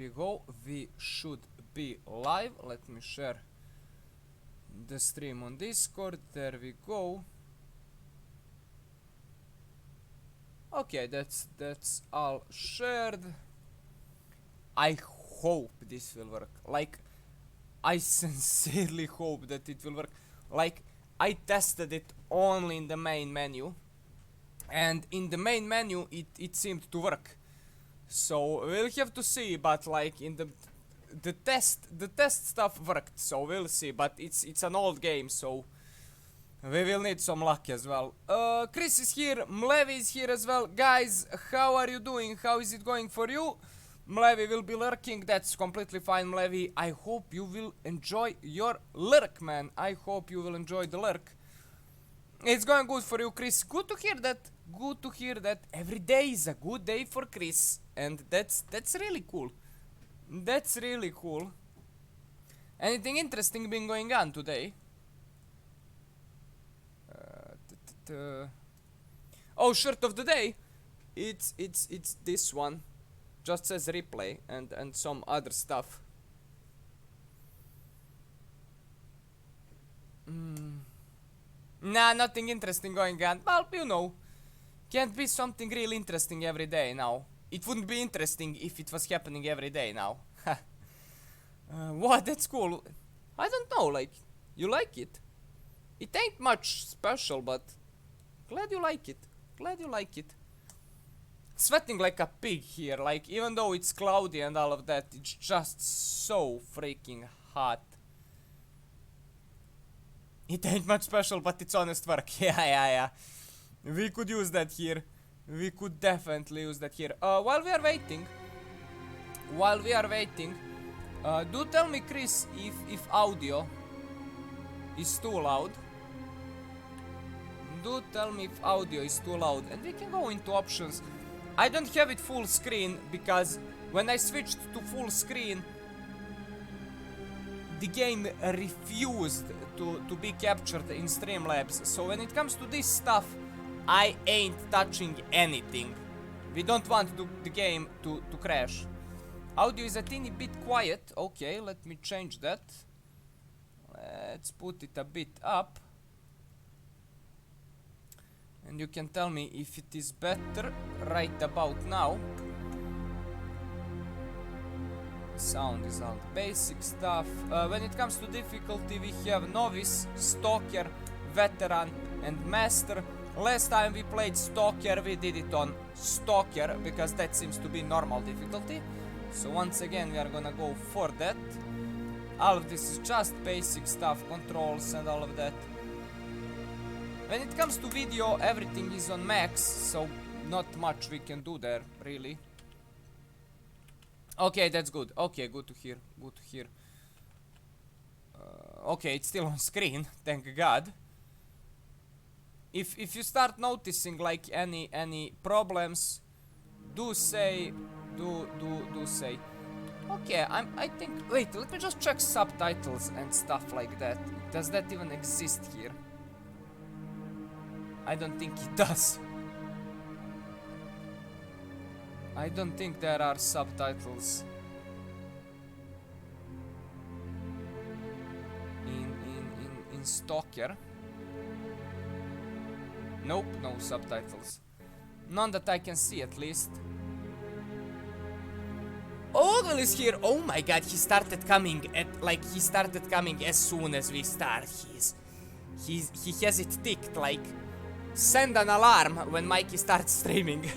We go, we should be live. Let me share the stream on Discord. There we go. Okay, that's all shared. I hope this will work. Like, I sincerely hope that it will work. Like, I tested it only in the main menu, and in the main menu it seemed to work. So we'll have to see, but like in the test stuff worked, so we'll see. But it's an old game, so we will need some luck as well. Chris is here, Mlevi is here as well. Guys, how are you doing? How is it going for you? Mlevi will be lurking, that's completely fine, Mlevi. I hope you will enjoy your lurk, man. I hope you will enjoy the lurk. It's going good for you, Chris. Good to hear that. Good to hear that. Every day is a good day for Chris, and that's really cool. That's really cool. Anything interesting been going on today? Oh, shirt of the day. It's this one. Just says replay and some other stuff. Nah, nothing interesting going on. Well, you know, can't be something real interesting every day now. It wouldn't be interesting if it was happening every day now. What? That's cool. I don't know, like, you like it? It ain't much special, but glad you like it. Glad you like it. Sweating like a pig here, like, even though it's cloudy and all of that, it's just so freaking hot. It ain't much special, but it's honest work. Yeah. We could use that here. We could definitely use that here. While we are waiting, do tell me, Chris, if audio is too loud. Do tell me if audio is too loud, and we can go into options. I don't have it full screen because when I switched to full screen, the game refused to be captured in Streamlabs. So when it comes to this stuff, I ain't touching anything. We don't want the game to crash. Audio is a teeny bit quiet. Okay, let me change that. Let's put it a bit up. And you can tell me if it is better right about now. Sound is all the basic stuff. When it comes to difficulty, we have Novice, Stalker, Veteran, and Master. Last time we played Stalker, we did it on Stalker, because that seems to be normal difficulty. So once again, we are gonna go for that. All of this is just basic stuff, controls and all of that. When it comes to video, everything is on max, so not much we can do there, really. Okay, that's good. Okay, good to hear. Good to hear. Okay, it's still on screen. Thank God. If you start noticing like any problems, do say. Do say. Okay, I think. Wait, let me just check subtitles and stuff like that. Does that even exist here? I don't think it does. I don't think there are subtitles in Stalker. Nope, no subtitles. None that I can see, at least. Ogle is here. Oh my god, he started coming as soon as we start. He has it ticked, like, send an alarm when Mikey starts streaming.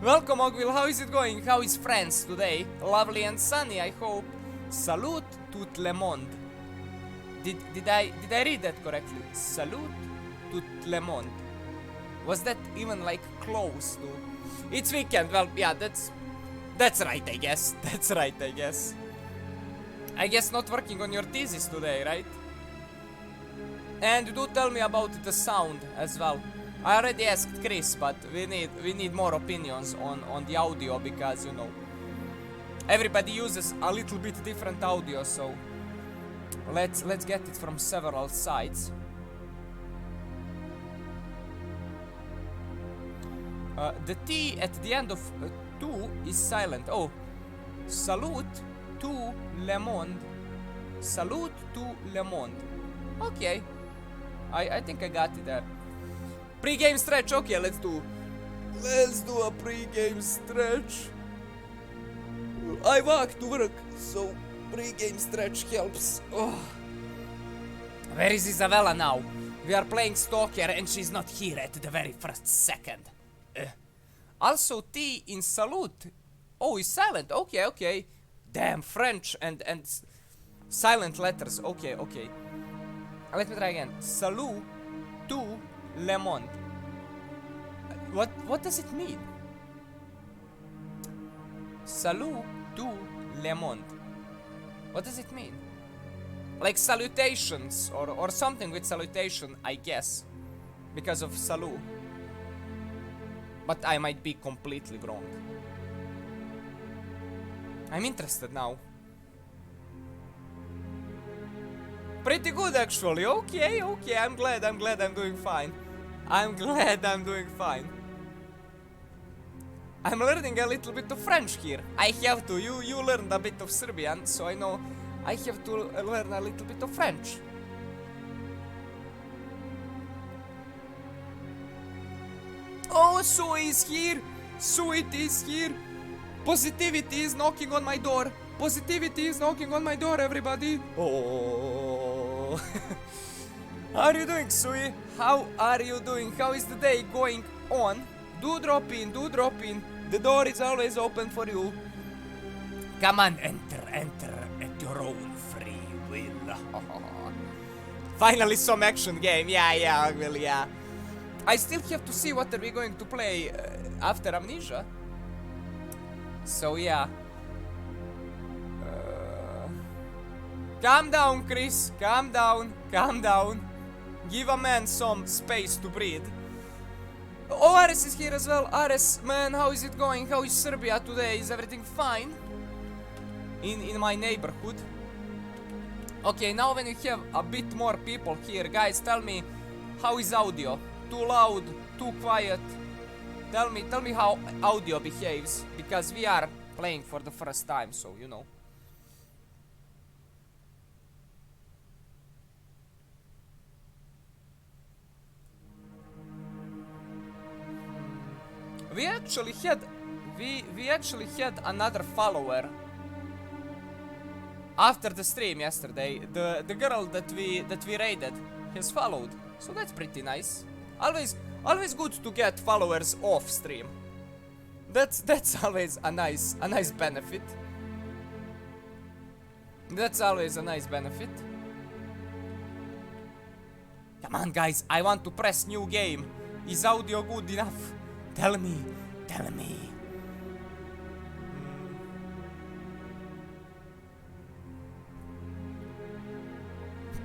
Welcome, Ogville. How is it going? How is France today? Lovely and sunny, I hope. Salute tout le monde. Did I read that correctly? Salute tout le monde. Was that even like close to? It's weekend. Well, yeah, that's right, I guess. That's right, I guess. I guess not working on your thesis today, right? And do tell me about the sound as well. I already asked Chris, but we need more opinions on the audio, because, you know, everybody uses a little bit different audio, so let's get it from several sides. The T at the end of 2 is silent. Oh, Salute to Le Monde. Salute to Le Monde. Okay. I think I got it there. Pre-game stretch. Okay, let's do a pre-game stretch. I walk to work, so pre-game stretch helps. Oh. Where is Isabella now? We are playing Stalker and she's not here at the very first second. Also, T in salute. Oh, it's silent. Okay, okay. Damn, French and silent letters. Okay, okay. Let me try again. Salut to Le Monde. What does it mean? Salut to Le Monde. What does it mean? Like salutations or something with salutation, I guess. Because of salut. But I might be completely wrong. I'm interested now. Pretty good actually. Okay, okay. I'm glad I'm doing fine. I'm glad I'm doing fine. I'm learning a little bit of French here. I have to. You learned a bit of Serbian, so I know I have to learn a little bit of French. Oh, Sui is here. Sweet is here. Positivity is knocking on my door. Positivity is knocking on my door, everybody. Oh. How are you doing, Sui? How are you doing? How is the day going on? Do drop in, do drop in. The door is always open for you. Come on, enter at your own free will. Finally some action game. Yeah, well, yeah. I still have to see what are we going to play after Amnesia. So yeah. Calm down, Chris. Calm down. Calm down. Give a man some space to breathe. Oh, Ares is here as well. Ares, man, how is it going? How is Serbia today? Is everything fine? In my neighborhood. Okay, now when you have a bit more people here, guys, tell me how is audio? Too loud? Too quiet? Tell me how audio behaves, because we are playing for the first time, so you know. We actually had another follower after the stream yesterday. The girl that we raided has followed, so that's pretty nice. Always good to get followers off stream. That's always a nice benefit. That's always a nice benefit. Come on, guys, I want to press new game. Is audio good enough? Tell me.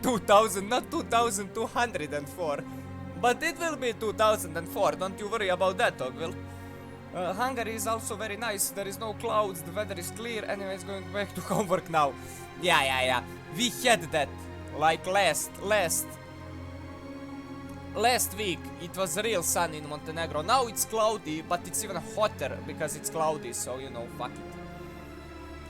2000, not 2204. But it will be 2004, don't you worry about that, Ogville. Hungary is also very nice, there is no clouds, the weather is clear, anyways going back to homework now. Yeah. We had that, like last week, it was real sun in Montenegro. Now it's cloudy, but it's even hotter because it's cloudy, so you know, fuck it.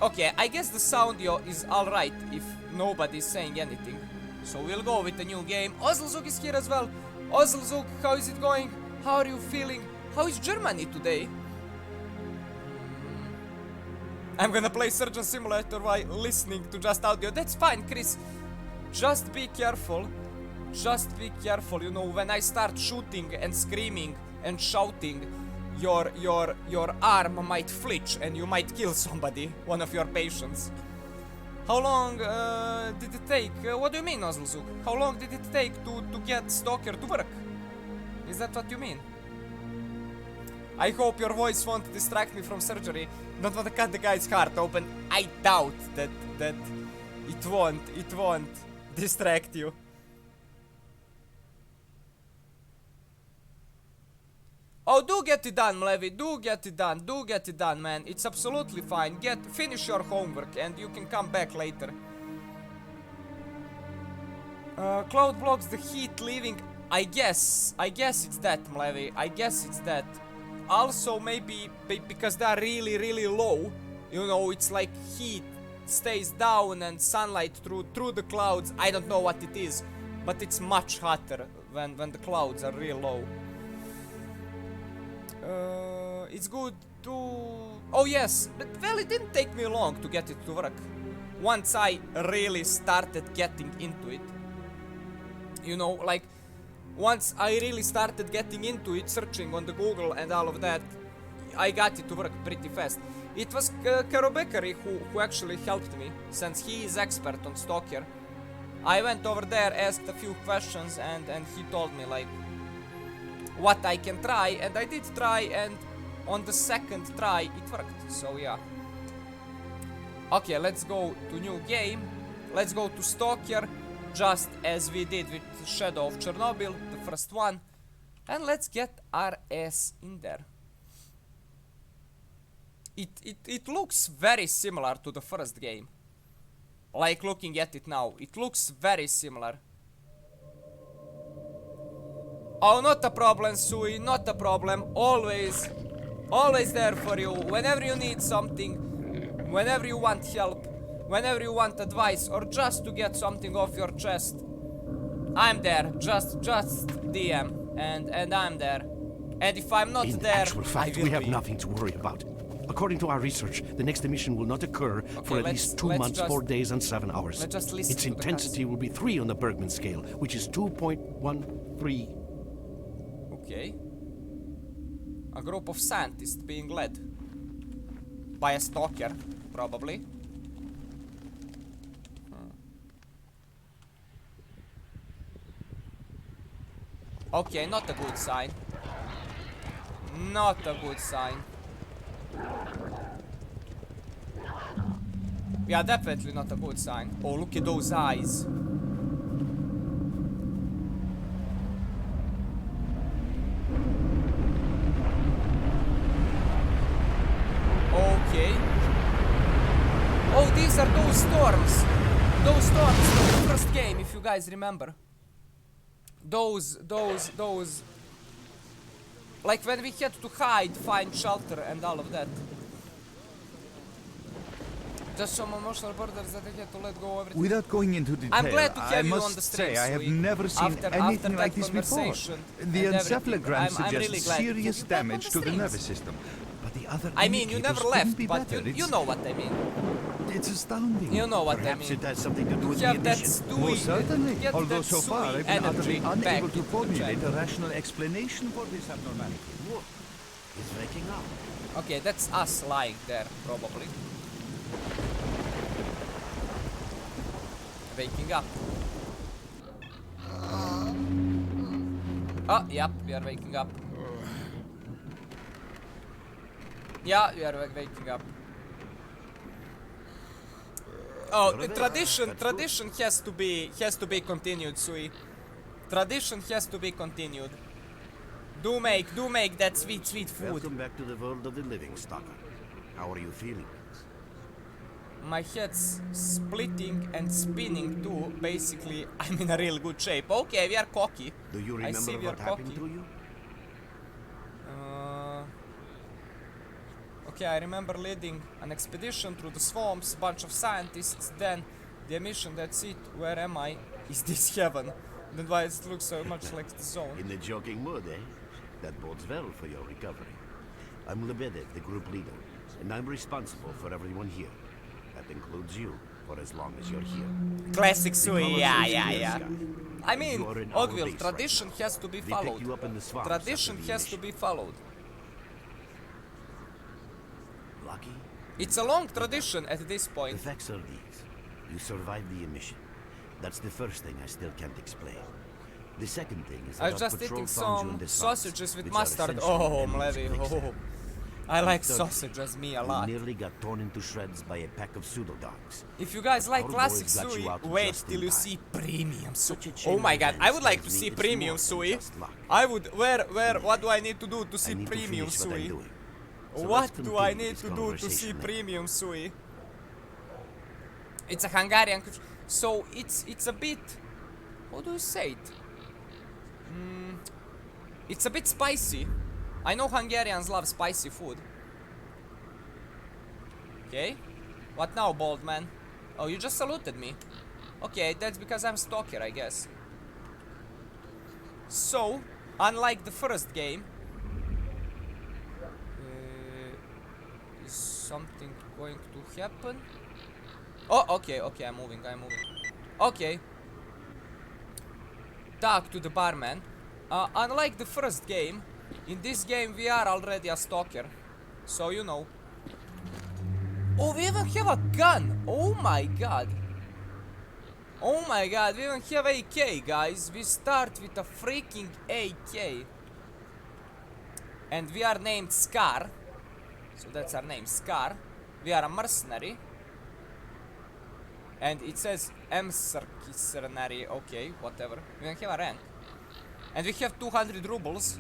Okay, I guess the sound is alright if nobody's saying anything. So we'll go with the new game. Ozlzuk is here as well. Ozlzuk, how is it going? How are you feeling? How is Germany today? I'm gonna play Surgeon Simulator while listening to just audio. That's fine, Chris. Just be careful. Just be careful, you know, when I start shooting and screaming and shouting, your arm might flinch and you might kill somebody, one of your patients. How long did it take? What do you mean, Ozlzuk? How long did it take to get Stalker to work? Is that what you mean? I hope your voice won't distract me from surgery. Don't want to cut the guy's heart open. I doubt that it won't distract you. Oh, do get it done, Mlevi. Do get it done, man. It's absolutely fine. Finish your homework and you can come back later. Cloud blocks the heat leaving. I guess it's that, Mlevi. I guess it's that. Also, maybe because they are really low, You know, it's like heat stays down and sunlight through the clouds. I don't know what it is, but it's much hotter when the clouds are real low. It's good to... Oh yes, but well, it didn't take me long to get it to work. Once I really started getting into it. You know, like, once I really started getting into it, searching on the Google and all of that, I got it to work pretty fast. It was Karobekari who actually helped me, since he is expert on Stalker. I went over there, asked a few questions, and he told me, like, what I can try, and I did try, and on the second try, it worked, so yeah. Okay, let's go to new game. Let's go to Stalker, just as we did with Shadow of Chernobyl, the first one. And let's get our ass in there. It looks very similar to the first game. Like, looking at it now, it looks very similar. Oh, not a problem, Sui, not a problem. Always there for you. Whenever you need something, whenever you want help, whenever you want advice, or just to get something off your chest, I'm there. Just DM, and I'm there. And if I'm not there, in actual fact, we have be. nothing to worry about. According to our research, the next emission will not occur for at least 2 months, 4 days, and 7 hours. Its intensity will be 3 on the Bergman scale, which is 2.13. Okay. A group of scientists being led by a stalker, probably. Okay, not a good sign. Not a good sign. Yeah, definitely not a good sign. Oh, look at those eyes. Okay. Oh, these are those storms. Those storms from the first game, if you guys remember. Those... Like when we had to hide, find shelter and all of that. Just some emotional borders that I had to let go of everything. Without going into detail, I'm glad to have I you must on the stream, say I have Sui. never seen anything like this before. The encephalogram suggests really glad. serious You back on damage the to the streams. nervous system. But the other I mean, you never indicators couldn't left, be but better. you know what I mean. It's astounding. You know what Perhaps I mean. it has something to do with You the have that emission. Stewie, Most certainly. get Although that so far Stewie I've been energy utterly back unable to into the formulate channel. a rational explanation for this abnormality. Look, it's waking up. Okay, that's us lying there, probably. Waking up. Oh, yep, we are waking up. Yeah, we are waking up. Oh, the tradition has to be continued, Sui. Tradition has to be continued. Do make that sweet food. Welcome back to the world of the living, Stalker. How are you feeling? My head's splitting and spinning too. Basically, I'm in a real good shape. Okay, we are cocky. Do you I see remember we are what happened cocky. to you? Okay, I remember leading an expedition through the swamps, bunch of scientists, then the emission, that's it. Where am I? Is this heaven? Then why does it look so much like the zone? In the joking mood, eh? That bodes well for your recovery. I'm Lebedev, the group leader, and I'm responsible for everyone here. That includes you, for as long as you're here. Classic Sui, yeah. Scott. I mean, You are in our Ogville, base tradition right now. has to be They picked followed. you up in the swamps Tradition after the has to emission. be followed. Lucky? It's a long tradition at this The point. facts are these. You survived the emission. That's the first thing I still can't explain. The second thing is that I was our just patrol eating found you in some the swamps, sausages with which are mustard. essentially Oh, endless Mlevi, quicksand. oh. I like Third, sausages, me a You lot. nearly got torn into shreds by a pack of pseudo-dogs. If you guys like Our classic boys got Sui, you out wait just in till you time. see premium Sui. Such a chain Oh my of god, I events would like to tells me see it's premium more than Sui. just luck. I would, what do I need to do to see I need to premium finish what I'm Sui? doing. So What let's do I continue need this to do to conversation see later. premium Sui? It's a Hungarian, so it's a bit, how do you say it? It's a bit spicy. I know Hungarians love spicy food. Okay. What now, bald man? Oh, you just saluted me. Okay, that's because I'm Stalker, I guess. So, unlike the first game, is something going to happen? Oh, okay, okay, I'm moving. Okay. Talk to the barman. Unlike the first game, in this game we are already a stalker. So, you know. Oh, we even have a gun! Oh my god! Oh my god, we even have AK, guys. We start with a freaking AK. And we are named Scar. So that's our name, Scar. We are a mercenary. And it says mercenary, okay, whatever. We don't have a rank. And we have 200 rubles.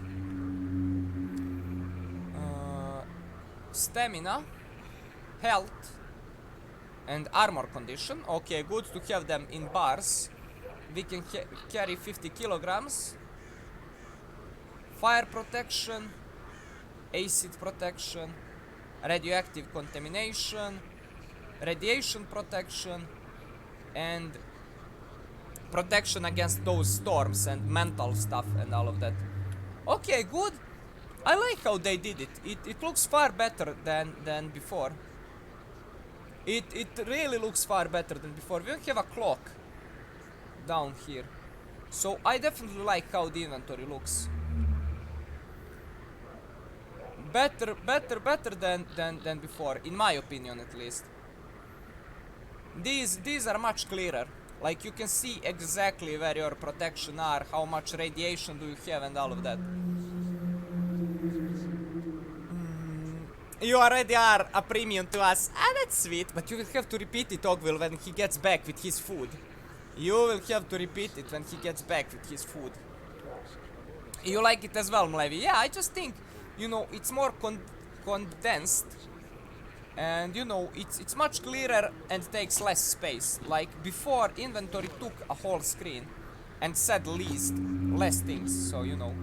Stamina, health, and armor condition. Okay, good to have them in bars. We can carry 50 kilograms. Fire protection, acid protection, radioactive contamination, radiation protection, and protection against those storms and mental stuff and all of that. Okay, good. I like how they did it. It looks far better than before. It really looks far better than before. We don't have a clock down here. So I definitely like how the inventory looks. Better than before, in my opinion at least. These are much clearer. Like, you can see exactly where your protection are, how much radiation do you have and all of that. You already are a premium to us. Ah, that's sweet. But you will have to repeat it, Ogville, when he gets back with his food. You will have to repeat it when he gets back with his food. You like it as well, Mlevi? Yeah, I just think, you know, it's more condensed. And, you know, it's much clearer and takes less space. Like, before, inventory took a whole screen and said less things, so, you know.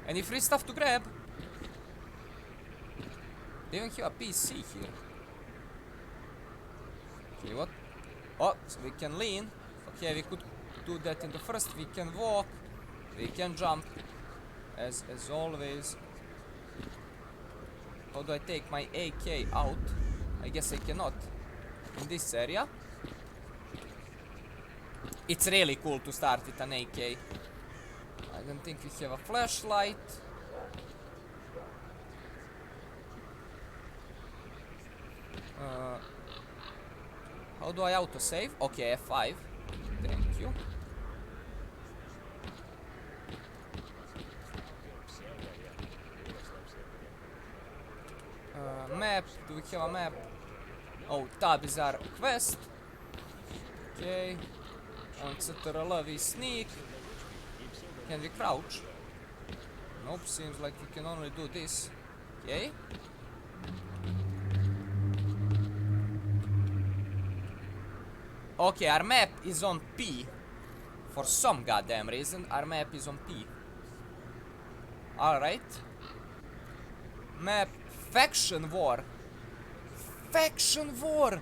Any free stuff to grab? They even have a PC here. Okay, what? Oh, so we can lean. Okay, we could do that in the first. We can walk. We can jump. As always. How do I take my AK out? I guess I cannot. In this area. It's really cool to start with an AK. I don't think we have a flashlight. How do I autosave? Okay, F5. Thank you. Map. Do we have a map? Oh, tab is our quest. Okay. On CTRL we sneak. Can we crouch? Nope, seems like we can only do this. Okay. Okay, our map is on P. For some goddamn reason, our map is on P. Alright. Map. Faction war. Faction war!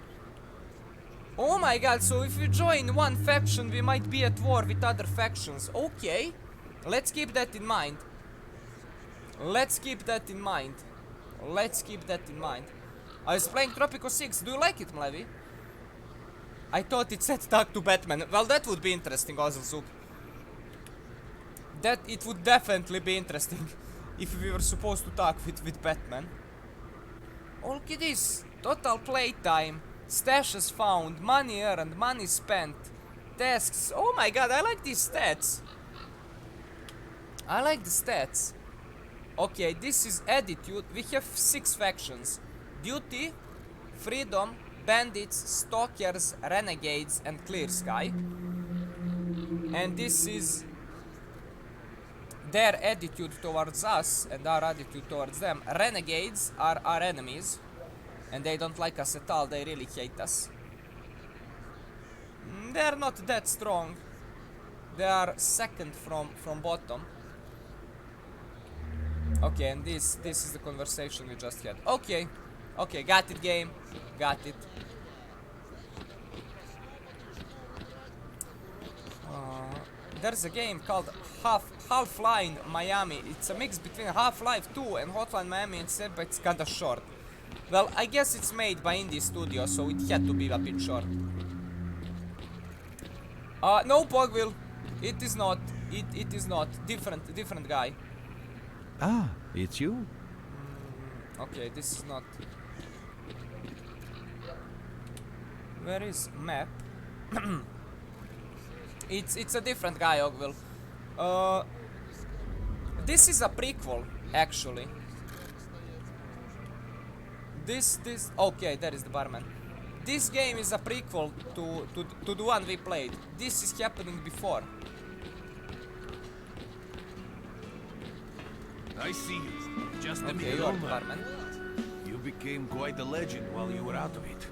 Oh my god, so if we join one faction, we might be at war with other factions. Okay. Let's keep that in mind. Let's keep that in mind. Let's keep that in mind. I was playing Tropico 6. Do you like it, Mlevi? I thought it said talk to Batman. Well, that would be interesting, Ozilzug. That it would definitely be interesting if we were supposed to talk with Batman. Oh, look at this. Total playtime. Stashes found. Money earned. Money spent. Tasks. Oh my god, I like these stats. I like the stats. Okay, this is attitude. We have 6 factions. Duty, Freedom, Bandits, Stalkers, Renegades, and Clear Sky. And this is their attitude towards us and our attitude towards them. Renegades are our enemies. And they don't like us at all. They really hate us. They're not that strong. They are second from bottom. Okay, and this is the conversation we just had. Okay, okay, got it, game, got it. There's a game called Half-Life Miami. It's a mix between Half-Life 2 and Hotline Miami instead, but it's kinda short. Well, I guess it's made by indie studio, so it had to be a bit short. No, Pogville. It is not. It is not. Different guy. Ah, it's you? Okay, this is not. Where is map? It's a different guy, Ogville. This is a prequel, actually. This okay, there is the barman. This game is a prequel to the one we played. This is happening before. I see you. Just a Okay, minute, you are old the man. barman. You became quite a legend while you were out of it.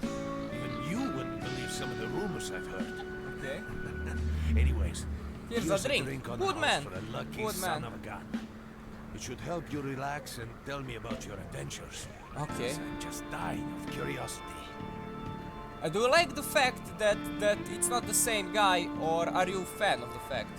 Even you wouldn't believe some of the rumors I've heard. Okay. Anyways, Here's a drink. on Good the man. house for a lucky Good son man. of a gun. It should help you relax and tell me about your adventures. Okay. I'm just dying of curiosity. Do you like the fact that it's not the same guy, or are you a fan of the fact?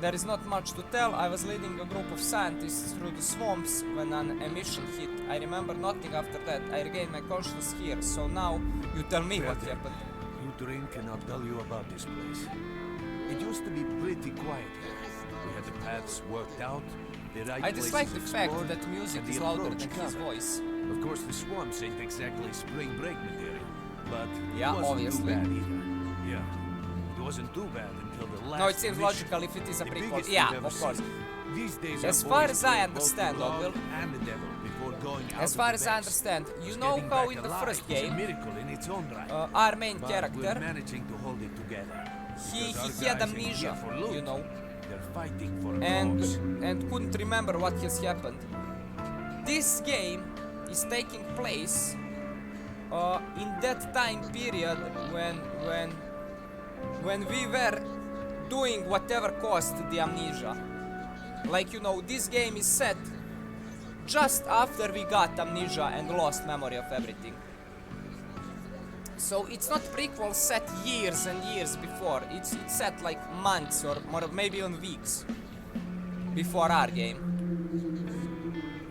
There is not much to tell. I was leading a group of scientists through the swamps when an emission hit. I remember nothing after that. I regained my consciousness here, so now you tell me what happened. You drink and I'll tell you about this place. It used to be pretty quiet here. We had the paths worked out, the right I dislike the places fact explored, that music and is the louder approach than his covered. voice. Of course, the swamps ain't exactly spring break material, but Yeah, it wasn't obviously. too bad either. Yeah, it wasn't too bad until the last No, it seems mission. logical if it is a The prequel. biggest Yeah, we've ever of course. seen. These days As our far boys as I pray both understand, to God Ogville, and the devil before going out As of far the as I base. understand, you Just know getting how back in the alive first is a game, miracle in its own right. our main But character, we're managing to hold it together. he Because our had guys ain't amnesia, here for loot. you know, They're fighting for a and cause. couldn't remember what has happened. This game is taking place in that time period when we were doing whatever caused the amnesia. Like, you know, this game is set just after we got amnesia and lost memory of everything. So it's not prequel set years and years before. It's set like months or maybe even weeks before our game.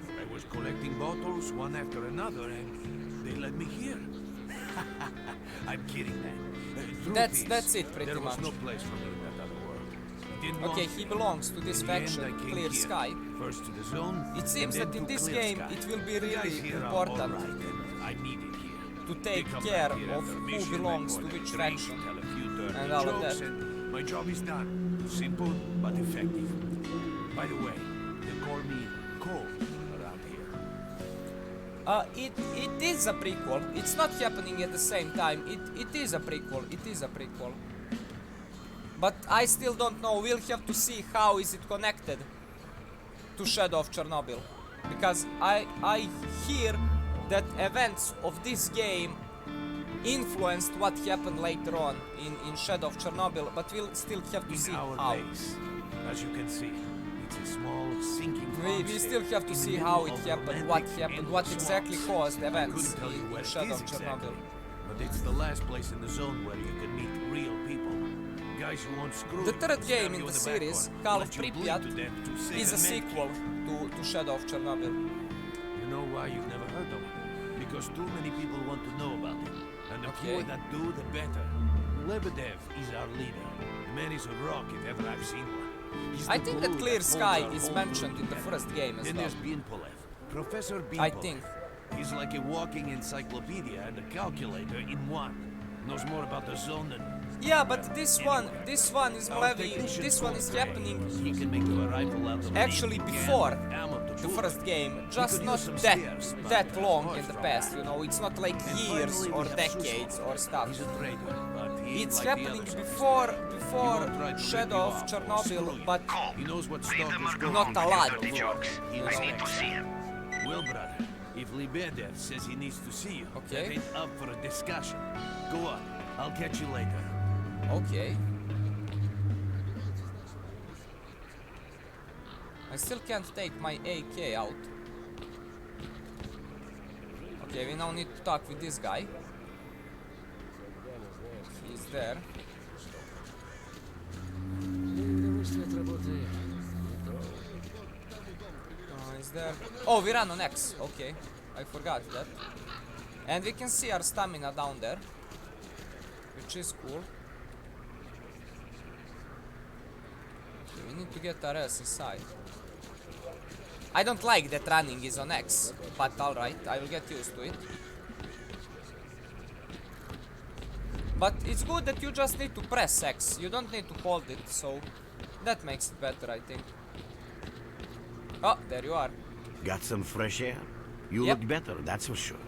I was collecting bottles one after another and they led me here. I'm kidding, man. That's it pretty there was much. no place for me in that other world. I didn't Okay, want he to. belongs to this In the end, faction, I came Clear here. Sky. First to the zone. It seems and then that in to this Clear game Sky. it will be The guys really here are important all right, and I'm needed here. to They take come care back here of after a who mission, belongs I to order which a drink, faction. tell a few dirty and all of jokes, that. and my job is done. Simple but effective. By the way, they call me Cole around here. It is a prequel. It's not happening at the same time. It is a prequel. It is a prequel. But I still don't know. We'll have to see how is it connected to Shadow of Chernobyl, because I hear that events of this game influenced what happened later on in Shadow of Chernobyl, but we'll still have to In see our how. base, as you can see, it's a small sinking We farmstead still have to in the see middle how it of happened, romantic what endless exactly swamps. caused I events couldn't tell you in where it Shadow is of Chernobyl. exactly, but it's the last place in the zone where you can meet real people. Guys who won't screw The you, third stab game you in the back series, corner, Call let of you bleed Pripyat, to death to save is a med sequel kit. to Shadow of Chernobyl. You know why you've never heard of it? Because too many people want to know about it. And the Okay. fewer that do, the better. Lebedev is our leader. The man is a rock if ever I've seen one. He's I the think that glue Clear holds Sky our is whole mentioned group in the together. first game as Then well. there's Binpolev. Professor I Binpolev. think. He's like a walking encyclopedia and a calculator in one. Knows more about the zone than... Yeah, but this one is Our Mlevy, technician this one is Stalker, happening he can make the rifle out of actually anything before can, ammo to the boot. first game, He just could not use some that stairs, but that long far in the from past, that. you know, it's not like And years finally, or we have decades Suslov. or stuff. He's a traitor, but he ain't It's like the happening others on his before team. He before won't try to rip Shadow you of off or Chernobyl, screw you. but He knows what stalkers go not through a lot. to get jokes. He I need to respects see it. him. Well, brother, if Lebedev says he needs to see you, Okay. that ain't up for a discussion. Go on, I'll catch you later. Okay. I still can't take my AK out. Okay, we now need to talk with this guy. He's there. He's there. Oh, we ran on X. Okay, I forgot that. And we can see our stamina down there, which is cool. Okay, we need to get our ass inside. I don't like that running is on X, but alright, I will get used to it. But it's good that you just need to press X, you don't need to hold it, so that makes it better, I think. Oh, there you are. Got some fresh air? You Yep. look better, that's for sure.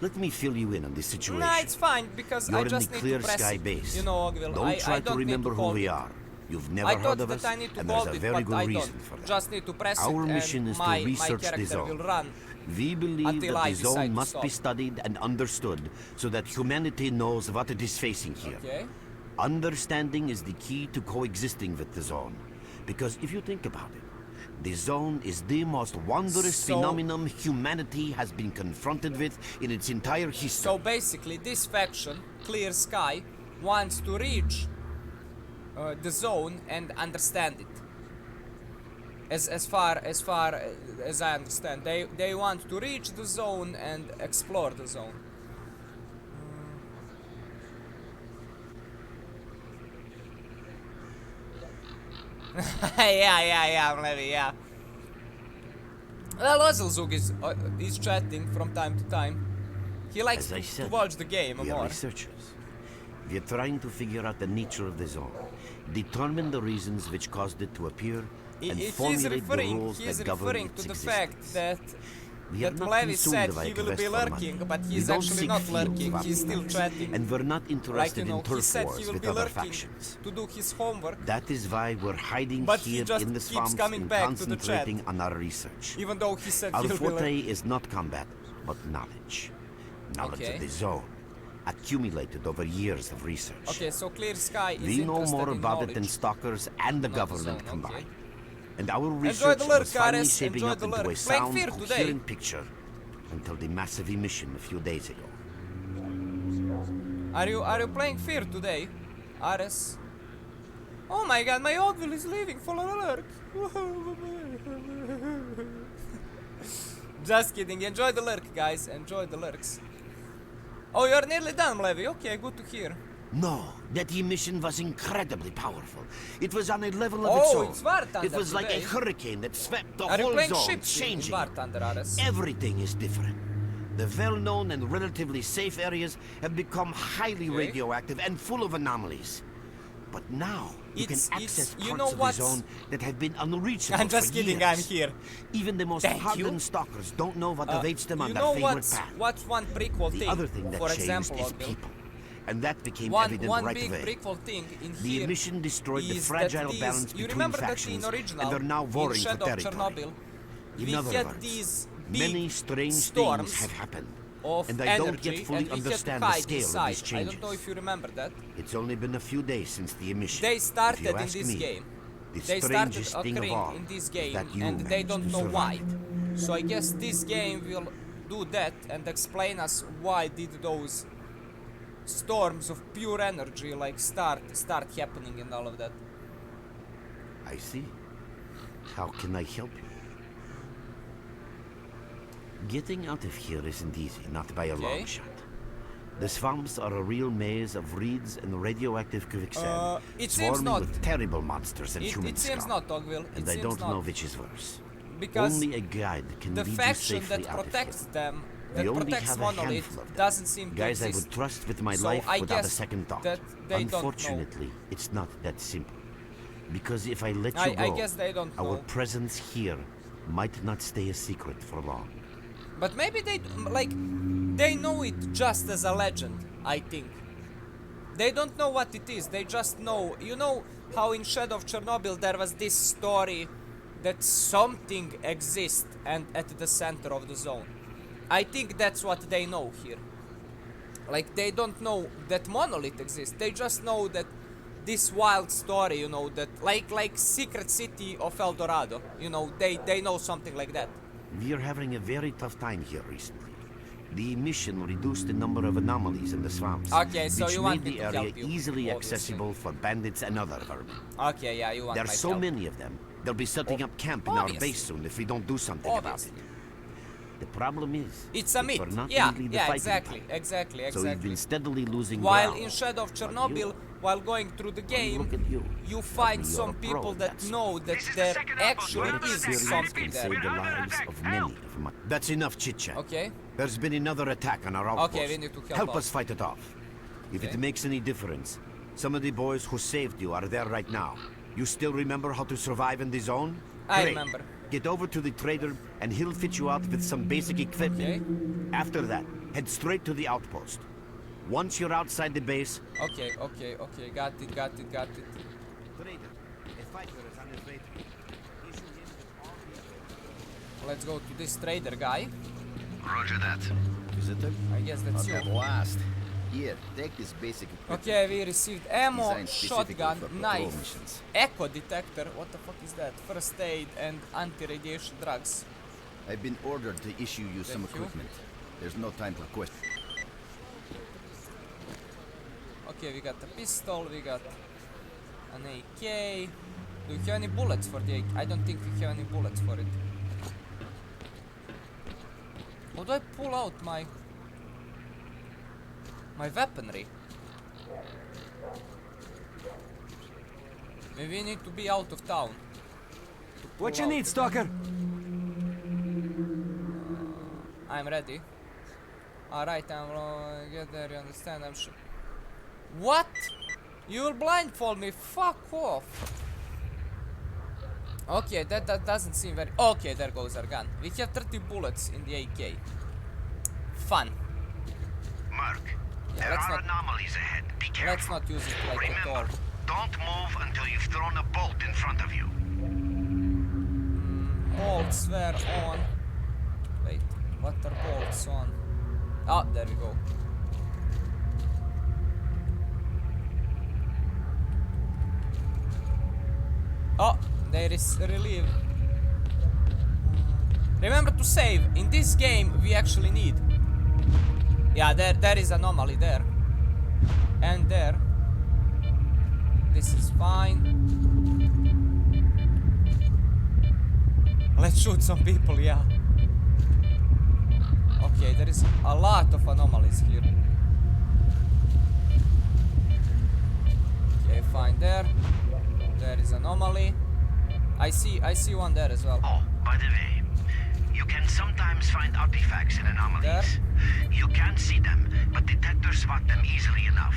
Let me fill you in on this situation. Nah, it's fine, because You're I just in the need Clear to press Sky it. base. You know, Ogville, Don't I try don't to remember need to who hold we it. are. You've never I heard thought of that us, I need to and there's hold a it, very but good I reason don't. for that. Just need to press Our it, mission and is to my research the character zone. will run. We believe Until that I the decide zone to must be stop. studied and understood so that humanity knows what it is facing here. Okay. Understanding is the key to coexisting with the zone. Because if you think about it, the zone is the most wondrous phenomenon humanity has been confronted with in its entire history. So basically, this faction, Clear Sky, wants to reach the zone and understand it. As far as I understand, they want to reach the zone and explore the zone. yeah, maybe, yeah. Well, Ozelzug is chatting from time to time. He likes As I to said, watch the game we are more. researchers. We are trying to figure out the nature of the zone, determine the reasons which caused it to appear, and formulate the rules that govern referring its to the existence. fact that We are not Levi consumed said by he a will be quest for lurking, money. but We he's don't actually seek not field lurking, swap he's still attacks, chatting. and we're not Like, interested you know, in he turf said wars he will with be other lurking factions. to do his homework, That is why we're hiding but he here just in the keeps swamps coming and back to the chat. concentrating on our research. Even though he said Our he'll be forte lurking. is not combat, but knowledge. Knowledge Okay. of the zone, accumulated over years of research. Okay, so Clear Sky is We know interested more in about it than knowledge. stalkers and the Not the government zone, combined. okay. And our Enjoy research the lurk, was finally Ares, shaping enjoy up the into a lurk. Playing sound, Fear today. coherent picture until the massive emission a few days ago. Are you playing Fear today, Ares? Oh my god, my Ogville is leaving for a lurk. Just kidding, enjoy the lurk, guys, enjoy the lurks. Oh, you're nearly done, Levi. Okay, good to hear. No, that emission was incredibly powerful. It was on a level of its Oh, own. it's War Thunder It was like a today. hurricane that swept the Are you whole playing zone, ships in changing War it. Thunder, Ares? Everything is different. The well-known and relatively safe areas have become highly Okay. radioactive and full of anomalies. But now you can access you parts know of the what's- zone that have been unreachable I'm just for kidding, years. I'm here. Even the most Thank you. hardened stalkers don't know what awaits them on You their know favorite what's path. one prequel The thing? other thing that for changed example, is Ogville? people. And that became One evident right big away. prequel thing in The here emission destroyed the is fragile that these, balance you between remember factions, that in original, and they're now warring in for Shadow of territory. Chernobyl, In we other had words, these big many strange storms things have happened, of and I energy, don't yet fully and we had to understand the hide scale inside. of these I changes. don't know if you remember that. It's only been a few days since the emission. They If started you in ask this me, game. The They started strangest thing of occurring all in this is game, that you and they managed don't to know why. survive. So I guess this game will do that and explain us why did those storms of pure energy like start happening and all of that. I see. How can I help you? Getting out of here isn't easy, not by a Okay. long shot. The swamps are a real maze of reeds and radioactive quicksand, it seems swarming not. with terrible monsters and human It seems scum. not, Ogville. And I don't know which is worse. because Only a guide can the lead you faction safely that out of protects here. them, We that only protects have a Monolith, handful of them. doesn't seem to Guys I exist. would trust with my So life I without a guess second thought. that they don't know. Unfortunately, it's not that simple. Because if I let you I go, guess they don't our know. presence here might not stay a secret for long. But maybe they they know it just as a legend, I think. They don't know what it is, they just know. You know how in Shadow of Chernobyl there was this story that something exists and at the center of the zone. I think that's what they know here. Like, they don't know that Monolith exists, they just know that this wild story, you know, that like Secret City of El Dorado, you know, they know something like that. We are having a very tough time here recently. The mission reduced the number of anomalies in the swamps, Okay, so which you made want me the to area help you, easily obviously. accessible for bandits and other vermin. Okay, yeah, you want my There's so help. many of them. They'll be setting up camp in our Obviously. base soon if we don't do something about Obviously. it. The problem is, It's a myth. we're not Yeah, really the yeah, fighting exactly. type. So we've been steadily losing While ground. in Shadow of But Chernobyl, while going through the game, look at you. you Tell find me you're some a pro people at that that know that This is the there second outpost. actually We're under is attack. Experience something can there. save the We're under lives attack. of many of my... That's enough chit-chat. Okay. There's been another attack on our outpost. Okay, we need to help Help out. us fight it off. If Okay. it makes any difference, some of the boys who saved you are there right now. You still remember how to survive in the zone? I Great. remember. Get over to the trader and he'll fit you out with some basic equipment. Okay. After that, head straight to the outpost. Once you're outside the base... Okay. Got it. Trader, a fighter is on his way to you. Issue him with all the... Let's go to this trader guy. Roger that. Visitor? I guess that's Not you. at last. Here, take this basic equipment. Okay, we received ammo, Designed specifically shotgun, for patrol knife, missions. echo detector. What the fuck is that? First aid and anti-radiation drugs. I've been ordered to issue you some Thank you. equipment. There's no time for questions. Okay, we got a pistol, we got an AK. Do we have any bullets for the AK? I don't think we have any bullets for it. How do I pull out my weaponry? Maybe we need to be out of town. What you need, Stalker? I'm ready. Alright, I'm get there, you understand, I'm sure. What? You will blindfold me, fuck off. Okay, that doesn't seem very... Okay, there goes our gun. We have 30 bullets in the AK. Fun. Mark, Yeah, there let's are not- anomalies ahead. Be careful. Let's not use it like at all. Remember, don't move until you've thrown a bolt in front of you. Bolts were on. Wait, what are bolts on? Ah, there we go. Oh, there is relief. Remember to save. In this game, we actually need. Yeah, there is anomaly there. And there. This is fine. Let's shoot some people, yeah. Okay, there is a lot of anomalies here. Okay, fine there. There is anomaly. I see one there as well. Oh, by the way, you can sometimes find artifacts in anomalies. There. You can't see them, but detectors spot them easily enough.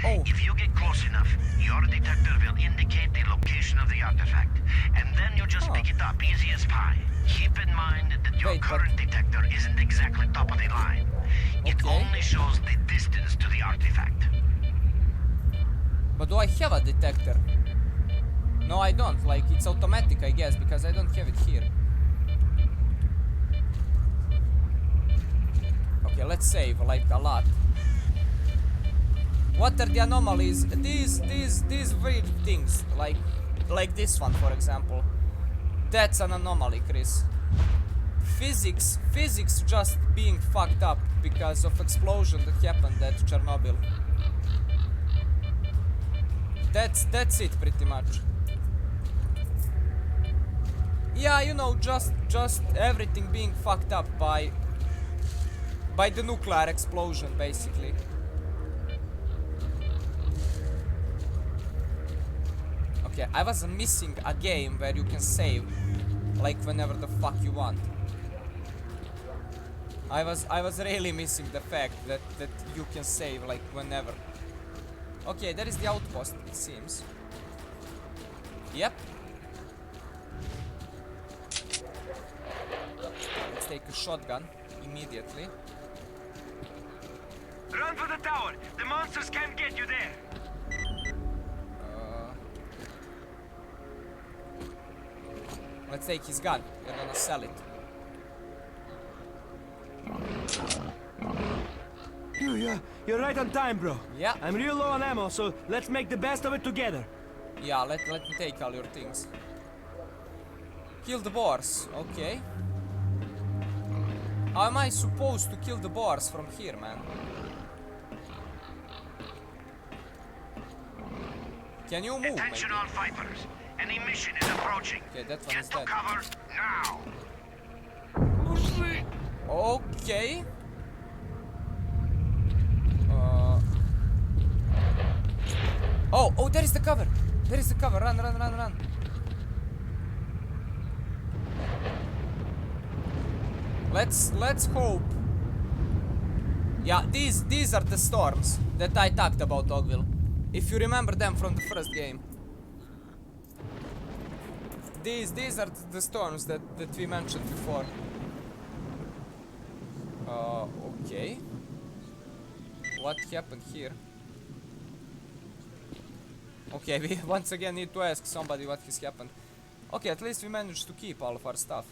Oh. If you get close enough, your detector will indicate the location of the artifact, and then you just Oh. pick it up easy as pie. Keep in mind that your Wait, but- current detector isn't exactly top of the line. It Okay. only shows the distance to the artifact. But do I have a detector? No, I don't. Like, it's automatic, I guess, because I don't have it here. Okay, let's save, like, a lot. What are the anomalies? These weird things, like this one, for example. That's an anomaly, Chris. Physics just being fucked up because of explosion that happened at Chernobyl. That's it, pretty much. Yeah, you know, just everything being fucked up by the nuclear explosion, basically. Okay, I was missing a game where you can save, like, whenever the fuck you want. I was really missing the fact that you can save, like, whenever. Okay, there is the outpost, it seems. Yep. Let's take a shotgun immediately. Run for the tower. The monsters can't get you there. Let's take his gun. We're gonna sell it. You You're right on time, bro. Yeah. I'm real low on ammo, so let's make the best of it together. Yeah, let me take all your things. Kill the boars, okay. How am I supposed to kill the boars from here, man? Can you move? Attention all fighters. An emission is approaching. Okay, that one Get is to dead. cover now. Okay. Oh, there is the cover. There is the cover. Run, run, run, run. Let's hope. Yeah, these are the storms that I talked about, Ogville. If you remember them from the first game. These are the storms that we mentioned before. Okay. What happened here? Okay, we once again need to ask somebody what has happened. Okay, at least we managed to keep all of our stuff.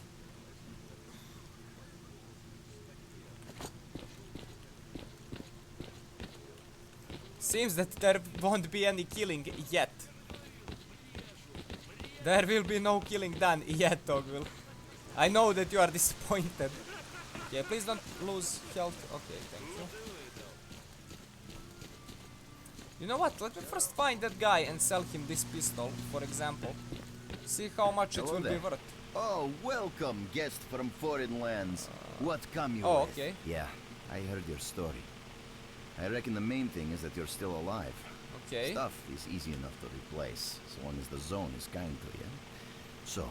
Seems that there won't be any killing yet. There will be no killing done yet, Ogville. I know that you are disappointed. Okay, please don't lose health. Okay, thank you. You know what? Let me first find that guy and sell him this pistol, for example. See how much it will be worth. Oh, welcome, guest from foreign lands. What come you Oh, with? okay. Yeah, I heard your story. I reckon the main thing is that you're still alive. Okay. Stuff is easy enough to replace, so long as the zone is kind to you. So,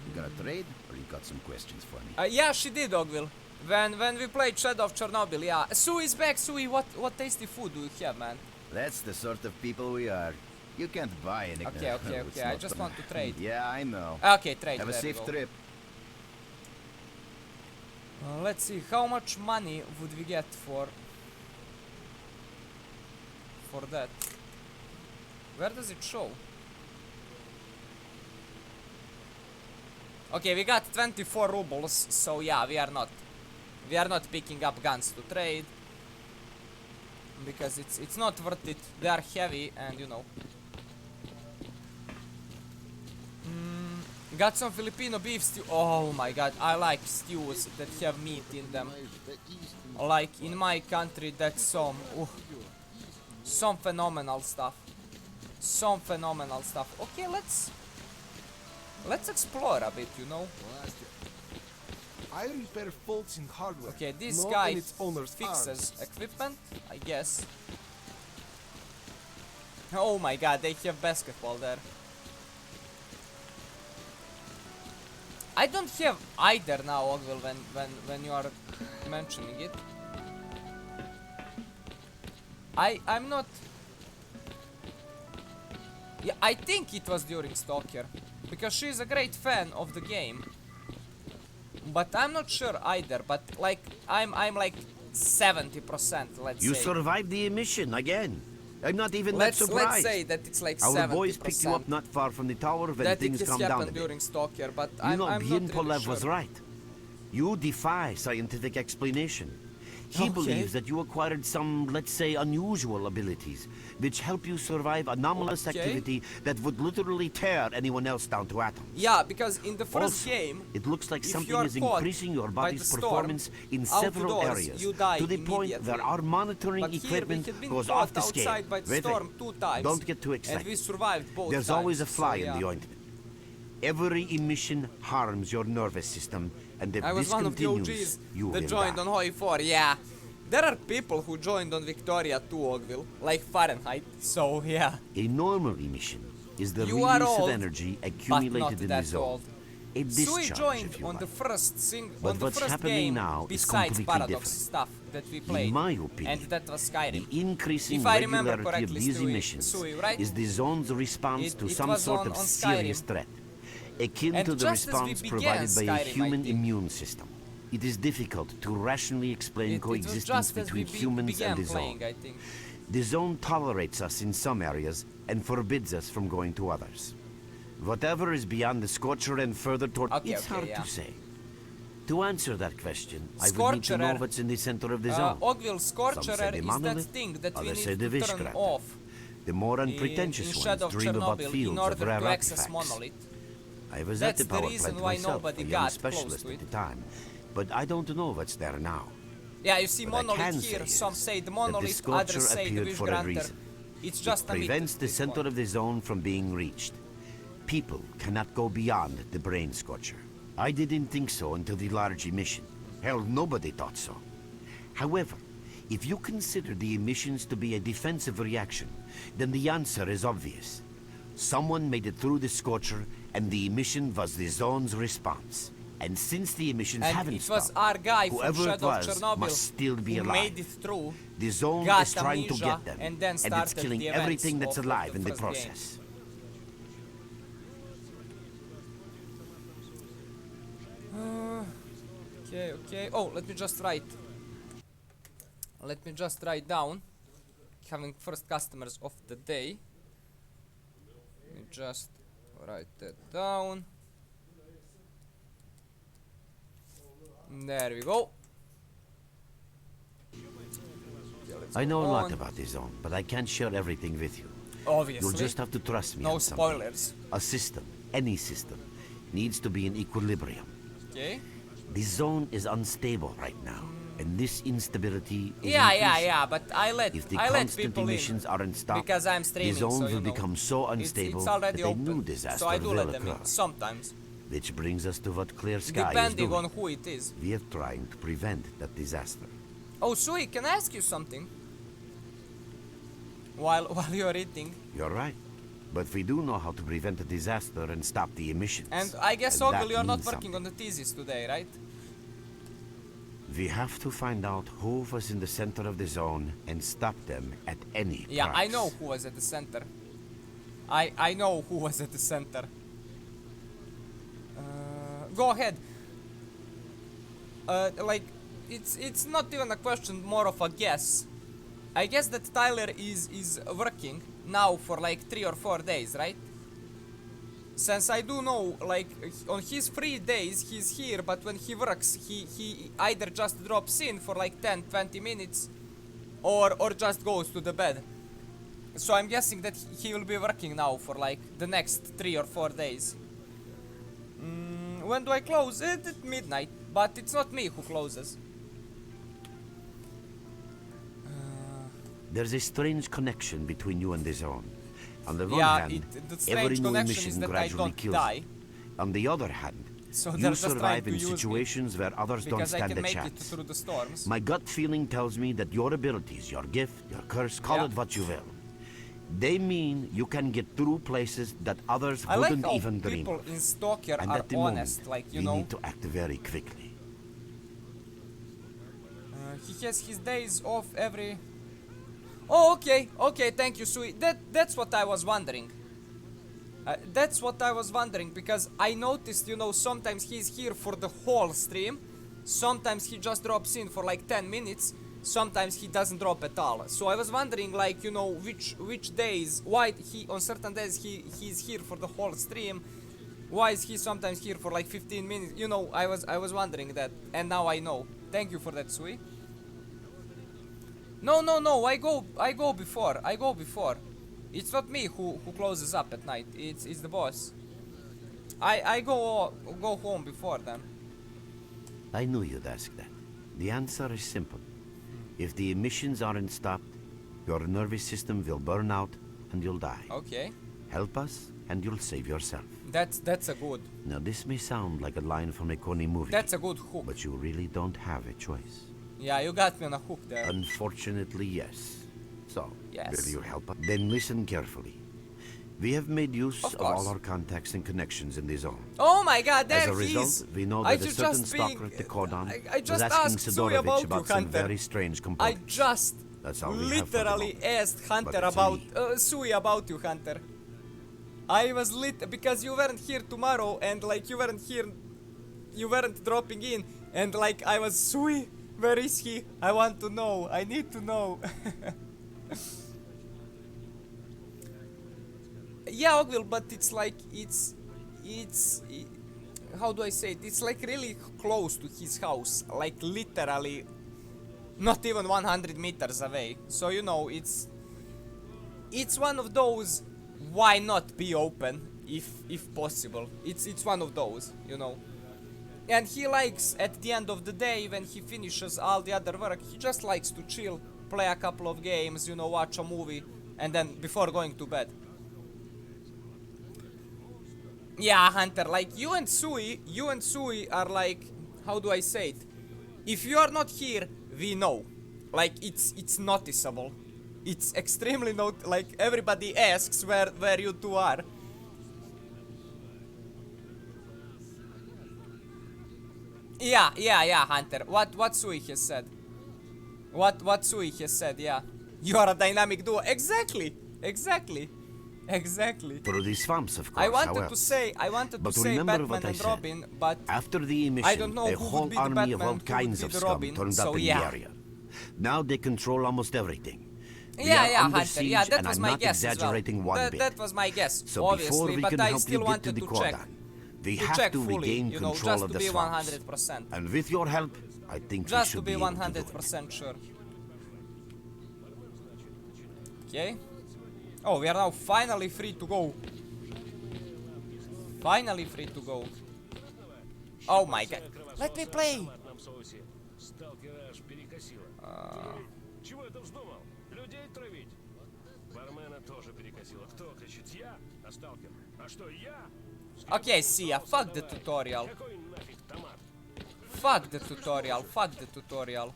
you gonna trade, or you got some questions for me? Yeah, she did, Ogville. When we played Shadow of Chernobyl, yeah. Sue is back. Sue, what tasty food do you have, man? That's the sort of people we are. You can't buy anything. Okay. I just want to trade. Yeah, I know. Okay, trade. Have a there we safe go. trip. Let's see, how much money would we get for that? Where does it show? Okay, we got 24 rubles, so yeah, we are not picking up guns to trade because it's not worth it. They are heavy, and you know. Got some Filipino beef stew. Oh my god, I like stews that have meat in them. Like in my country, that's some phenomenal stuff. Some phenomenal stuff. Okay, let's explore a bit, you know. I repair faults in hardware. Okay, this not guy in its owner's fixes arms. equipment, I guess. Oh my god, they have basketball there. I don't have either now, Ogville, when you are mentioning it. I'm not. Yeah, I think it was during Stalker, because she's a great fan of the game. But I'm not sure either. But like I'm like 70%, let's say. You survived the emission again. I'm not even that surprised. Let's say that it's like 70%. Our boys picked you up not far from the tower when that things it calmed has down a happened bit. during Stalker, but You I'm know, not Bien really Polev sure. was right. You defy scientific explanation. He believes that you acquired some, let's say, unusual abilities, which help you survive anomalous activity that would literally tear anyone else down to atoms. Yeah, because in the first Also, game, it looks like if something you are is caught increasing your by body's the storm, performance in several outdoors, areas, you die to the point immediately. that our monitoring But here we equipment have been goes caught off the scale. outside by the Wait, storm 2 times, don't get too and excited. we survived both There's times, always a fly so, in yeah. the ointment. Every emission harms your nervous system, and if I was this one of the continues, OGs you that will joined die. on Hoi 4, yeah. There are people who joined on Victoria too, Ogville, like Fahrenheit, so yeah. A normal emission is the You are release old, of energy but accumulated not in the that zone. old. A Sui discharge, joined if you on the like. first But what's happening game now is besides completely Paradox different. stuff that we played, In my opinion, and that was Skyrim. the increasing If I remember regularity of correctly, these Sui, emissions right? is the zone's response to It some was sort on of Skyrim. serious threat, akin And to the just as we response began provided by a Skyrim, I human think. immune system. It is difficult to rationally explain It was coexistence just as we between humans began and the zone. playing, I think. The zone tolerates us in some areas and forbids us from going to others. Whatever is beyond the scorcher and further toward... Okay, it's okay, hard yeah. to say. To answer that question, I would need to know Scorcherer. what's in the center of the zone. Ogville, Some say Scorcherer the is that monolith, thing that we others say need the to turn witchcraft. off The more in unpretentious Shadow ones of dream about Chernobyl in fields of order rare to access artifacts. monolith. I was That's at the the power reason plant why myself, nobody a young got specialist close to at it. the time, but I don't know what's there now. Yeah, you see What I can monolith say here, is some say the that monolith, the sculpture others say the appeared wish for a granter. reason. It's just It a myth prevents at the this center point. of the zone from being reached. People cannot go beyond the brain scorcher. I didn't think so until the large emission. Hell, nobody thought so. However, if you consider the emissions to be a defensive reaction, then the answer is obvious. Someone made it through the scorcher, and the emission was the zone's response. And since the emissions And haven't it was stopped, our guy from whoever it Shadow of was Chernobyl must still be who alive. made it through, The zone got is trying to amnesia, get them, and then it's started killing the events everything that's of alive the in the first game. process. Okay. Oh, let me just write. Let me just write down. Having first customers of the day. Let me just write that down. There we go. Okay, let's I go know a lot on. about the zone, but I can't share everything with you. Obviously. You'll just have to trust me No on something. spoilers. A system, any system, needs to be in equilibrium. Okay. The zone is unstable right now, and this instability is Yeah, increasing. but I let If the I let constant people emissions in aren't stopped, because I'm the streaming, zone so you will know. become so unstable it's already that a open, new disaster so I do will let them occur. in sometimes, Which brings us to what Clear Sky is depending doing. on who it is. We are trying to prevent that disaster. Oh, Sui, can I ask you something? While you're eating, You're right. But we do know how to prevent a disaster and stop the emissions. and I guess And that Ogil, you're not means working something. on the thesis today, right? We have to find out who was in the center of the zone and stop them at any Yeah, price. I know who was at the center. I know who was at the center. Go ahead. Like, it's not even a question, more of a guess. I guess that Tyler is working now for like 3 or 4 days, right? Since I do know, like, on his free days he's here, but when he works he either just drops in for like 10-20 minutes or just goes to the bed. So I'm guessing that he will be working now for like the next 3 or 4 days. When do I close? At midnight, but it's not me who closes. There's a strange connection between you and the zone. On the one Yeah, hand, the every strange new connection is emission that I gradually don't kills die. you. On the other hand, So you they're just trying survive to in use me situations where others don't because I stand can a make it chance. through the storms. My gut feeling tells me that your abilities, your gift, your curse, call Yeah. it what you will. They mean you can get through places that others I like wouldn't how even dream. people in Stalker And are at the honest, moment, like, you we know. need to act very quickly. He has his days off every... Oh, okay, thank you, Sui. That's what I was wondering. That's what I was wondering, because I noticed, you know, sometimes he's here for the whole stream, sometimes he just drops in for like 10 minutes, sometimes he doesn't drop at all. So I was wondering, like, you know, which days, why he, on certain days he's here for the whole stream, why is he sometimes here for like 15 minutes, you know, I was wondering that, and now I know. Thank you for that, Sui. No, I go before. It's not me who closes up at night. It's the boss. I go home before them. I knew you'd ask that. The answer is simple. If the emissions aren't stopped, your nervous system will burn out and you'll die. Okay. Help us and you'll save yourself. That's a good. Now this may sound like a line from a corny movie. That's a good hook. But you really don't have a choice. Yeah, you got me on a hook there. Unfortunately, yes. So, Yes. will you help us? Then listen carefully. We have made use Of of all course. our contacts and connections in the zone. Oh my God, there As a he result, is. we know I that a should certain just stalker being- at the cordon I just was asking asked Sui Sidorovich about about you, some Hunter. very strange I components. just That's all we have for the literally moment. asked Hunter But it's a about lead. Sui about you, Hunter. I was lit because you weren't here tomorrow, and like you weren't here, you weren't dropping in, and like I was Sui. Where is he? I want to know. I need to know. Yeah, Ogville, but it's like how do I say it? It's like really close to his house, like literally not even 100 meters away. So you know, it's one of those, why not be open if possible. It's one of those, you know. And he likes, at the end of the day, when he finishes all the other work, he just likes to chill, play a couple of games, you know, watch a movie, and then before going to bed. Yeah, Hunter, like you and Sui are like, how do I say it? If you are not here, we know. Like it's noticeable. It's extremely like everybody asks where you two are. Yeah, Hunter. What Sui has said. What Sui has said, yeah. You are a dynamic duo. Exactly. Through these swamps, of course. I wanted to say Batman and Robin, but after the emission, I don't know a who whole would be the army Batman, of all who would kinds be of the scum Robin, turned so up in yeah. the area. Now they control almost everything. We Yeah, are under Hunter. siege, Yeah, that and was I'm my not guess as well. exaggerating one bit. That was my guess, So obviously, before we but can I help still you get to wanted the to quota, check. we To have check to fully, regain you know, control just of to the be swamps. 100%. And with your help, I think we Just should to be able to do it. 100% sure. Okay. Oh, we are now finally free to go. Finally free to go. Oh my god. Let me play. Чего это вздумал? Людей травить? Бармена тоже перекосило. Кто кричит? Я? А Сталкер? А что, я? Okay, Sia, fuck the tutorial. Какой нафиг томат? Fuck the tutorial.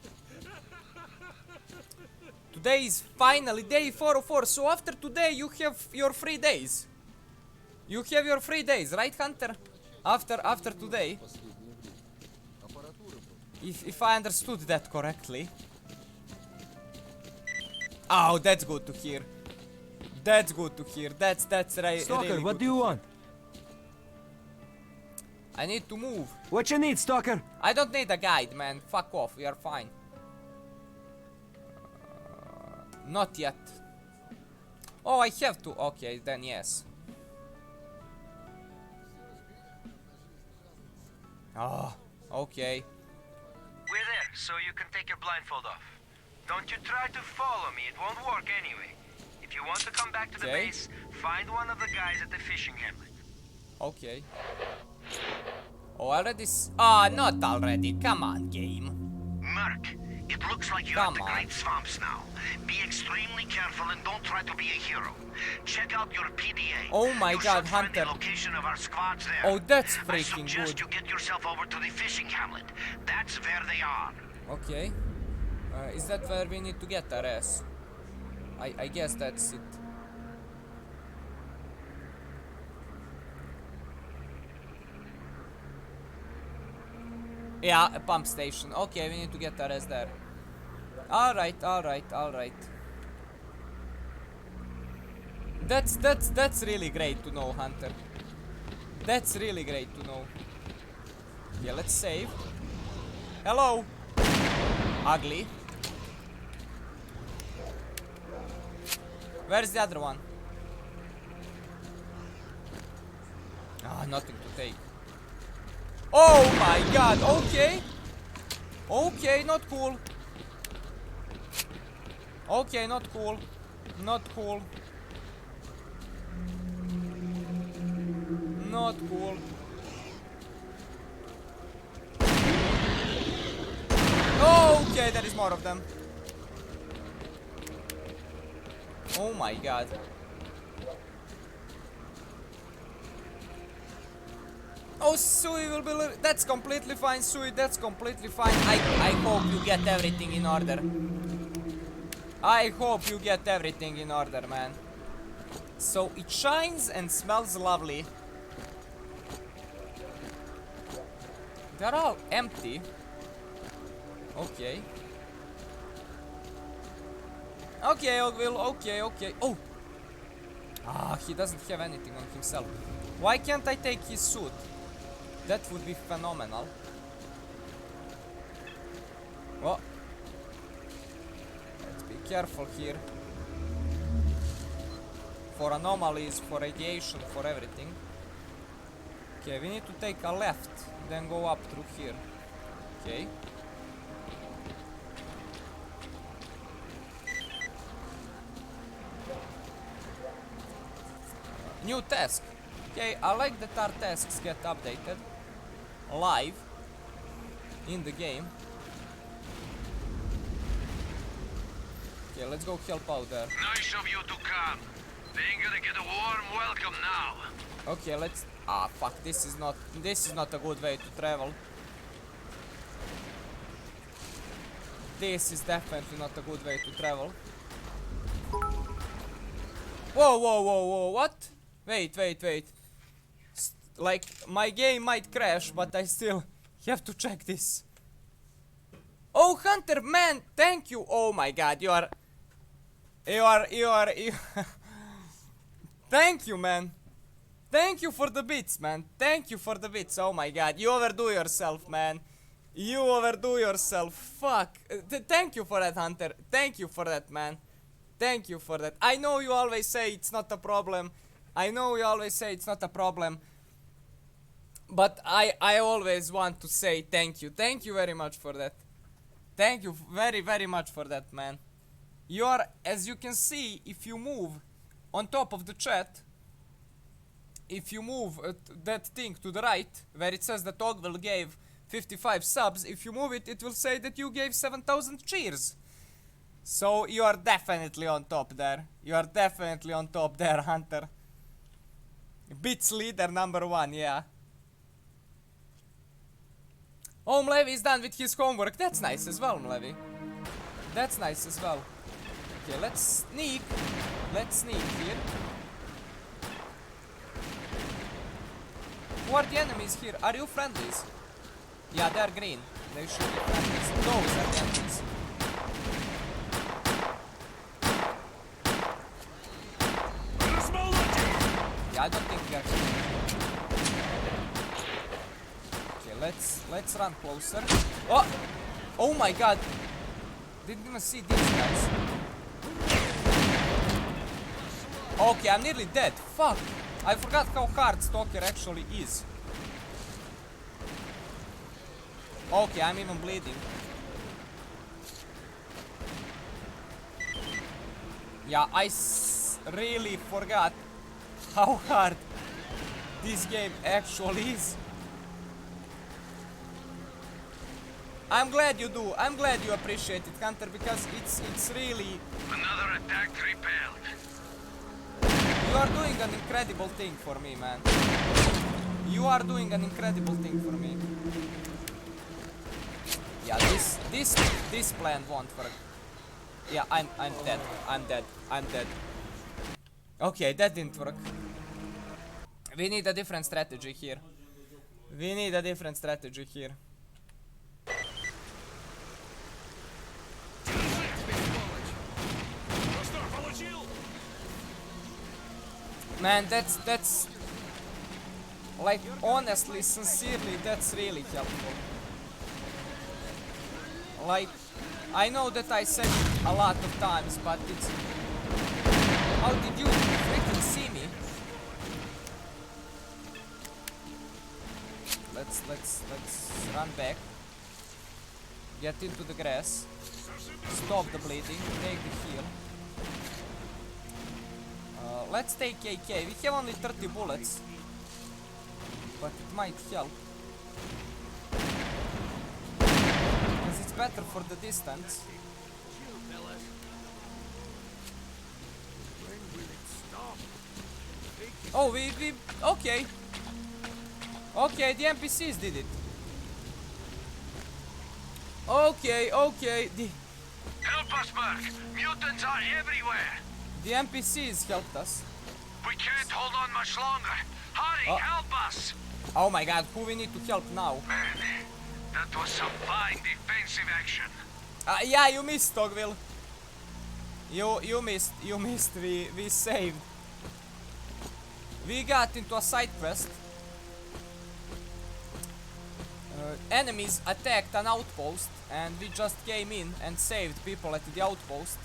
Today is finally day 404, so after today you have your 3 days. You have your 3 days, right, Hunter? After today. If I understood that correctly. Oh, that's good to hear. That's right. Stalker, really what good do you want? I need to move. What you need, Stalker? I don't need a guide, man. Fuck off. We are fine. Not yet. Oh, I have to. Okay, then yes. Oh, okay. We're there, so you can take your blindfold off. Don't you try to follow me, it won't work anyway. If you want to come back to the base, find one of the guys at the fishing hamlet. Okay. Oh, already not already. Come on, game. Merc, it looks like you're at the Great Swamps now. Be extremely careful and don't try to be a hero. Check out your PDA. Oh my god, Find Hunter. the location of our squads there. Oh, that's I freaking suggest good. you get yourself over to the fishing hamlet. That's where they are. Okay. Is that where we need to get our ass? I guess that's it. Yeah, a pump station. Okay, we need to get our ass there. Alright. That's really great to know, Hunter. That's really great to know. Yeah, let's save. Hello. Ugly. Where's the other one? Ah, nothing to take. Oh my god, okay. Okay, not cool. Okay, not cool. Not cool. Not cool. Okay, there is more of them. Oh my god. Oh, Sui will be... That's completely fine, Sui. That's completely fine. I hope you get everything in order. I hope you get everything in order, man. So, it shines and smells lovely. They're all empty. Okay. Okay, Ogville. Okay. Oh! Ah, he doesn't have anything on himself. Why can't I take his suit? That would be phenomenal. Oh. Let's be careful here. For anomalies, for radiation, for everything. Okay, we need to take a left, then go up through here. Okay. New task. Okay, I like that our tasks get updated live in the game. Okay, let's go help out there. Nice of you to come. They ain't gonna get a warm welcome now. Okay, let's. Ah, fuck! This is not a good way to travel. This is definitely not a good way to travel. Whoa, whoa, whoa, whoa! What? Wait, wait, wait. Like my game might crash, but I still have to check this. Oh, Hunter, man! Thank you. Oh my God, you are. Thank you, man. Thank you for the bits, man. Thank you for the bits. Oh my God, you overdo yourself, man. You overdo yourself. Fuck. Thank you for that, Hunter. Thank you for that, man. Thank you for that. I know you always say it's not a problem. I know you always say it's not a problem. But I always want to say thank you. Thank you very much for that. Thank you very, very much for that, man. You are, as you can see, if you move on top of the chat, if you move that thing to the right, where it says that Ogville gave 55 subs, if you move it, it will say that you gave 7,000 cheers. So you are definitely on top there. You are definitely on top there, Hunter. Bits leader number 1, yeah. Oh, Mlevi is done with his homework. That's nice as well, Mlevi. That's nice as well. Okay, let's sneak. Let's sneak here. Who are the enemies here? Are you friendlies? Yeah, they're green. They should be friendlies. Those are the enemies. Yeah, I don't think we actually. Okay, let's run closer. Oh! Oh my God! Didn't even see these guys. Okay, I'm nearly dead. Fuck! I forgot how hard Stalker actually is. Okay, I'm even bleeding. Yeah, I really forgot how hard this game actually is. I'm glad you do. I'm glad you appreciate it, Hunter, because it's really... Another attack repelled. You are doing an incredible thing for me, man. You are doing an incredible thing for me. Yeah, this plan won't work. Yeah, I'm dead. I'm dead. I'm dead. Okay, that didn't work. We need a different strategy here. We need a different strategy here. Man, that's like, honestly, sincerely, that's really helpful. Like, I know that I said it a lot of times, but it's... How did you freaking see me? Let's run back. Get into the grass. Stop the bleeding. Take the heal. Let's take AK. We have only 30 bullets, but it might help. Because it's better for the distance. Oh, we okay. Okay, the NPCs did it. Okay. Help us, Merc! Mutants are everywhere! The NPCs helped us. We can't hold on much longer. Hurry, help us! Oh my God, who we need to help now? Man, that was some fine defensive action. Yeah, you missed, Ogville. You missed. We saved. We got into a side quest. Enemies attacked an outpost, and we just came in and saved people at the outpost.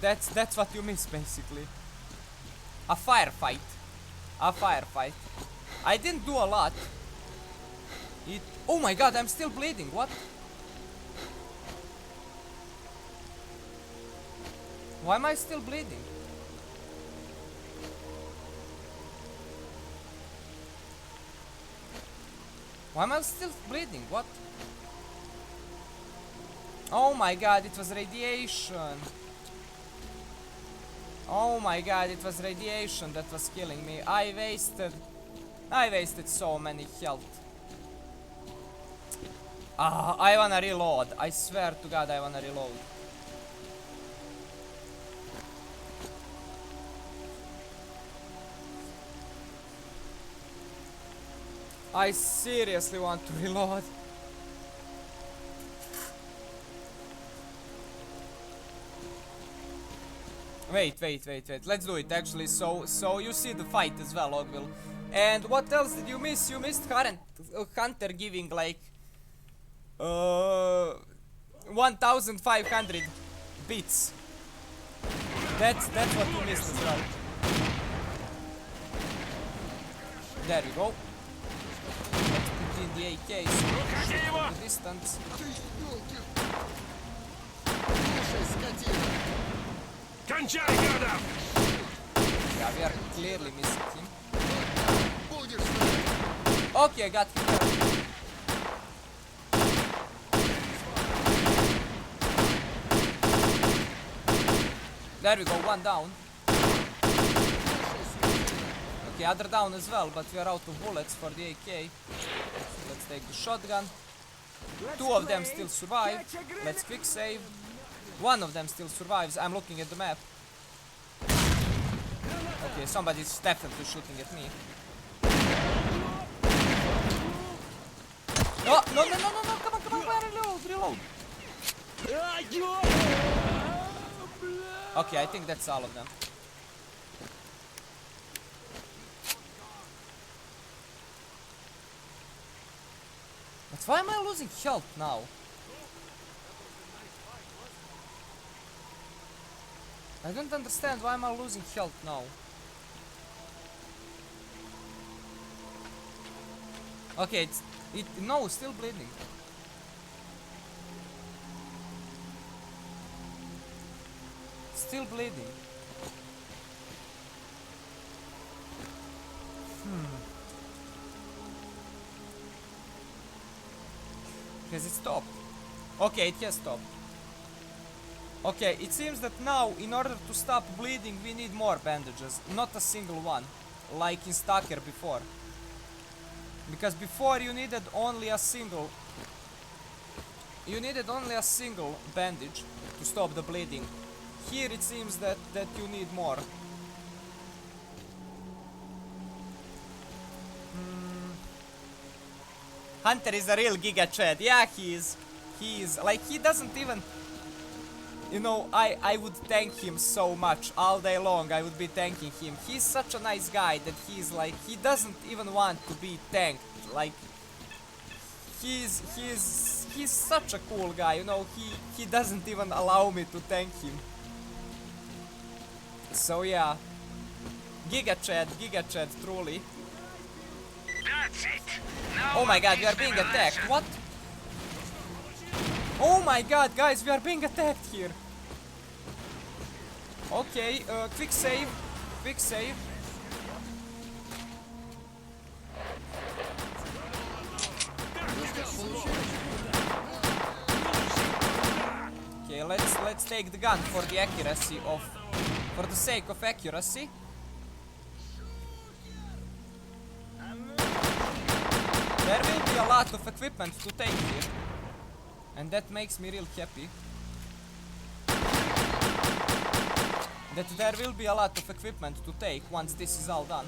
That's what you missed, basically. A firefight. A firefight. I didn't do a lot. Oh my god, I'm still bleeding. What? Why am I still bleeding? Why am I still bleeding? What? Oh my god, it was radiation. Oh my god, it was radiation that was killing me. I wasted so many health. I wanna reload. I swear to god I wanna reload. I seriously want to reload. Wait. Let's do it actually. So you see the fight as well, Ogville. And what else did you miss? You missed Hunter giving like 1,500 bits. That's what you missed as well. There we go. Let's put in the AK so we can shoot from the distance. Yeah, we are clearly missing him. Okay, I got him there. There we go, one down. Okay, other down as well, but we are out of bullets for the AK. Let's take the shotgun. Two of them still survive. Let's quick save. One of them still survives. I'm looking at the map. Okay, somebody's definitely shooting at me. Oh, no, come on, reload. Okay, I think that's all of them. But why am I losing health now? I don't understand why am I losing health now. Okay, no, still bleeding. Still bleeding. Has it stopped? Okay, it has stopped. Okay, it seems that now, in order to stop bleeding, we need more bandages, not a single one, like in Stalker before. Because before you needed only a single bandage to stop the bleeding. Here it seems that you need more. Hunter is a real Giga Chad. Yeah, he is. Like, he doesn't even... You know, I would thank him so much all day long. I would be thanking him. He's such a nice guy that he's like, he doesn't even want to be thanked. Like, he's such a cool guy. You know, he doesn't even allow me to thank him. So yeah, Giga Chad, truly. That's it. Now Oh my god, we are being attacked. What? Oh my god, guys, we are being attacked here. Okay, quick save. Okay, let's take the gun for the accuracy of, for the sake of accuracy. There will be a lot of equipment to take here. And that makes me real happy. That there will be a lot of equipment to take once this is all done.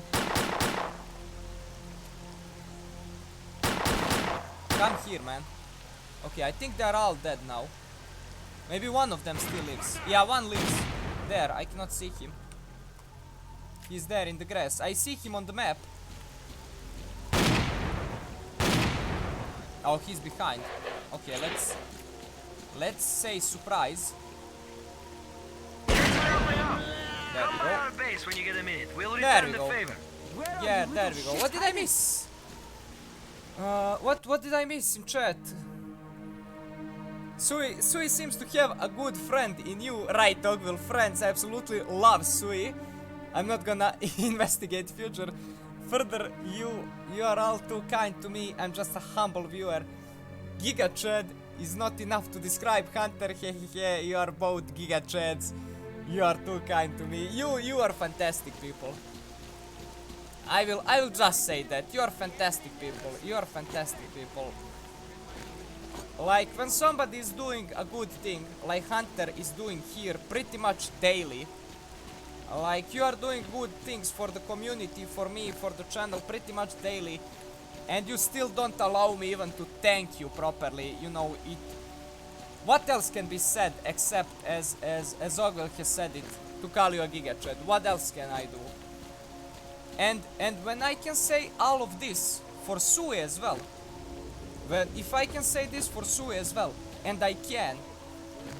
Come here, man. Okay, I think they're all dead now. Maybe one of them still lives. Yeah, one lives. There, I cannot see him. He's there in the grass. I see him on the map. Oh, he's behind. Okay, let's say surprise. Come by our base when you get a minute. We'll return the favor. Yeah, there we go. What did I miss? What did I miss in chat? Sui seems to have a good friend in you. Right, Dogville, friends. I absolutely love Sui. I'm not gonna investigate future further. You are all too kind to me. I'm just a humble viewer. Giga Chad is not enough to describe Hunter. Hehehe, you are both Giga Chads. You are too kind to me. You are fantastic people. I will just say that. You are fantastic people. You are fantastic people. Like when somebody is doing a good thing, like Hunter is doing here pretty much daily. Like you are doing good things for the community, for me, for the channel pretty much daily. And you still don't allow me even to thank you properly, you know, it... What else can be said except as Ogwell has said it, to call you a Giga Chad? What else can I do? And when I can say all of this for Sui as well, well, if I can say this for Sui as well, and I can,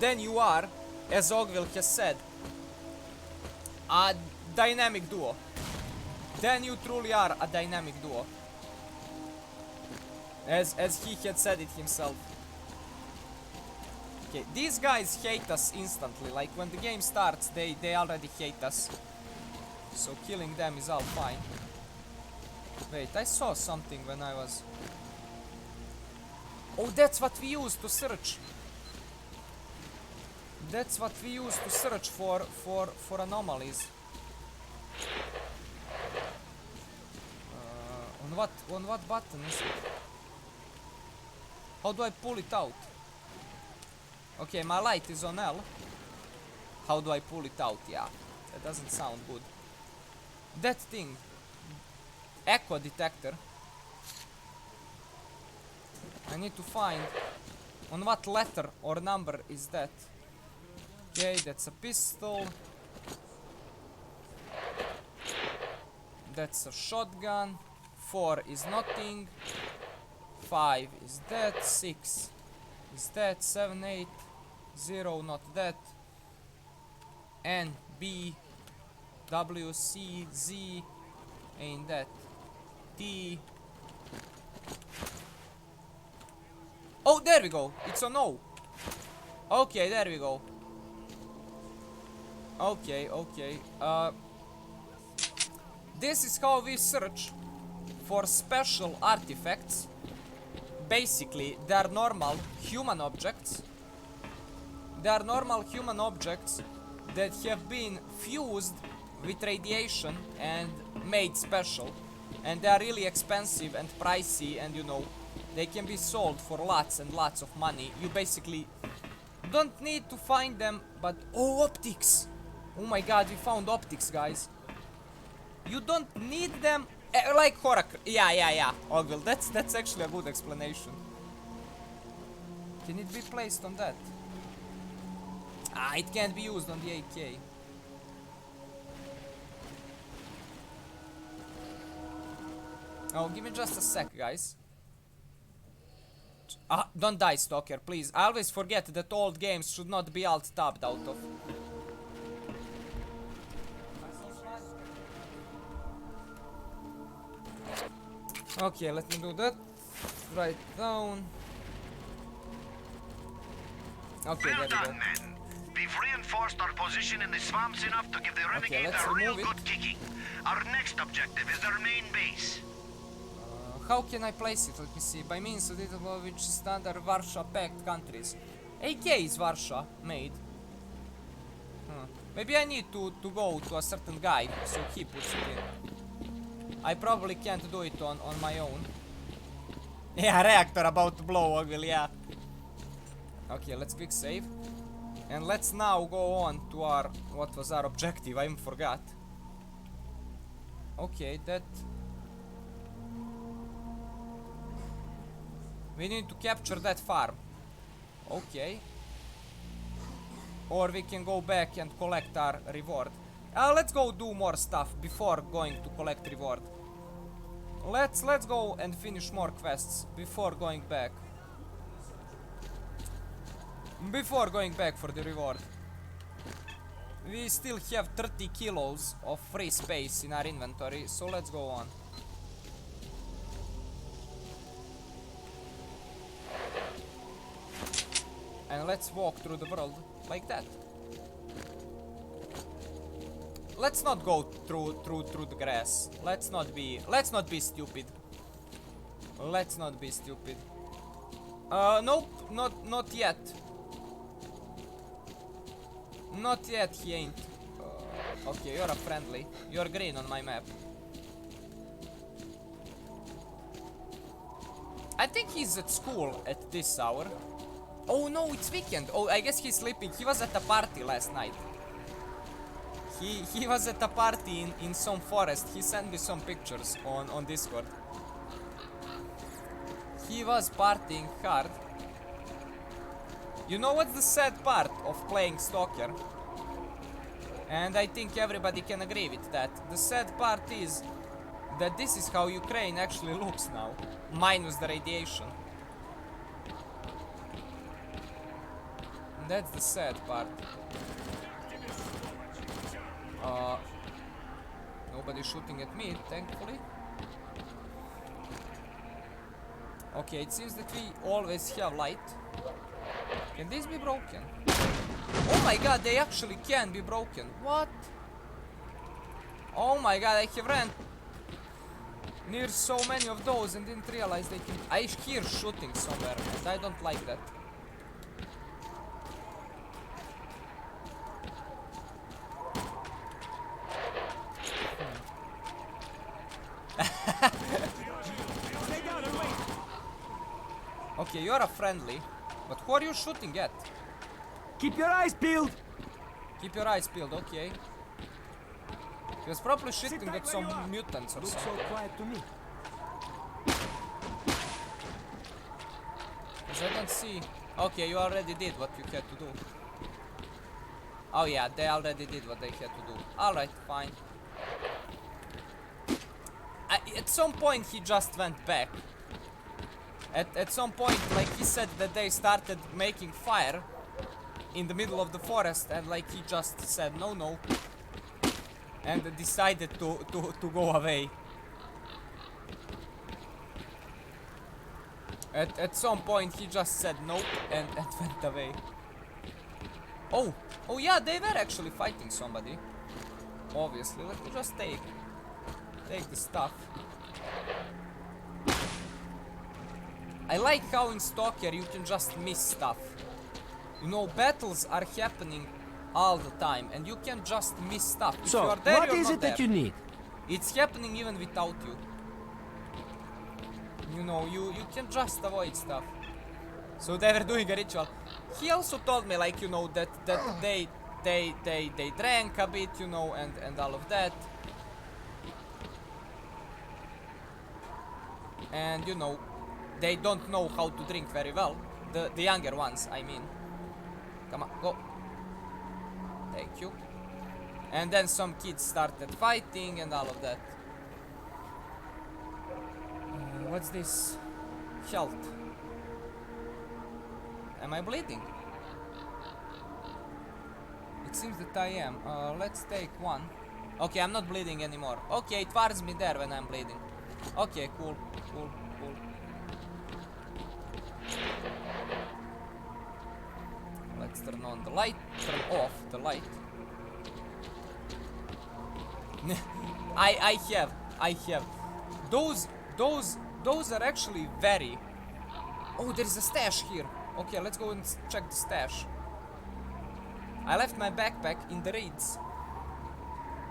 then you are, as Ogwell has said, a dynamic duo. Then you truly are a dynamic duo. As he had said it himself. Okay, these guys hate us instantly. Like when the game starts, they already hate us. So killing them is all fine. Wait, I saw something when I was... Oh, that's what we use to search. That's what we use to search for anomalies. On what button is it? How do I pull it out? Okay, my light is on L. How do I pull it out? Yeah, that doesn't sound good. That thing. Echo detector. I need to find on what letter or number is that. Okay, that's a pistol. That's a shotgun. 4 is nothing. 5 is that. 6 is that. 7, 8, 0, not that. N, B, W, C, Z, ain't that. D. Oh, there we go. It's a no. Okay, there we go. Okay. This is how we search for special artifacts. Basically, they are normal human objects. They are normal human objects that have been fused with radiation and made special. And they are really expensive and pricey, and you know, they can be sold for lots and lots of money. You basically don't need to find them, but... Oh, optics! Oh my god, we found optics, guys. You don't need them... like horror... Yeah. Ogville, that's actually a good explanation. Can it be placed on that? Ah, it can't be used on the AK. Oh, give me just a sec, guys. Ah, don't die, Stalker, please. I always forget that old games should not be alt-tabbed out of. Okay, let me do that. Write down. Okay, well there we done, go. men. We've reinforced our position in the swamps enough to give the renegade let's a real remove good kicking. Our next objective is their main base. How can I place it? Let me see. By means of which standard Warsaw packed countries. AK is Warsaw made. Maybe I need to go to a certain guy so he puts it in. I probably can't do it on my own. Yeah, reactor about to blow, Ogville, yeah. Okay, let's quick save. And let's now go on to our... What was our objective? I even forgot. Okay, that... We need to capture that farm. Okay. Or we can go back and collect our reward. Let's go do more stuff before going to collect reward. Let's go and finish more quests before going back. Before going back for the reward. We still have 30 kilos of free space in our inventory, so let's go on. And let's walk through the world like that. Let's not go through the grass. Let's not be stupid. Let's not be stupid. Nope, not yet. Not yet, he ain't. Okay, you're a friendly. You're green on my map. I think he's at school at this hour. Oh no, it's weekend. Oh, I guess he's sleeping. He was at a party last night. He was at a party in some forest. He sent me some pictures on Discord. He was partying hard. You know what's the sad part of playing Stalker? And I think everybody can agree with that. The sad part is that this is how Ukraine actually looks now, minus the radiation. And that's the sad part. Nobody's shooting at me, thankfully. Okay, it seems that we always have light. Can this be broken? Oh my god, they actually can be broken. What? Oh my god, I have ran near so many of those and didn't realize they can... I hear shooting somewhere and I don't like that. Okay, you're a friendly, but who are you shooting at? Keep your eyes peeled! Keep your eyes peeled, okay. He was probably shooting at some mutants or Looks something. so quiet to me. Because I don't see... Okay, you already did what you had to do. Oh yeah, they already did what they had to do. Alright, fine. At some point he just went back. At some point, like, he said that they started making fire in the middle of the forest, and like he just said no and decided to go away. At some point he just said nope and went away. Oh yeah, they were actually fighting somebody. Obviously, let me just take the stuff. I like how in Stalker you can just miss stuff. You know, battles are happening all the time and you can just miss stuff. If So, you are there, what you're is not it that there. you need? It's happening even without you. You know, you can just avoid stuff. So they were doing a ritual. He also told me, like, you know, that they drank a bit, you know, and all of that. And you know, they don't know how to drink very well. The younger ones, I mean. Come on, go. Thank you. And then some kids started fighting and all of that. What's this? Health. Am I bleeding? It seems that I am. Let's take one. Okay, I'm not bleeding anymore. Okay, it warns me there when I'm bleeding. Okay, cool. Let's turn on the light. Turn off the light. I have. Those are actually very... Oh, there's a stash here. Okay, let's go and check the stash. I left my backpack in the reeds,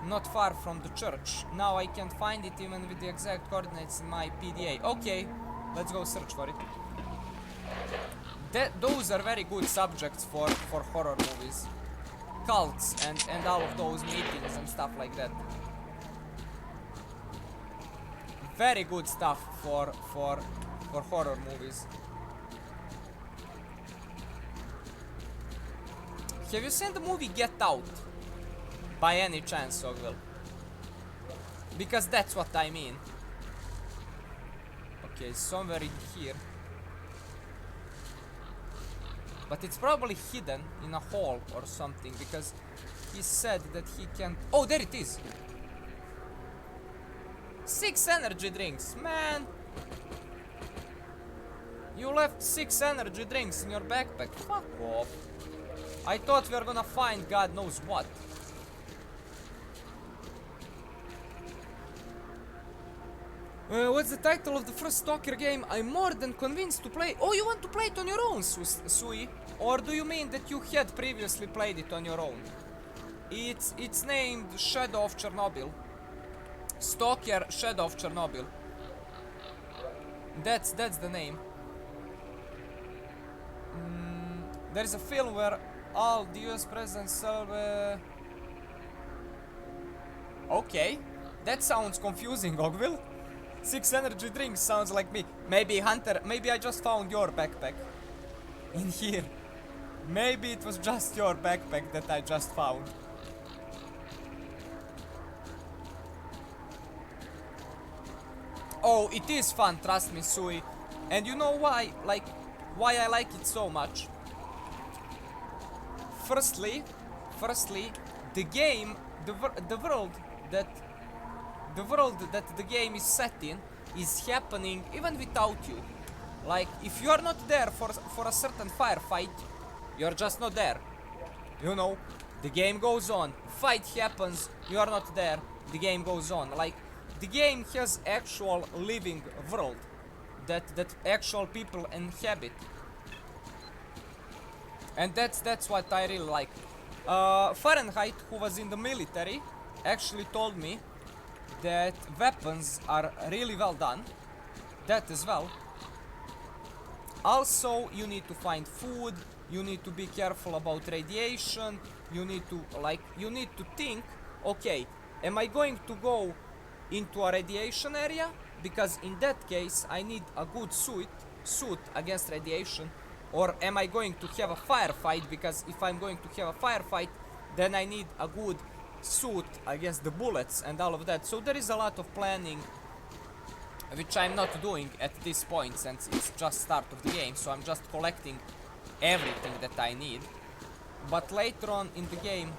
not far from the church. Now I can't find it even with the exact coordinates in my PDA. Okay, let's go search for it. Those are very good subjects for horror movies. Cults and all of those meetings and stuff like that. Very good stuff for horror movies. Have you seen the movie Get Out? By any chance, Ogville? Because that's what I mean. Okay, somewhere in here. But it's probably hidden in a hole or something, because he said that he can... Oh, there it is! 6 energy drinks, man! You left 6 energy drinks in your backpack. Fuck off. I thought we were gonna find God knows what. What's the title of the first Stalker game? I'm more than convinced to play. Oh, you want to play it on your own, Sui? Or do you mean that you had previously played it on your own? It's named Shadow of Chernobyl. Stalker Shadow of Chernobyl. That's the name. There is a film where all the US presidents Okay, that sounds confusing, Ogville. 6 energy drinks sounds like me. Maybe Hunter, maybe I just found your backpack in here. Maybe it was just your backpack that I just found. Oh, it is fun, trust me, Sui. And you know why? Like, why I like it so much? Firstly, the game, the world that the game is set in is happening even without you. Like, if you are not there for a certain firefight, you're just not there. You know, the game goes on. Fight happens, you are not there. The game goes on. Like, the game has actual living world that actual people inhabit. And that's what I really like. Fahrenheit, who was in the military, actually told me that weapons are really well done. That as well. Also, you need to find food, you need to be careful about radiation, you need to think, okay, am I going to go into a radiation area? Because in that case, I need a good suit against radiation. Or am I going to have a firefight? Because if I'm going to have a firefight, then I need a good suit against the bullets and all of that. So there is a lot of planning, which I'm not doing at this point since it's just start of the game. So I'm just collecting everything that I need. But later on in the game,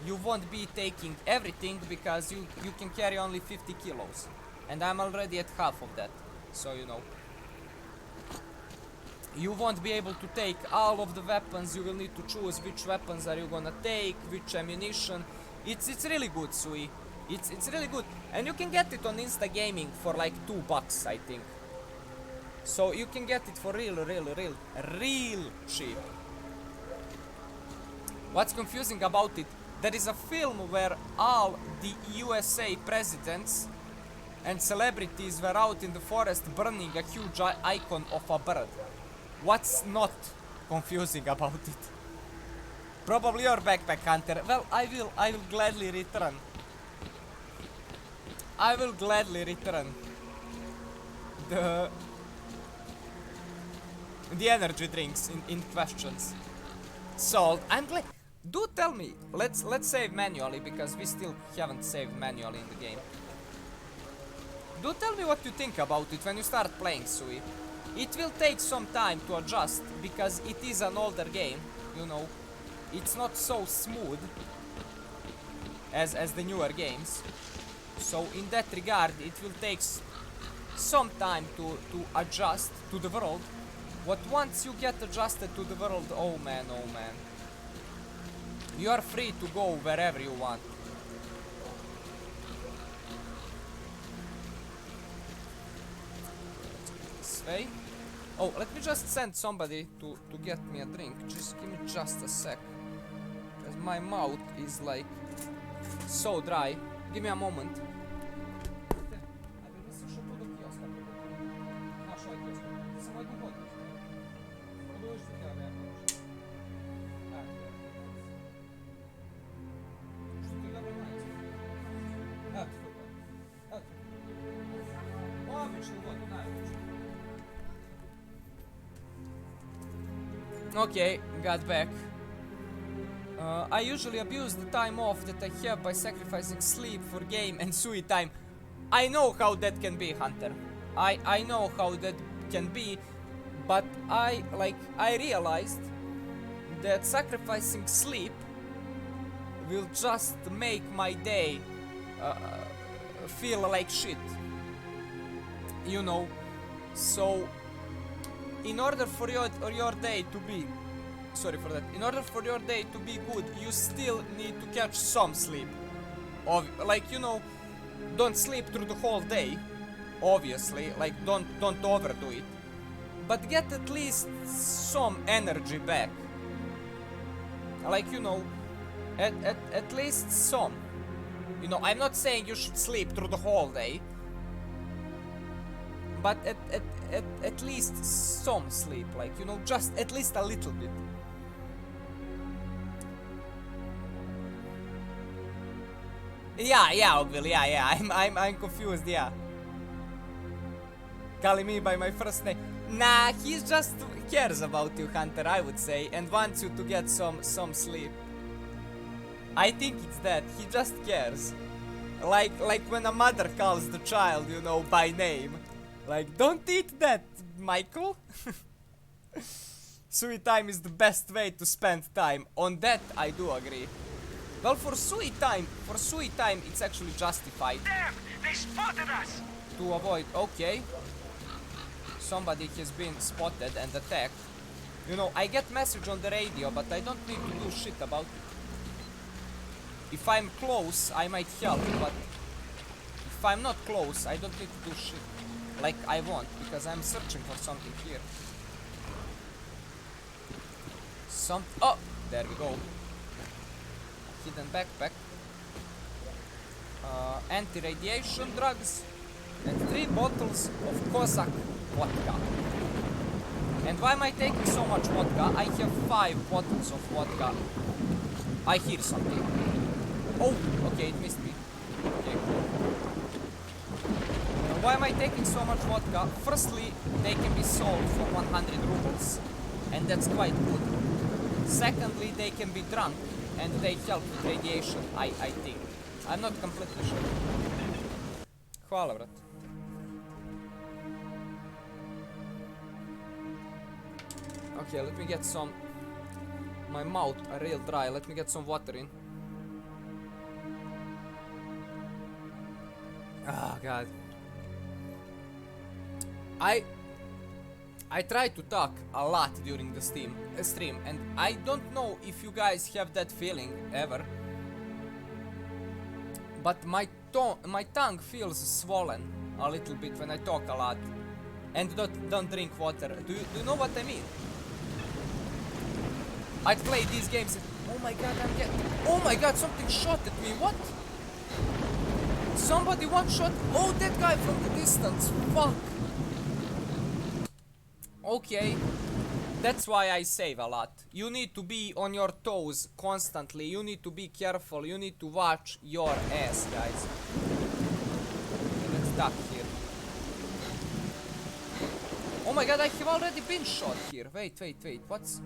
you won't be taking everything because you can carry only 50 kilos. And I'm already at half of that. So you know. You won't be able to take all of the weapons. You will need to choose which weapons are you gonna take, which ammunition. It's really good, Sui. It's really good, and you can get it on Insta Gaming for like $2, I think. So you can get it for real cheap. What's confusing about it? There is a film where all the USA presidents and celebrities were out in the forest burning a huge icon of a bird. What's not confusing about it? Probably your backpack, Hunter. Well, I will gladly return. I will gladly return the energy drinks in questions. So I'm glad. Do tell me. Let's save manually because we still haven't saved manually in the game. Do tell me what you think about it when you start playing, Sui. It will take some time to adjust because it is an older game, you know. It's not so smooth as the newer games. So in that regard, it will take some time to adjust to the world. But once you get adjusted to the world, oh man, you are free to go wherever you want. This way. Oh, let me just send somebody to get me a drink. Just give me just a sec. Because my mouth is like so dry. Give me a moment. Okay, got back. I usually abuse the time off that I have by sacrificing sleep for game and Sui time. I know how that can be, Hunter. I know how that can be, but I realized that sacrificing sleep will just make my day feel like shit. You know, so in order for your day to be, sorry for that, in order for your day to be good, you still need to catch some sleep. Like, you know, don't sleep through the whole day, obviously, like don't overdo it, but get at least some energy back. Like, you know, at least some. You know, I'm not saying you should sleep through the whole day, but at least some sleep, like, you know, just at least a little bit. Yeah, Ogville, yeah, I'm confused, yeah. Calling me by my first name. Nah, he just cares about you, Hunter, I would say, and wants you to get some sleep. I think it's that, he just cares. Like when a mother calls the child, you know, by name. Like, don't eat that, Michael. Sweet time is the best way to spend time. On that, I do agree. Well, for sweet time, it's actually justified. Damn! They spotted us! To avoid, okay. Somebody has been spotted and attacked. You know, I get message on the radio, but I don't need to do shit about it. If I'm close, I might help, but if I'm not close, I don't need to do shit. Like I won't, because I'm searching for something here. Oh, there we go. Hidden backpack. Anti-radiation drugs. And 3 bottles of Kozak vodka. And why am I taking so much vodka? I have 5 bottles of vodka. I hear something. Oh, okay, it missed me. Okay, cool. Why am I taking so much vodka? Firstly, they can be sold for 100 rubles, and that's quite good. Secondly, they can be drunk, and they help with radiation, I think. I'm not completely sure. Hvala, brat. Okay, let me get some... My mouth are real dry, let me get some water in. Oh god. I try to talk a lot during the stream, and I don't know if you guys have that feeling ever, but my tongue feels swollen a little bit when I talk a lot and don't drink water. Do you know what I mean? I play these games and, oh my god, oh my god, something shot at me. What? Somebody one shot. Oh, that guy from the distance. Fuck. Okay. That's why I save a lot. You need to be on your toes constantly. You need to be careful. You need to watch your ass, guys. Okay, let's duck here. Oh my god, I have already been shot here. Wait. What's...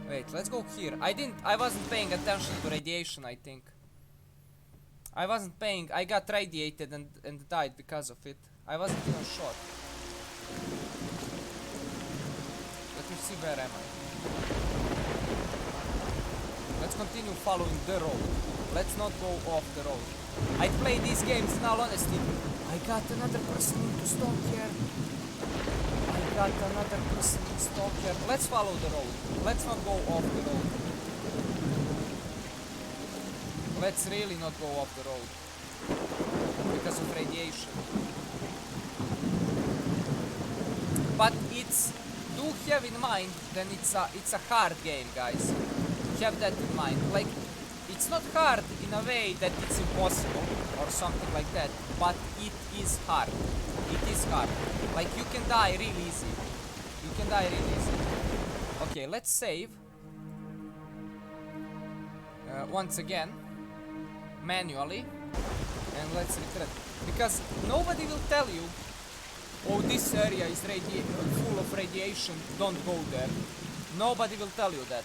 Wait, let's go here. I wasn't paying attention to radiation, I think. I wasn't paying. I got radiated and died because of it. I wasn't even shot. Let me see, where am I? Let's continue following the road. Let's not go off the road. I play these games in all honesty. I got another person into Stalker. Let's follow the road. Let's not go off the road. Let's really not go off the road. Because of radiation. But do have in mind, then it's a hard game, guys. Have that in mind. Like, it's not hard in a way that it's impossible or something like that, but it is hard. It is hard. Like, you can die real easy. Okay, let's save. Once again. Manually. And let's return. Because nobody will tell you, oh, this area is full of radiation, don't go there. Nobody will tell you that.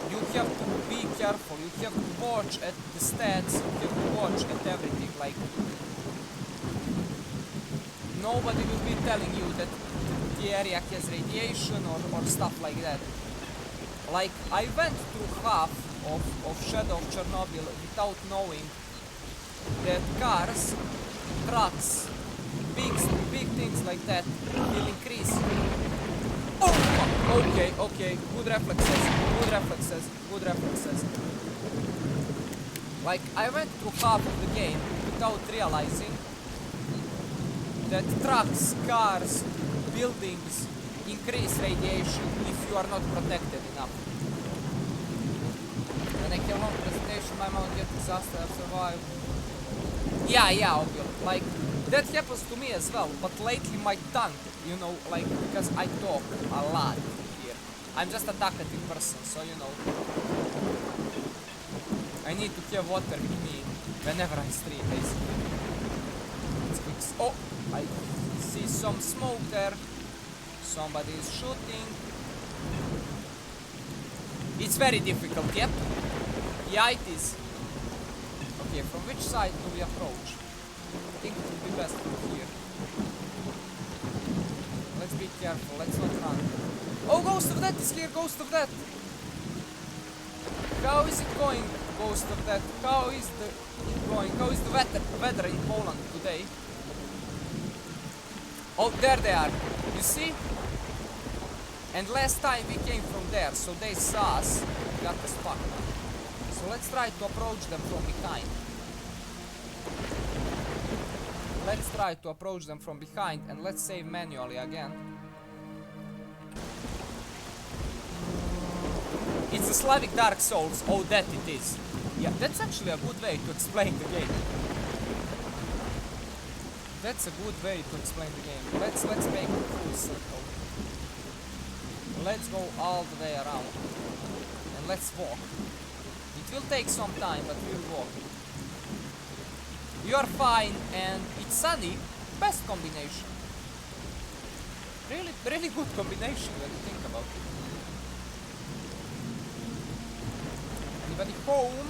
You have to be careful, you have to watch at the stats, you have to watch at everything, like... Nobody will be telling you that the area has radiation or stuff like that. Like, I went through half of Shadow of Chernobyl without knowing that cars, trucks, big things like that will increase. Oh fuck! Okay, good reflexes. Like, I went through half of the game without realizing that trucks, cars, buildings increase radiation if you are not protected enough. When I have long presentation, my mouth gets exhausted, I survive. Yeah, okay. Like, that happens to me as well, but lately my tongue, you know, like, because I talk a lot here. I'm just a talkative person, so you know. I need to have water with me whenever I stream, basically. Let's fix. Oh, I see some smoke there. Somebody is shooting. It's very difficult, yep. Yeah, it is. Okay, from which side do we approach? I think it would be best from here. Let's be careful, let's not run. Oh, Ghost of Death is here, Ghost of Death! How is it going, Ghost of Death? How is the weather in Poland today? Oh, there they are. You see? And last time we came from there, so they saw us, got us fucked. So let's try to approach them from behind. Let's try to approach them from behind and let's save manually again. It's a Slavic Dark Souls. Oh, that it is. Yeah, that's actually a good way to explain the game. That's a good way to explain the game. Let's make a full circle. Let's go all the way around. And let's walk. It will take some time, but we'll walk. You are fine, and it's sunny. Best combination. Really good combination when you think about it. Anybody home?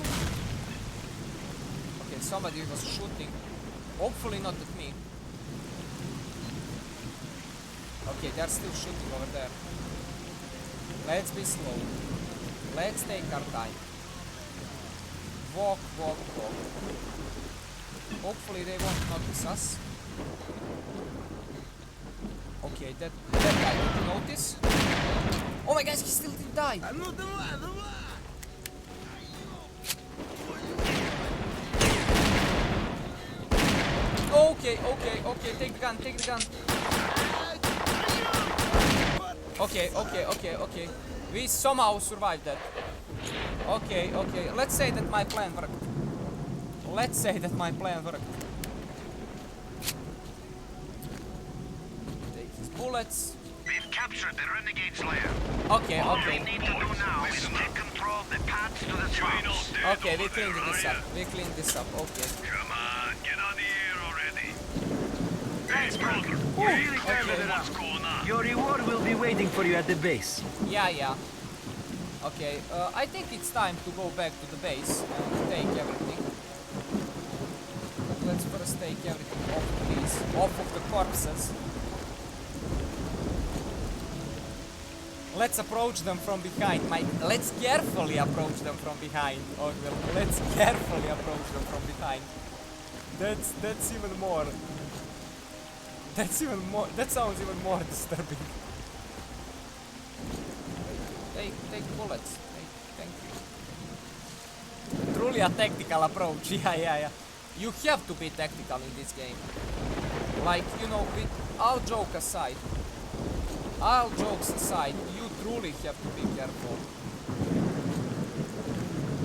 Okay, somebody was shooting. Hopefully not at me. Okay, they're still shooting over there. Let's be slow. Let's take our time. Walk. Hopefully they won't notice us. Okay, that guy didn't notice. Oh my gosh, he still didn't die. Okay, take the gun. Okay. We somehow survived that. Okay. Let's say that my plan worked. Take his bullets. We've captured the Renegade's lair. Okay. All we need to do now is take control of the paths to the swamps. Okay, we cleaned this up. Okay. Come on, get on the air already. Thanks, brother. Okay. Your reward will be waiting for you at the base. Yeah. Okay, I think it's time to go back to the base and take everything. But let's first take everything off of the corpses. Let's approach them from behind, Mike. Let's carefully approach them from behind. Oh, well, let's carefully approach them from behind. That's even more. That sounds even more disturbing. Take bullets. Thank you. Truly a tactical approach. Yeah. You have to be tactical in this game. Like, you know, with all jokes aside, you truly have to be careful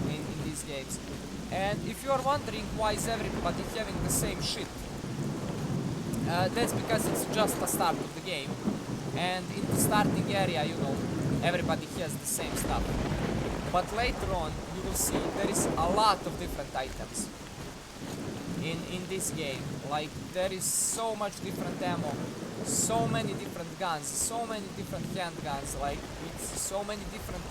in these games. And if you are wondering why is everybody having the same shit, that's because it's just the start of the game. And in the starting area, you know, everybody has the same stuff. But later on, you will see there is a lot of different items in this game. Like, there is so much different ammo, so many different guns, so many different handguns, like, it's so many different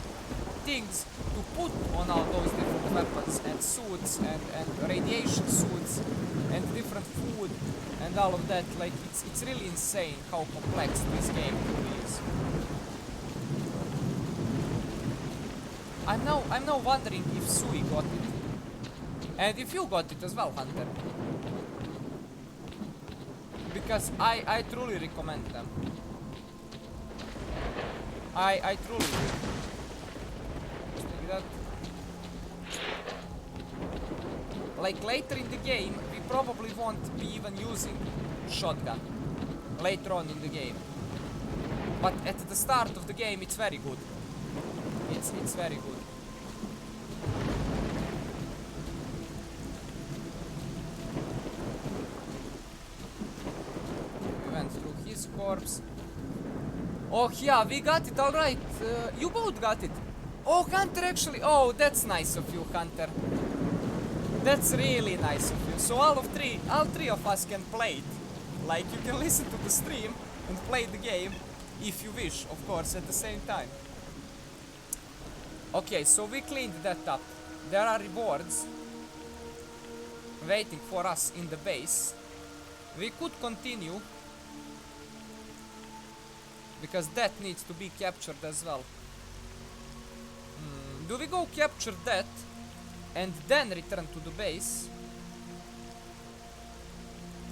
things to put on all those different weapons and suits and radiation suits and different food and all of that. Like it's really insane how complex this game is. I'm now wondering if Sui got it. And if you got it as well, Hunter. Because I truly recommend them. I truly do. Just like that. Like later in the game, we probably won't be even using shotgun. Later on in the game. But at the start of the game, it's very good. It's very good. We went through his corpse. Oh yeah, we got it, alright. You both got it. Oh, Hunter actually. Oh, that's nice of you, Hunter. That's really nice of you. So all three of us can play it. Like you can listen to the stream and play the game if you wish, of course, at the same time. Okay, so we cleaned that up. There are rewards waiting for us in the base. We could continue because that needs to be captured as well. Do we go capture that and then return to the base?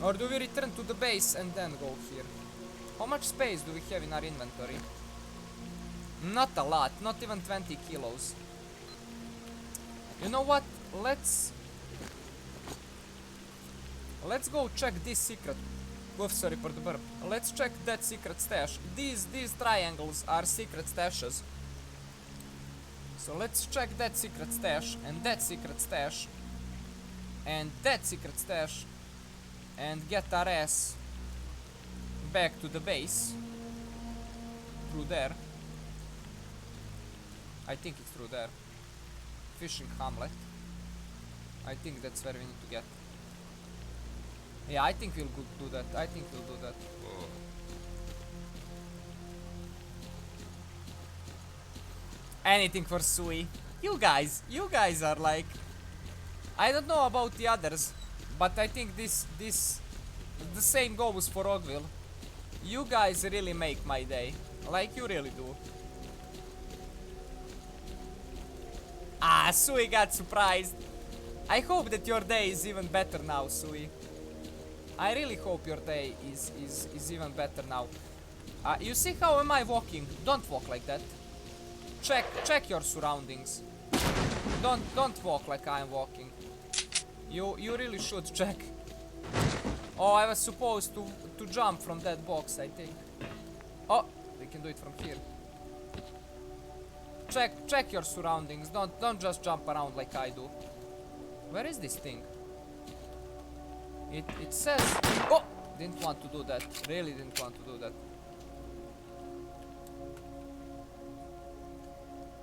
Or do we return to the base and then go here? How much space do we have in our inventory? Not a lot, not even 20 kilos. You know what? Let's go check this secret. Oh, sorry for the burp. Let's check that secret stash. These triangles are secret stashes. So let's check that secret stash and that secret stash and that secret stash and get our ass back to the base through there. I think it's through there. Fishing hamlet. I think that's where we need to get. Yeah, I think we'll do that. I think we'll do that. Anything for Sui. You guys are like, I don't know about the others, but I think the same goes for Ogville. You guys really make my day. Like, you really do. Ah, Sui got surprised. I hope that your day is even better now, Sui. I really hope your day is even better now. You see how am I walking? Don't walk like that. Check your surroundings. Don't walk like I'm walking. You really should check. Oh, I was supposed to jump from that box, I think. Oh, we can do it from here. Check your surroundings. Don't just jump around like I do. Where is this thing? It says. Oh, didn't want to do that. Really didn't want to do that.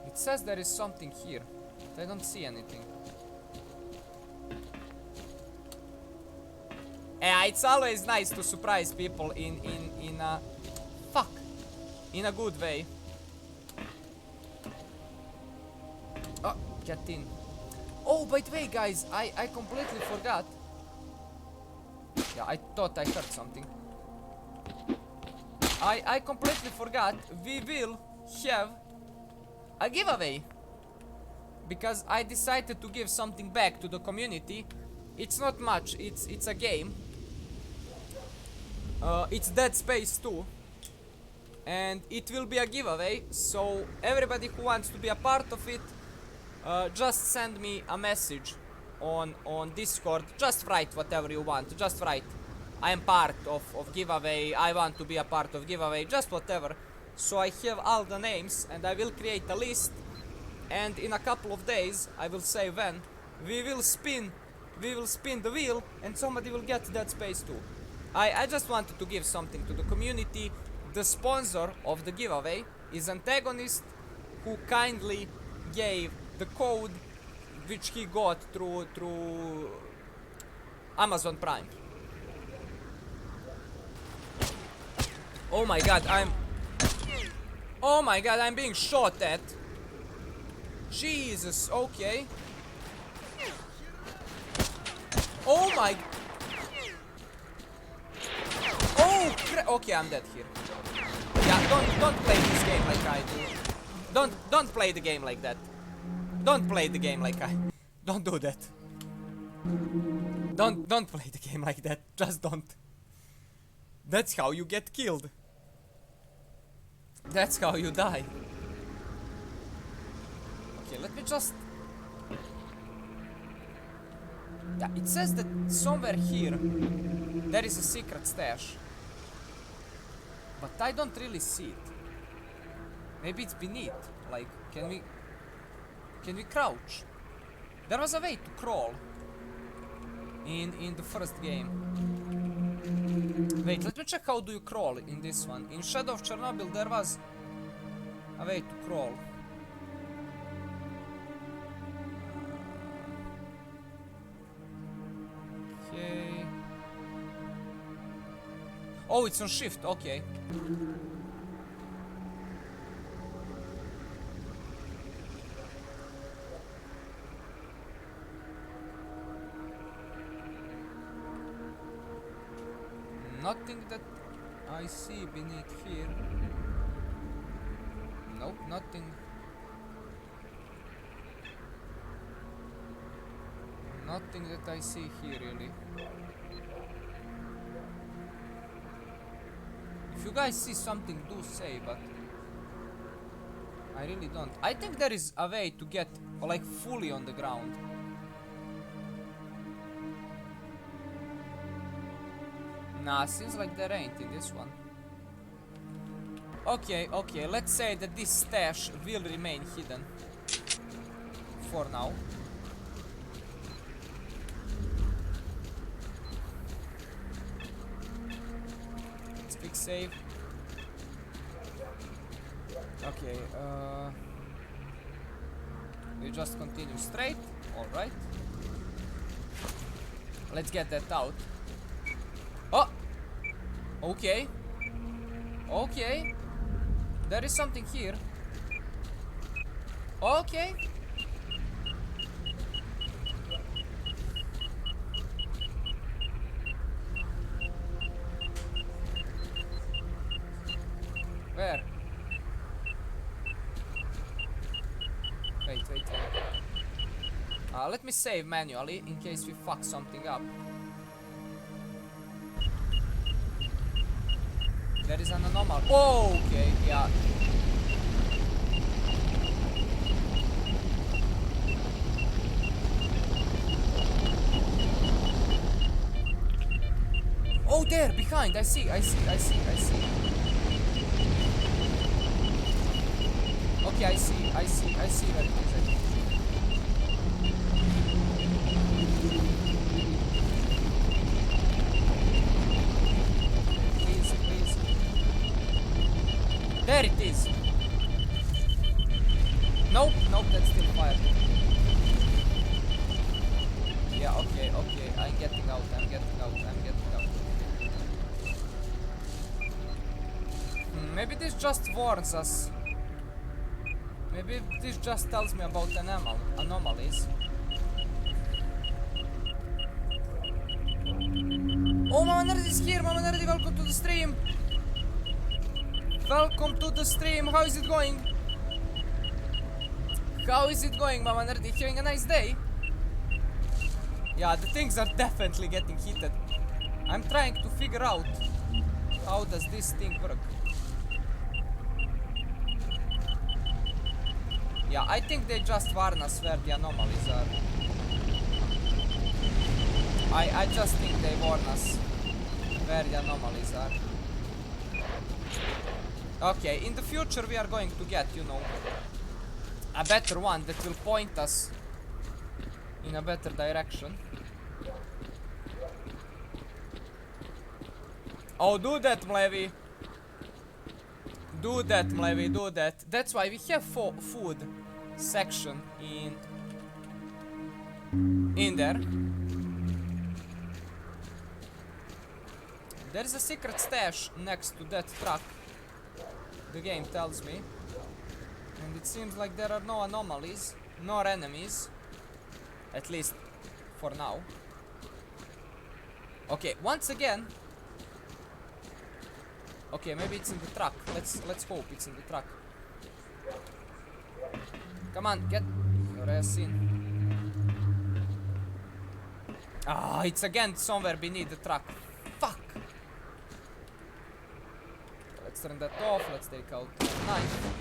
It says there is something here. I don't see anything. Yeah, it's always nice to surprise people in a in a good way. Oh, get in. Oh, by the way, guys, I completely forgot. Yeah, I thought I heard something. I completely forgot. We will have a giveaway because I decided to give something back to the community. It's not much. It's a game. It's Dead Space 2, and it will be a giveaway. So everybody who wants to be a part of it, just send me a message on Discord. Just write whatever you want. Just write, I am part of giveaway. I want to be a part of giveaway. Just whatever. So I have all the names, and I will create a list. And in a couple of days, I will say when we will spin the wheel, and somebody will get Dead Space 2. I just wanted to give something to the community. The sponsor of the giveaway is Antagonist, who kindly gave the code which he got through Amazon Prime. Oh my god, I'm being shot at. Jesus, okay. Oh my... Oh, okay, I'm dead here. Yeah, don't play this game like I do. Don't play the game like that. Don't play the game like I... Don't do that. Don't play the game like that. Just don't. That's how you get killed. That's how you die. Okay, let me just... Yeah, it says that somewhere here there is a secret stash. But I don't really see it. Maybe it's beneath. Like, can we crouch? There was a way to crawl in the first game. Wait, let me check how do you crawl in this one. In Shadow of Chernobyl there was a way to crawl. Okay. Oh, it's on shift, okay. Nothing that I see beneath here. Nope, nothing. Nothing that I see here really. If you guys see something, do say, but I really don't. I think there is a way to get like fully on the ground. Nah, seems like there ain't in this one. Okay, okay, let's say that this stash will remain hidden. For now. Let's click save. Okay, we just continue straight, alright. Let's get that out. Oh! Okay. Okay. There is something here. Okay. Where? Wait. Let me save manually in case we fuck something up. There is an anomaly. Oh, okay, yeah. Oh, there, behind. I see. Okay, I see where it is. There it is. Nope, that's still fire. Yeah, okay, I'm getting out. Maybe this just warns us. Maybe this just tells me about anomalies. Oh, Mama Nerdy is here. Mama Nerdy, welcome to the stream. Welcome to the stream. How is it going? Mama Nerdy? Having a nice day? Yeah, the things are definitely getting heated. I'm trying to figure out how does this thing work. Yeah, I think they just warn us where the anomalies are. I just think they warn us where the anomalies are. Okay, in the future we are going to get, you know, a better one that will point us in a better direction. Oh, do that, Mlevi. Do that, Mlevi, do that. That's why we have food section in there. There is a secret stash next to that truck. The game tells me. And it seems like there are no anomalies. nor enemies. At least for now. Okay, once again. Okay, maybe it's in the truck. Let's hope it's in the truck. Come on, get your ass in. Ah, it's again somewhere beneath the truck. Fuck. Let's turn that off. Let's take out the knife.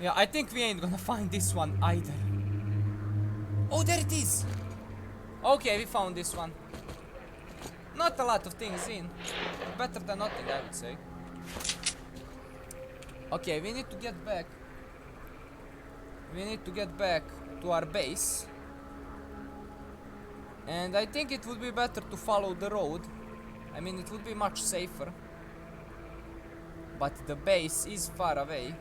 Yeah, I think we ain't gonna find this one either. Oh, there it is. Okay, we found this one. Not a lot of things in. Better than nothing, I would say. Okay, we need to get back. We need to get back to our base. And I think it would be better to follow the road. I mean, it would be much safer. But the base is far away.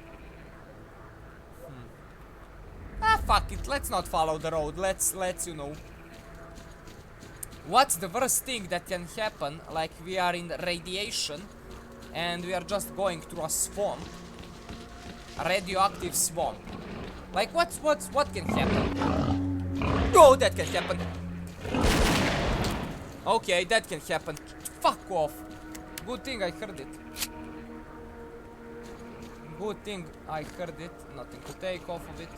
Ah, fuck it. Let's not follow the road. Let's, you know. What's the worst thing that can happen? Like, we are in radiation. And we are just going through a swamp. A radioactive swamp. Like, what can happen? Oh, that can happen. Okay, that can happen. Fuck off. Good thing I heard it. Good thing I heard it. Nothing to take off of it.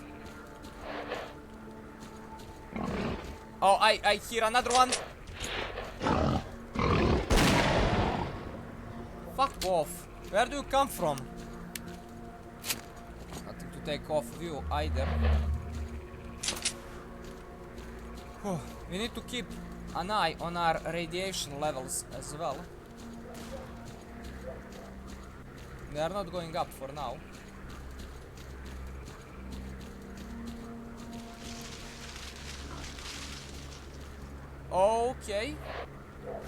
Oh, I hear another one. Fuck off. Where do you come from? Nothing to take off of you either. We need to keep an eye on our radiation levels as well. They are not going up for now. Okay.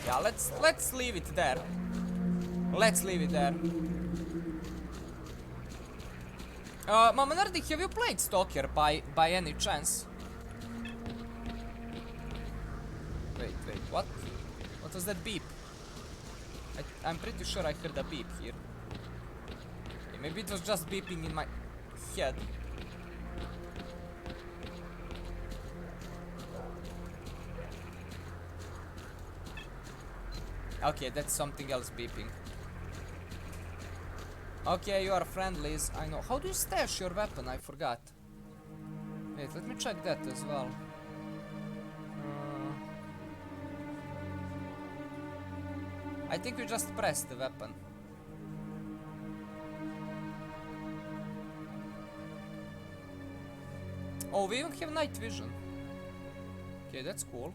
Yeah, let's leave it there. Let's leave it there. Mama Nerdy, have you played Stalker by any chance? Wait, what? What was that beep? I'm pretty sure I heard a beep here. Okay, maybe it was just beeping in my head. Okay, that's something else beeping. Okay, you are friendlies, I know. How do you stash your weapon? I forgot. Wait, let me check that as well. I think we just press the weapon. Oh, we even have night vision. Okay, that's cool.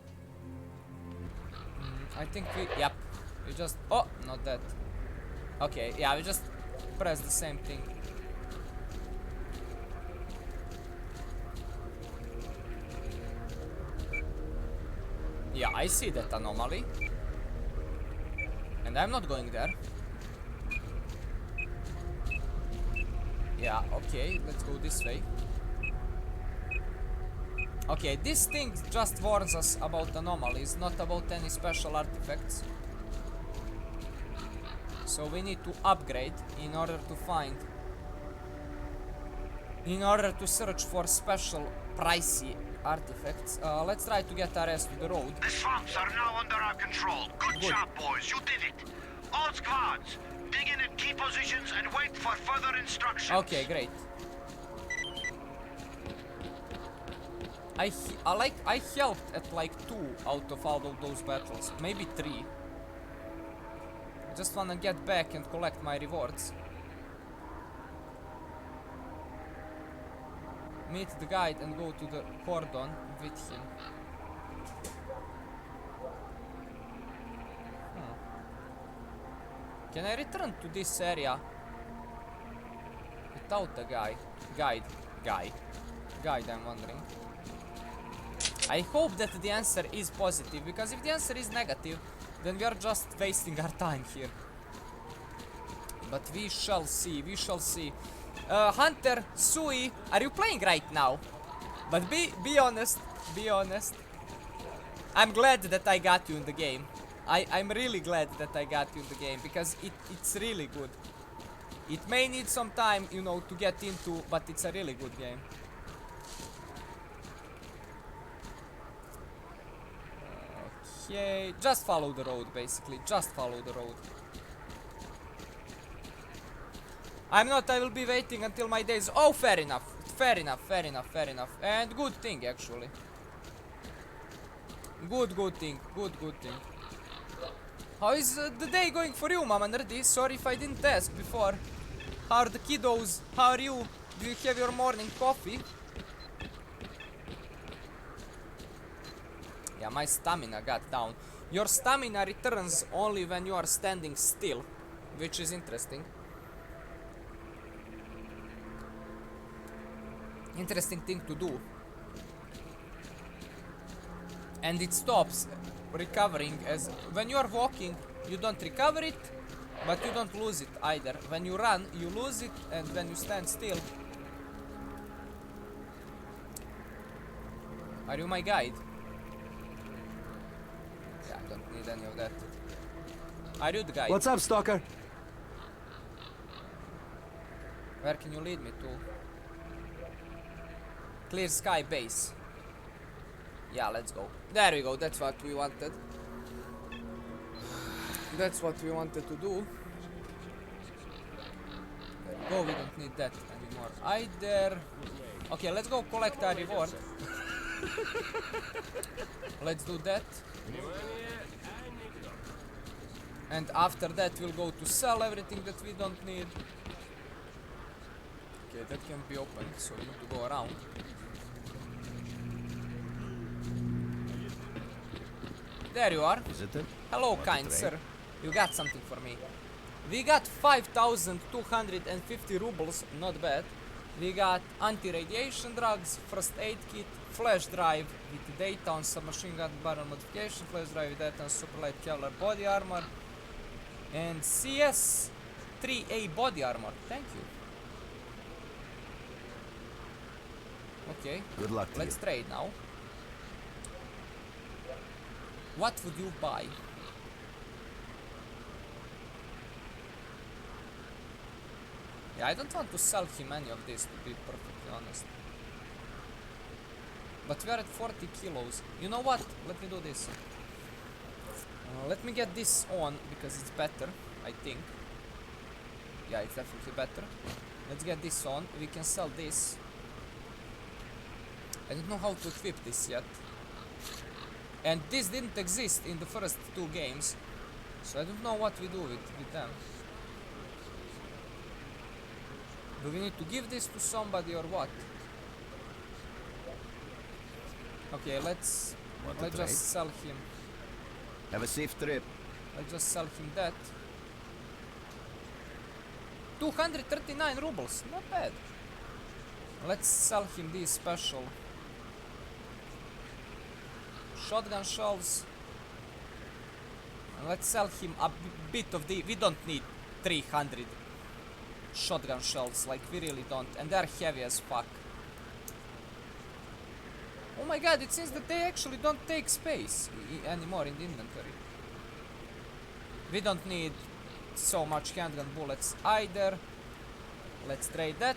I think yep. We just, oh, not that. Okay, yeah, we just press the same thing. Yeah, I see that anomaly. And I'm not going there. Yeah, okay, let's go this way. Okay, this thing just warns us about anomalies, not about any special artifacts. So we need to upgrade in order to find... in order to search for special pricey artifacts. Let's try to get our ass to the road. The swamps are now under our control. Good job, boys. You did it. All squads, dig in key positions and wait for further instructions. Okay, great. I helped at like 2 out of all of those battles, maybe 3. I just wanna get back and collect my rewards. Meet the guide and go to the cordon with him. Can I return to this area without the guide, I'm wondering. I hope that the answer is positive, because if the answer is negative, then we are just wasting our time here. But we shall see, we shall see. Hunter, Sui, are you playing right now? But be honest, be honest. I'm glad that I got you in the game. I'm really glad that I got you in the game, because it's really good. It may need some time, you know, to get into, but it's a really good game. Okay, just follow the road, basically. Just follow the road. I'm not, I will be waiting until my days. Oh, fair enough. Fair enough, fair enough, fair enough. And good thing, actually. Good thing. Good thing. How is the day going for you, Mama Nerdy? Sorry if I didn't ask before. How are the kiddos? How are you? Do you have your morning coffee? Yeah, my stamina got down. Your stamina returns only when you are standing still, which is interesting. Interesting thing to do. And it stops recovering as when you are walking, you don't recover it, but you don't lose it either. When you run, you lose it, and when you stand still. Are you my guide? Yeah, I don't need any of that. Are you the guide? What's up, Stalker? Where can you lead me to? Clear sky base. Yeah, let's go. There we go, that's what we wanted. That's what we wanted to do. There we go, we don't need that anymore either. Okay, let's go collect our reward. Let's do that. And after that we'll go to sell everything that we don't need. Okay, that can be opened, so we need to go around. There you are. Visitor? Hello, kind sir. You got something for me. We got 5,250 rubles, not bad. We got anti-radiation drugs, first aid kit, flash drive with data on submachine gun barrel modification, flash drive with data on super light Kevlar body armor, and CS 3A body armor. Thank you. Okay. Good luck to Let's you. trade now. What would you buy? Yeah, I don't want to sell him any of this, to be perfectly honest. But we are at 40 kilos. You know what? Let me do this. Let me get this on, because it's better, I think. Yeah, it's definitely better. Let's get this on. We can sell this. I don't know how to equip this yet. And this didn't exist in the first two games. So I don't know what we do with them. Do we need to give this to somebody or what? Okay, let's just sell him. Have a safe trip. Let's just sell him that. 239 rubles, not bad. Let's sell him these special shotgun shells. And let's sell him a bit of the. We don't need 300 shotgun shells, like we really don't, and they're heavy as fuck. Oh my god, it seems that they actually don't take space anymore in the inventory. We don't need so much handgun bullets either. Let's trade that.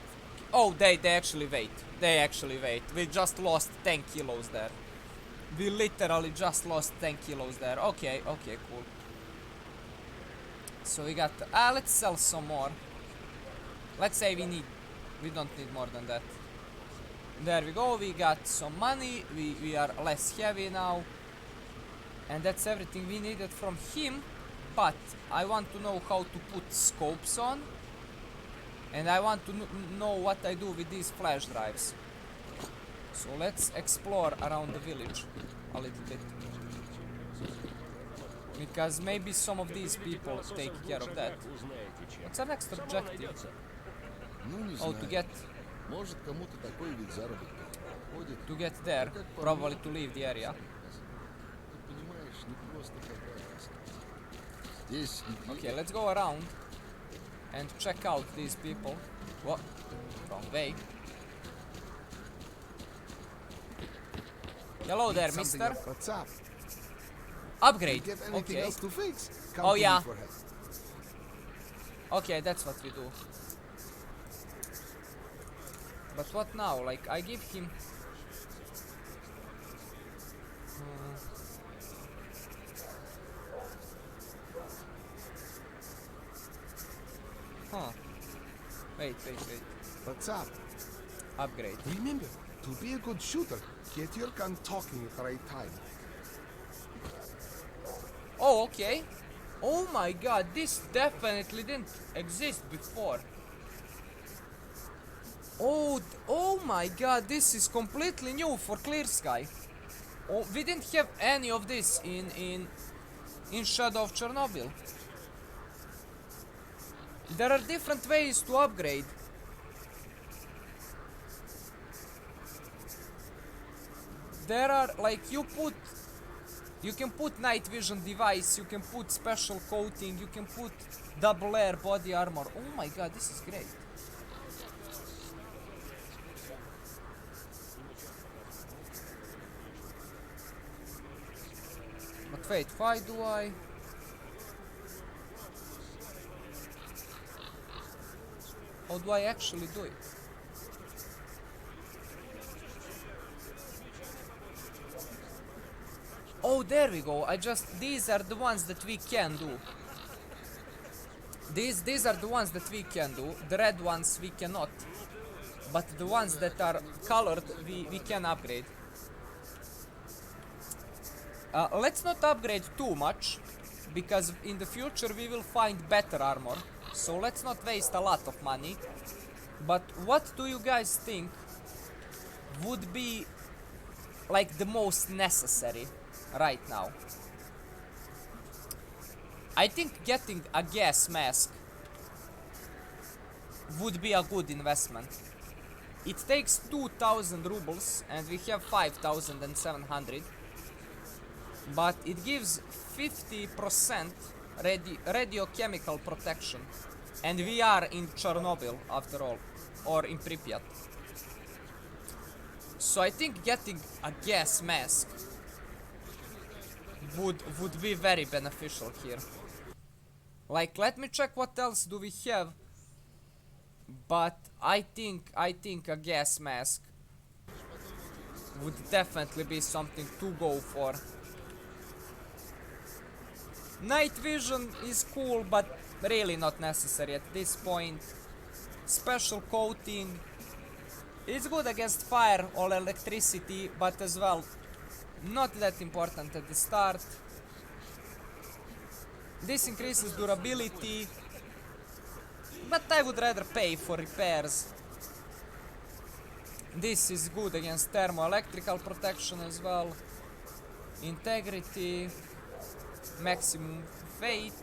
Oh, they actually wait. They actually wait. We just lost 10 kilos there. We literally just lost 10 kilos there. Okay, okay, cool. So we got... let's sell some more. Let's say we don't need more than that. There we go, we got some money, we are less heavy now. And that's everything we needed from him. But I want to know how to put scopes on. And I want to know what I do with these flash drives. So let's explore around the village a little bit. Because maybe some of these people take care of that. What's our next objective? Oh, to get there, probably to leave the area. Okay, let's go around and check out these people. What? Wrong way. Hello there, mister. What's up? Upgrade. Get anything Okay. else to fix? Come Oh to me yeah. for help. Okay, that's what we do. But what now? Like, I give him... Huh. Wait. What's up? Upgrade. Remember, to be a good shooter, get your gun talking at the right time. Oh, okay. Oh my god, this definitely didn't exist before. Oh my god, this is completely new for Clear Sky. Oh, we didn't have any of this in Shadow of Chernobyl. There are different ways to upgrade. There are, like, you can put night vision device, you can put special coating, you can put double air body armor. Oh my god, this is great. But wait, why do I... How do I actually do it? Oh, there we go. These are the ones that we can do. These are the ones that we can do. The red ones we cannot. But the ones that are colored, we can upgrade. Let's not upgrade too much, because in the future we will find better armor. So let's not waste a lot of money. But what do you guys think would be like the most necessary right now? I think getting a gas mask would be a good investment. It takes 2,000 rubles and we have 5,700. But it gives 50% radiochemical protection. And we are in Chernobyl after all, or in Pripyat. So I think getting a gas mask would be very beneficial here. Like, let me check what else do we have. But I think a gas mask would definitely be something to go for. Night vision is cool, but really not necessary at this point. Special coating is good against fire or electricity, but as well not that important at the start. This increases durability, but I would rather pay for repairs. This is good against thermoelectrical protection as well. Integrity, maximum fate.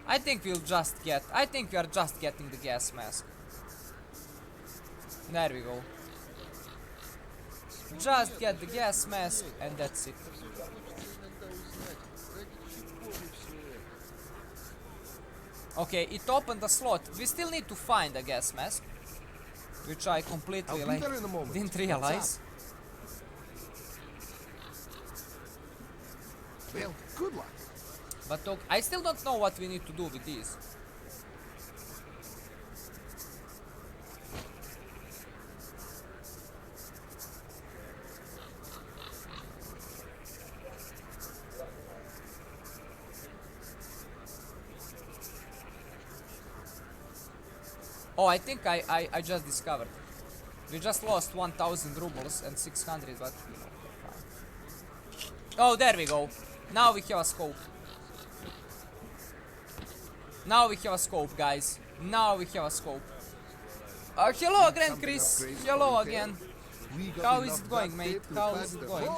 I think we are just getting the gas mask. There we go. Just get the gas mask and that's it. Okay, it opened the slot. We still need to find a gas mask, which I completely didn't realize. Well, good luck. But okay, I still don't know what we need to do with these. Oh, I think I just discovered. We just lost 1,000 rubles and 600, but you know, fine. Oh, there we go. Now we have a scope. Now we have a scope, guys. Now we have a scope. Hello again, Chris. Hello again. How is it going, mate? How is it going?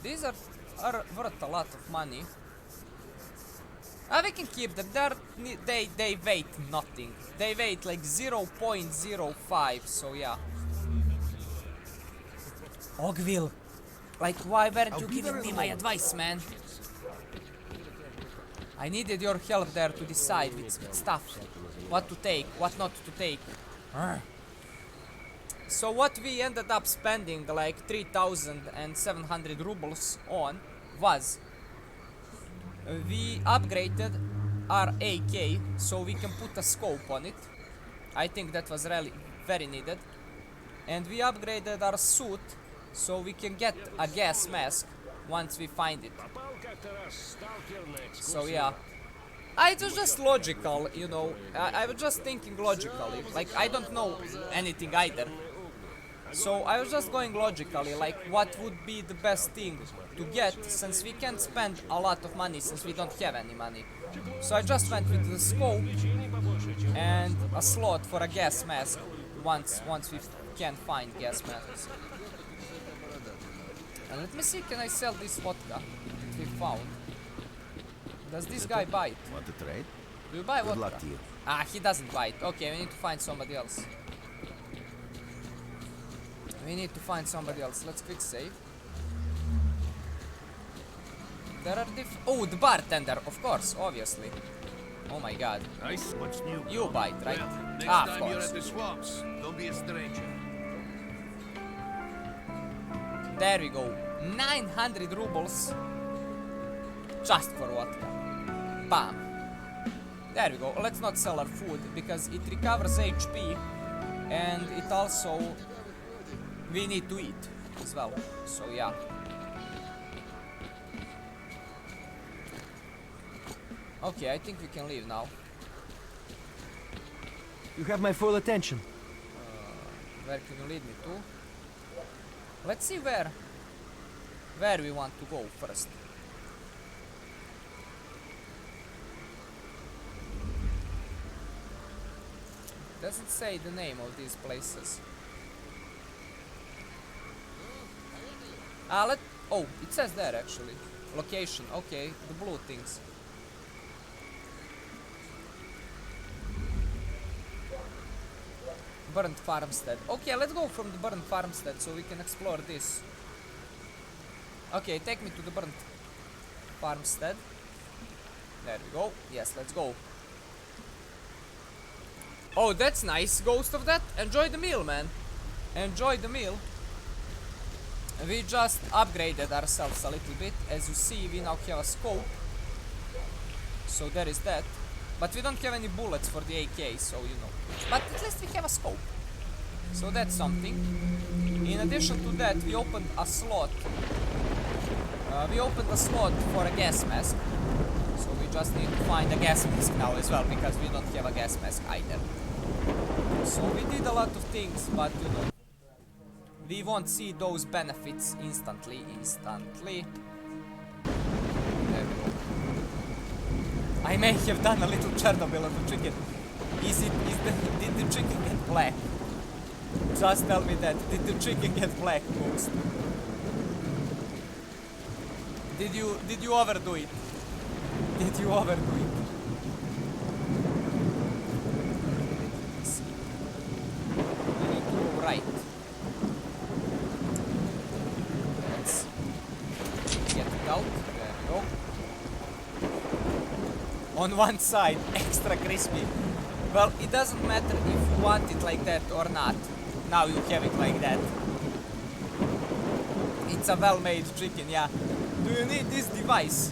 These are worth a lot of money. We can keep them. They weigh nothing. They weigh like 0.05. So yeah. Ogville, like, why weren't you giving me my advice, man? I needed your help there to decide with stuff, what to take, what not to take. So what we ended up spending like 3,700 rubles on was we upgraded our AK so we can put a scope on it. I think that was really very needed. And we upgraded our suit so we can get a gas mask once we find it. So yeah, it was just logical, you know. I was just thinking logically. Like, I don't know anything either. So I was just going logically, like what would be the best thing to get, since we can't spend a lot of money since we don't have any money. So I just went with the scope and a slot for a gas mask once we can find gas masks. And let me see, can I sell this vodka that we found? Does this guy buy it? Want to trade? Do you buy vodka? Good luck to you. Ah, he doesn't buy it. Okay, we need to find somebody else. Let's quick save. There are oh, the bartender, of course, obviously. Oh my god. Nice. What's new? You buy it, right? Well, next Of time you're course. at the swamps, don't be a stranger. There we go. 900 rubles. Just for vodka. Bam. There we go. Let's not sell our food because it recovers HP and it also we need to eat as well. So yeah. Okay, I think we can leave now. You have my full attention. Where can you lead me to? Let's see where we want to go first. Doesn't say the name of these places. Oh, it says there actually. Location, okay, the blue things. Burnt farmstead. Okay, let's go from the burnt farmstead so we can explore this. Okay, take me to the burnt farmstead. There we go. Yes, let's go. Oh, that's nice, Ghost of that. Enjoy the meal, man. Enjoy the meal. We just upgraded ourselves a little bit. As you see, we now have a scope. So there is that. But we don't have any bullets for the AK, so you know. But at least we have a scope. So that's something. In addition to that, we opened a slot. For a gas mask. So we just need to find a gas mask now as well, because we don't have a gas mask either. So we did a lot of things, but you know, we won't see those benefits instantly. There we go. I may have done a little Chernobyl on the chicken. Did the chicken get black? Just tell me that. Did the chicken get black, Ghost? Did you overdo it? Did you overdo it? Let's see. We need to go right. Let's get it out. There we go. On one side, extra crispy. Well, it doesn't matter if you want it like that or not. Now you have it like that. It's a well-made chicken, yeah. Do you need this device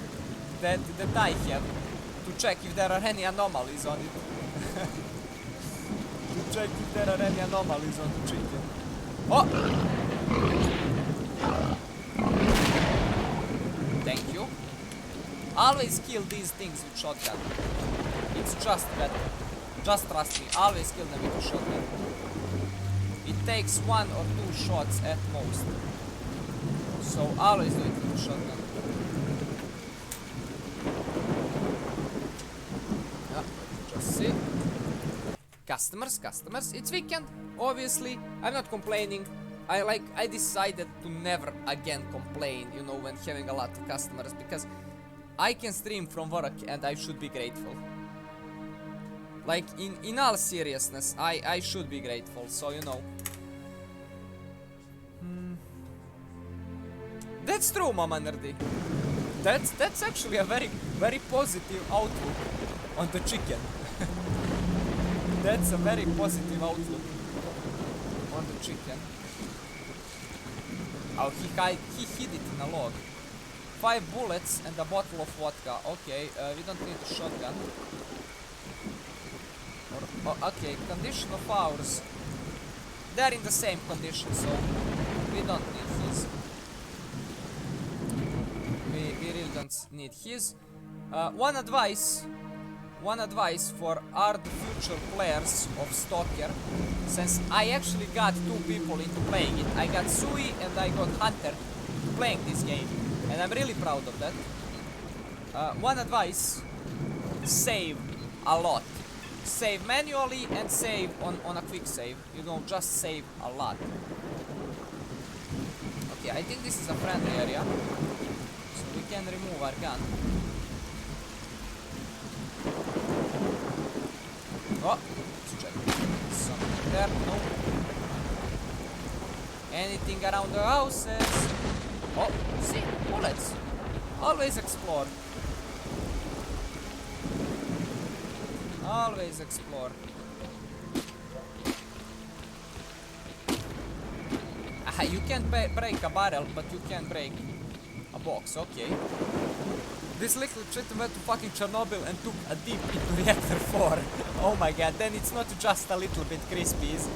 that I have to check if there are any anomalies on it? To check if there are any anomalies on the chicken. Oh! Thank you. Always kill these things with shotgun. It's just better. Just trust me, always kill them with a shotgun. It takes 1 or 2 shots at most. So always do it with a shotgun. Just see. Customers. It's weekend, obviously. I'm not complaining. I decided to never again complain, you know, when having a lot of customers, because I can stream from work and I should be grateful. Like, in all seriousness, I should be grateful, so you know. That's true, Mama Nerdy. That's actually a very positive outlook on the chicken. That's a very positive outlook on found the chicken. Oh, he hid it in a log. 5 bullets and a bottle of vodka. Okay, we don't need a shotgun. Okay, condition of ours. They're in the same condition, so we don't need his. We really don't need his. One advice for our future players of Stalker, since I actually got 2 people into playing it. I got Sui and I got Hunter playing this game, and I'm really proud of that. One advice: save a lot. Save manually and save on a quick save. You don't just save a lot. Okay, I think this is a friendly area, so we can remove our gun. Oh, let's check. Something there? No. Anything around the houses? Oh, see, bullets. Always explore. Always explore. You can't break a barrel, but you can break a box. Okay. This little shit went to fucking Chernobyl and took a dip into reactor 4. Oh my god, then it's not just a little bit crispy, is it?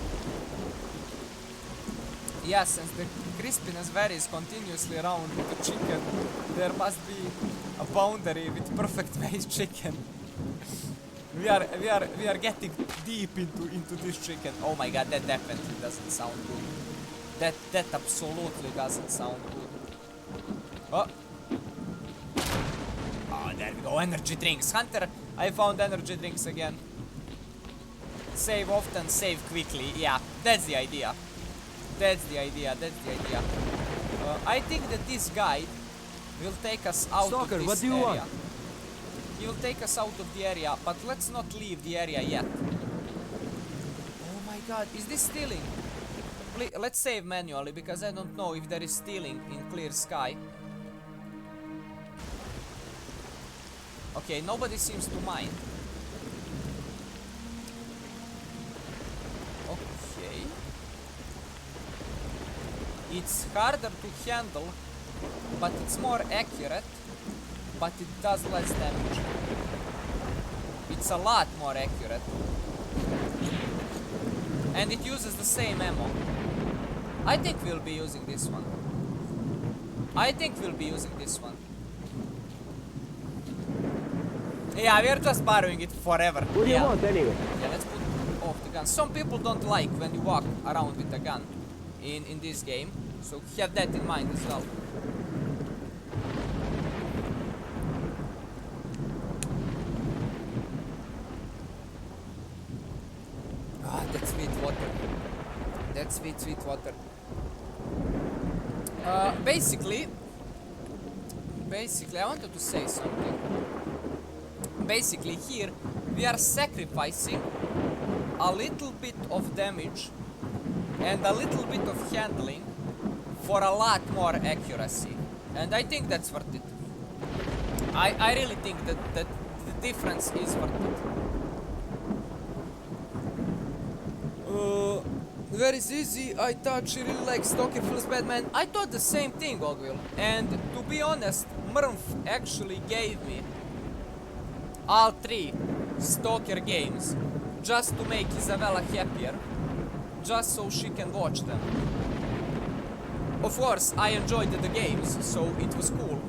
Yeah, since the crispiness varies continuously around the chicken, there must be a boundary with perfect made chicken. We are getting deep into this chicken. Oh my god, that definitely doesn't sound good. That absolutely doesn't sound good. Oh. Oh, there we go. Energy drinks. Hunter, I found energy drinks again. Save often, save quickly. Yeah, that's the idea. That's the idea. That's the idea. I think that this guide will take us out Stalker, of this what do you area. want? He will take us out of the area, but let's not leave the area yet. Oh my god, is this stealing? Let's save manually, because I don't know if there is stealing in clear sky. Okay, nobody seems to mind. Okay. It's harder to handle, but it's more accurate, but it does less damage. It's a lot more accurate. And it uses the same ammo. I think we'll be using this one. I think we'll be using this one. Yeah, we're just borrowing it forever. What do you want anyway? Yeah, let's put off the gun. Some people don't like when you walk around with a gun in this game, so have that in mind as well. Ah, that's sweet water. That's sweet, sweet water. Basically, I wanted to say something. Basically, here we are sacrificing a little bit of damage and a little bit of handling for a lot more accuracy, and I think that's worth it. I really think that the difference is worth it. Very easy. I thought she really likes Stalker feels bad, man. I thought the same thing, Ogwill. And to be honest, Mrmf actually gave me all 3 Stalker games just to make Isabella happier, just so she can watch them. Of course, I enjoyed the games, so it was cool.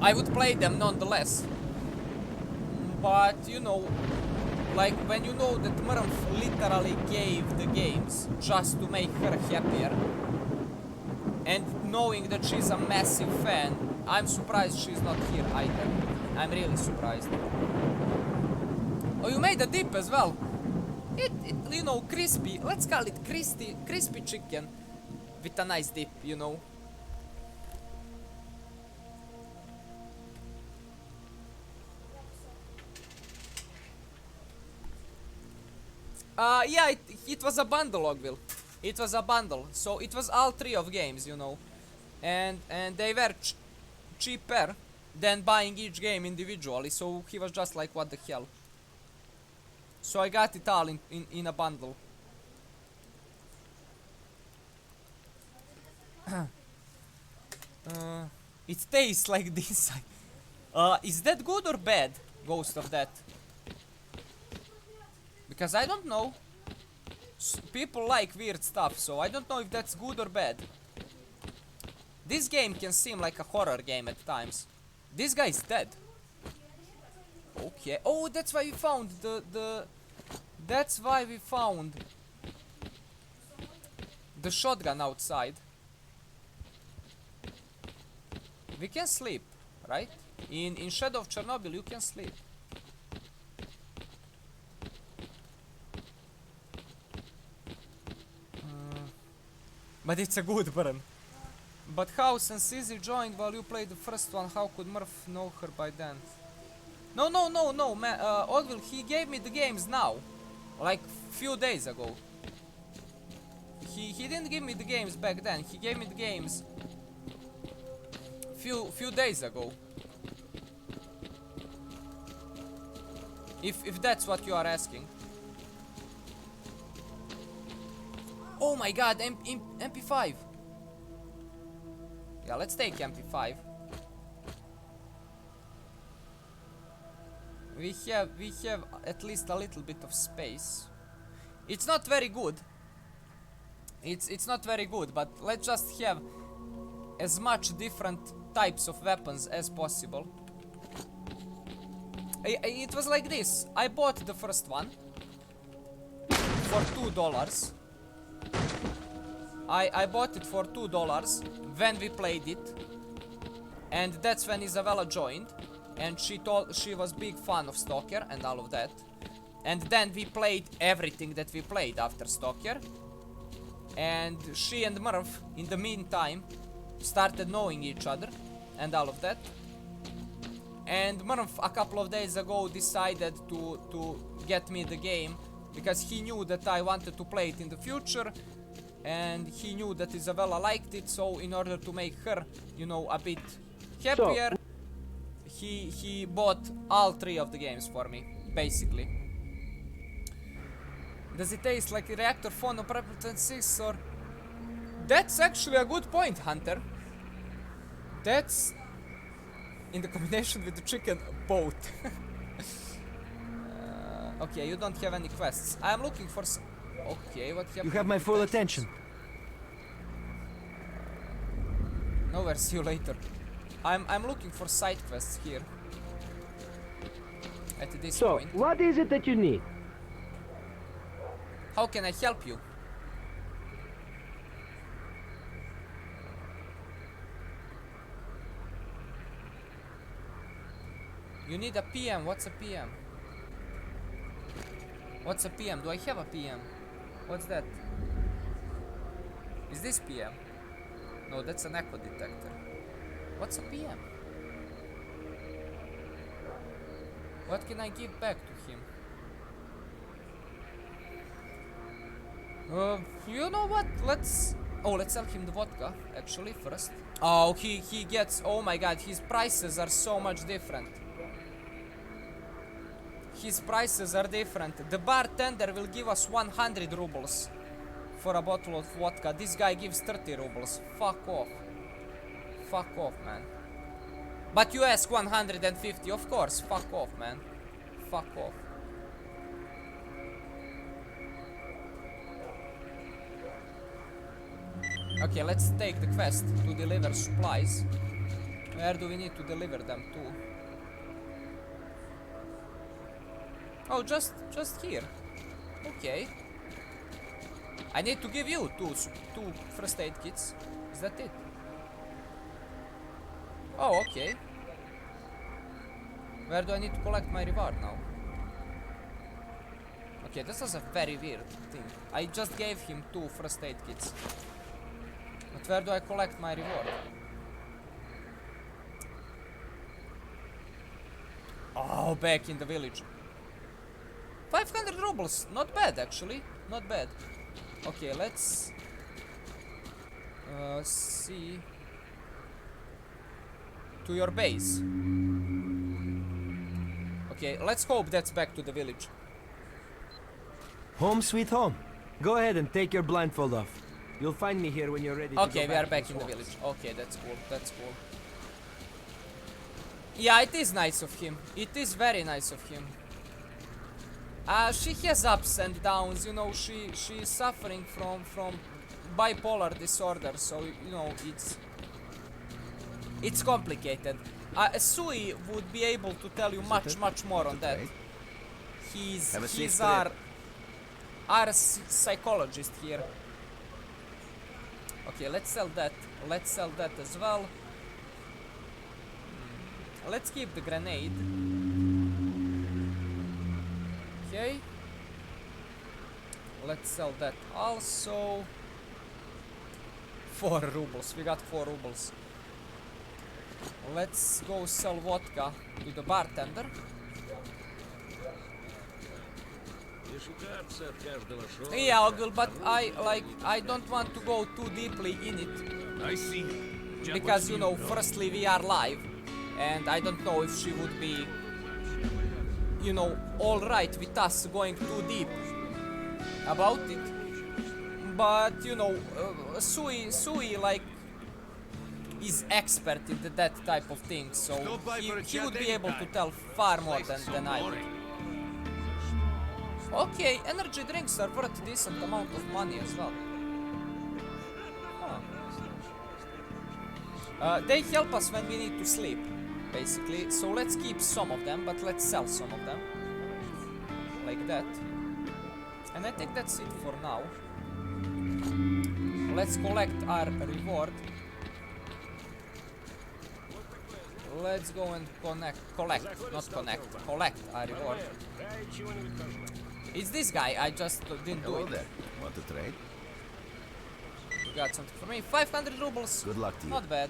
I would play them nonetheless. But, you know, like when you know that Mrmf literally gave the games just to make her happier, and knowing that she's a massive fan, I'm surprised she's not here either. I'm really surprised. Oh, you made a dip as well. It you know, crispy. Let's call it crispy chicken with a nice dip, you know. Yeah, it was a bundle, Ogwill. It was a bundle, so it was all 3 of games, you know, and they were cheaper than buying each game individually. So he was just like, what the hell? So I got it all in a bundle. It tastes like this. Is that good or bad? Ghost of that. Because I don't know. People like weird stuff, so I don't know if that's good or bad. This game can seem like a horror game at times. This guy is dead. Okay. Oh, that's why we found that's why we found the shotgun outside. We can sleep, right? In Shadow of Chernobyl, you can sleep. But it's a good burn. But how, since Izzy joined while you played the first one, how could Murph know her by then? No, man, Odville, he gave me the games now. Like, few days ago. He didn't give me the games back then, he gave me the games few days ago. If that's what you are asking. Oh my god, MP5. Yeah, let's take MP5. We have at least a little bit of space. It's not very good. It's not very good, but let's just have as much different types of weapons as possible. It was like this. I bought the first one for $2. I bought it for $2 when we played it, and that's when Isabella joined, and she was big fan of Stalker and all of that, and then we played everything that we played after Stalker, and she and Murph in the meantime started knowing each other and all of that, and Murph a couple of days ago decided to get me the game because he knew that I wanted to play it in the future. And he knew that Isabella liked it, so in order to make her, you know, a bit happier, he bought all 3 of the games for me, basically. Does it taste like a reactor phone or Prepper 6 or... That's actually a good point, Hunter. That's... in the combination with the chicken, both. Okay, you don't have any quests. I am looking for... Okay, what happened? You have my full attention. Nowhere, see you later. I'm looking for side quests here. At this point. So, what is it that you need? How can I help you? You need a PM. What's a PM? What's a PM? Do I have a PM? What's that? Is this PM? No, that's an echo detector. What's a PM? What can I give back to him? You know what? Let's sell him the vodka, actually, first. Oh, he gets... Oh my god, his prices are so much different. His prices are different. The bartender will give us 100 rubles for a bottle of vodka. This guy gives 30 rubles. Fuck off. Fuck off, man. But you ask 150, of course. Fuck off, man. Fuck off. Okay, let's take the quest to deliver supplies. Where do we need to deliver them to? Oh, just here. Okay. I need to give you two first aid kits. Is that it? Oh, okay. Where do I need to collect my reward now? Okay, this is a very weird thing. I just gave him 2 first aid kits. But where do I collect my reward? Oh, back in the village. 500 rubles, not bad actually, not bad. Okay, let's see. To your base. Okay, let's hope that's back to the village. Home sweet home. Go ahead and take your blindfold off. You'll find me here when you're ready. Okay, we are back in the village. Okay, that's cool. That's cool. Yeah, it is nice of him. It is very nice of him. She has ups and downs, you know. She is suffering from bipolar disorder, so you know it's complicated. Sui would be able to tell you much more on that. He's our psychologist here. Okay, let's sell that. Let's sell that as well. Let's keep the grenade. Okay. Let's sell that also. 4 rubles. We got 4 rubles. Let's go sell vodka to the bartender. Yeah, Ogul, but I don't want to go too deeply in it. I see. Because, you know, firstly we are live, and I don't know if she would be, you know, alright with us going too deep about it. But, you know, Sui, like, is expert in that type of thing, so he would be able to tell far more than I would. Okay, energy drinks are worth a decent amount of money as well. Huh. They help us when we need to sleep, basically. So let's keep some of them, but let's sell some of them. Like that. And I think that's it for now. Let's collect our reward. Let's go and collect our reward. It's this guy, I just didn't do it. There. Want to trade? You got something for me. 500 rubles. Good luck to you. Not bad.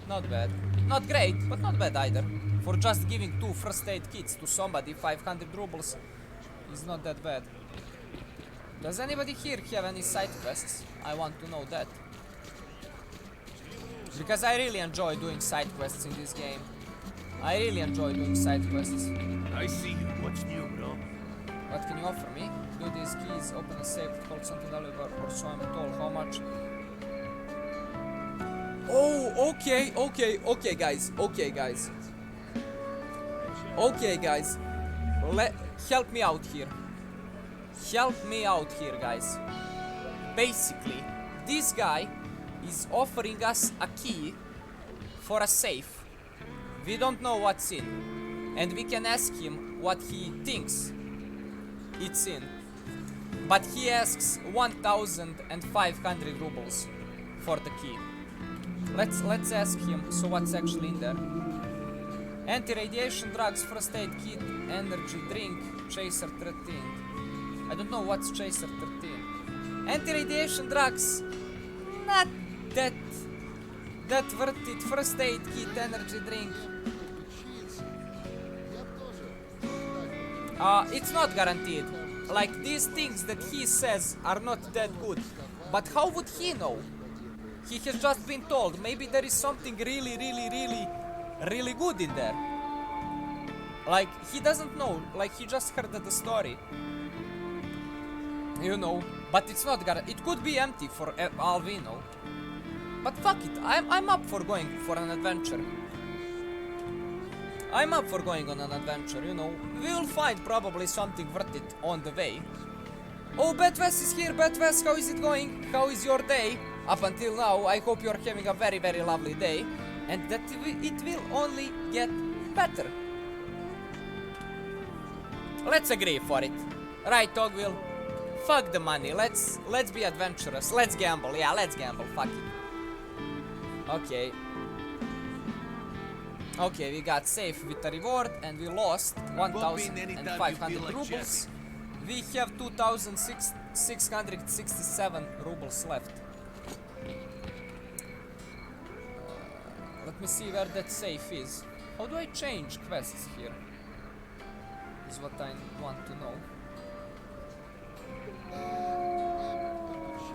Not bad. Not great, but not bad either. For just giving 2 first aid kits to somebody, 500 rubles is not that bad. Does anybody here have any side quests? I want to know that. Because I really enjoy doing side quests in this game. I really enjoy doing side quests. I see you. What's new, bro? What can you offer me? Do these keys open a safe, hold something valuable, or so I'm told? How much? Oh, okay, guys. Help me out here. Help me out here, guys. Basically, this guy is offering us a key for a safe. We don't know what's in, and we can ask him what he thinks it's in. But he asks 1,500 rubles for the key. Let's ask him. So what's actually in there? Anti-radiation drugs, first aid kit, energy drink, chaser 13. I don't know what's chaser 13. Anti-radiation drugs, not that worth it. First aid kit, energy drink. It's not guaranteed. Like, these things that he says are not that good. But how would he know? He has just been told. Maybe there is something really good in there. Like, he doesn't know. Like, he just heard the story. You know. But it's not guaranteed. It could be empty for all we know. But fuck it. I'm up for going for an adventure. I'm up for going on an adventure, you know. We'll find probably something worth it on the way. Oh, Betvest is here. Betvest, how is it going? How is your day? Up until now, I hope you're having a very lovely day. And that it will only get better. Let's agree for it. Right, Togwheel? Fuck the money. Let's be adventurous. Let's gamble. Yeah, let's gamble. Fuck it. Okay. Okay, we got safe with the reward and we lost 1,500 rubles. We have 2,667 rubles left. Let me see where that safe is. How do I change quests here? Is what I want to know.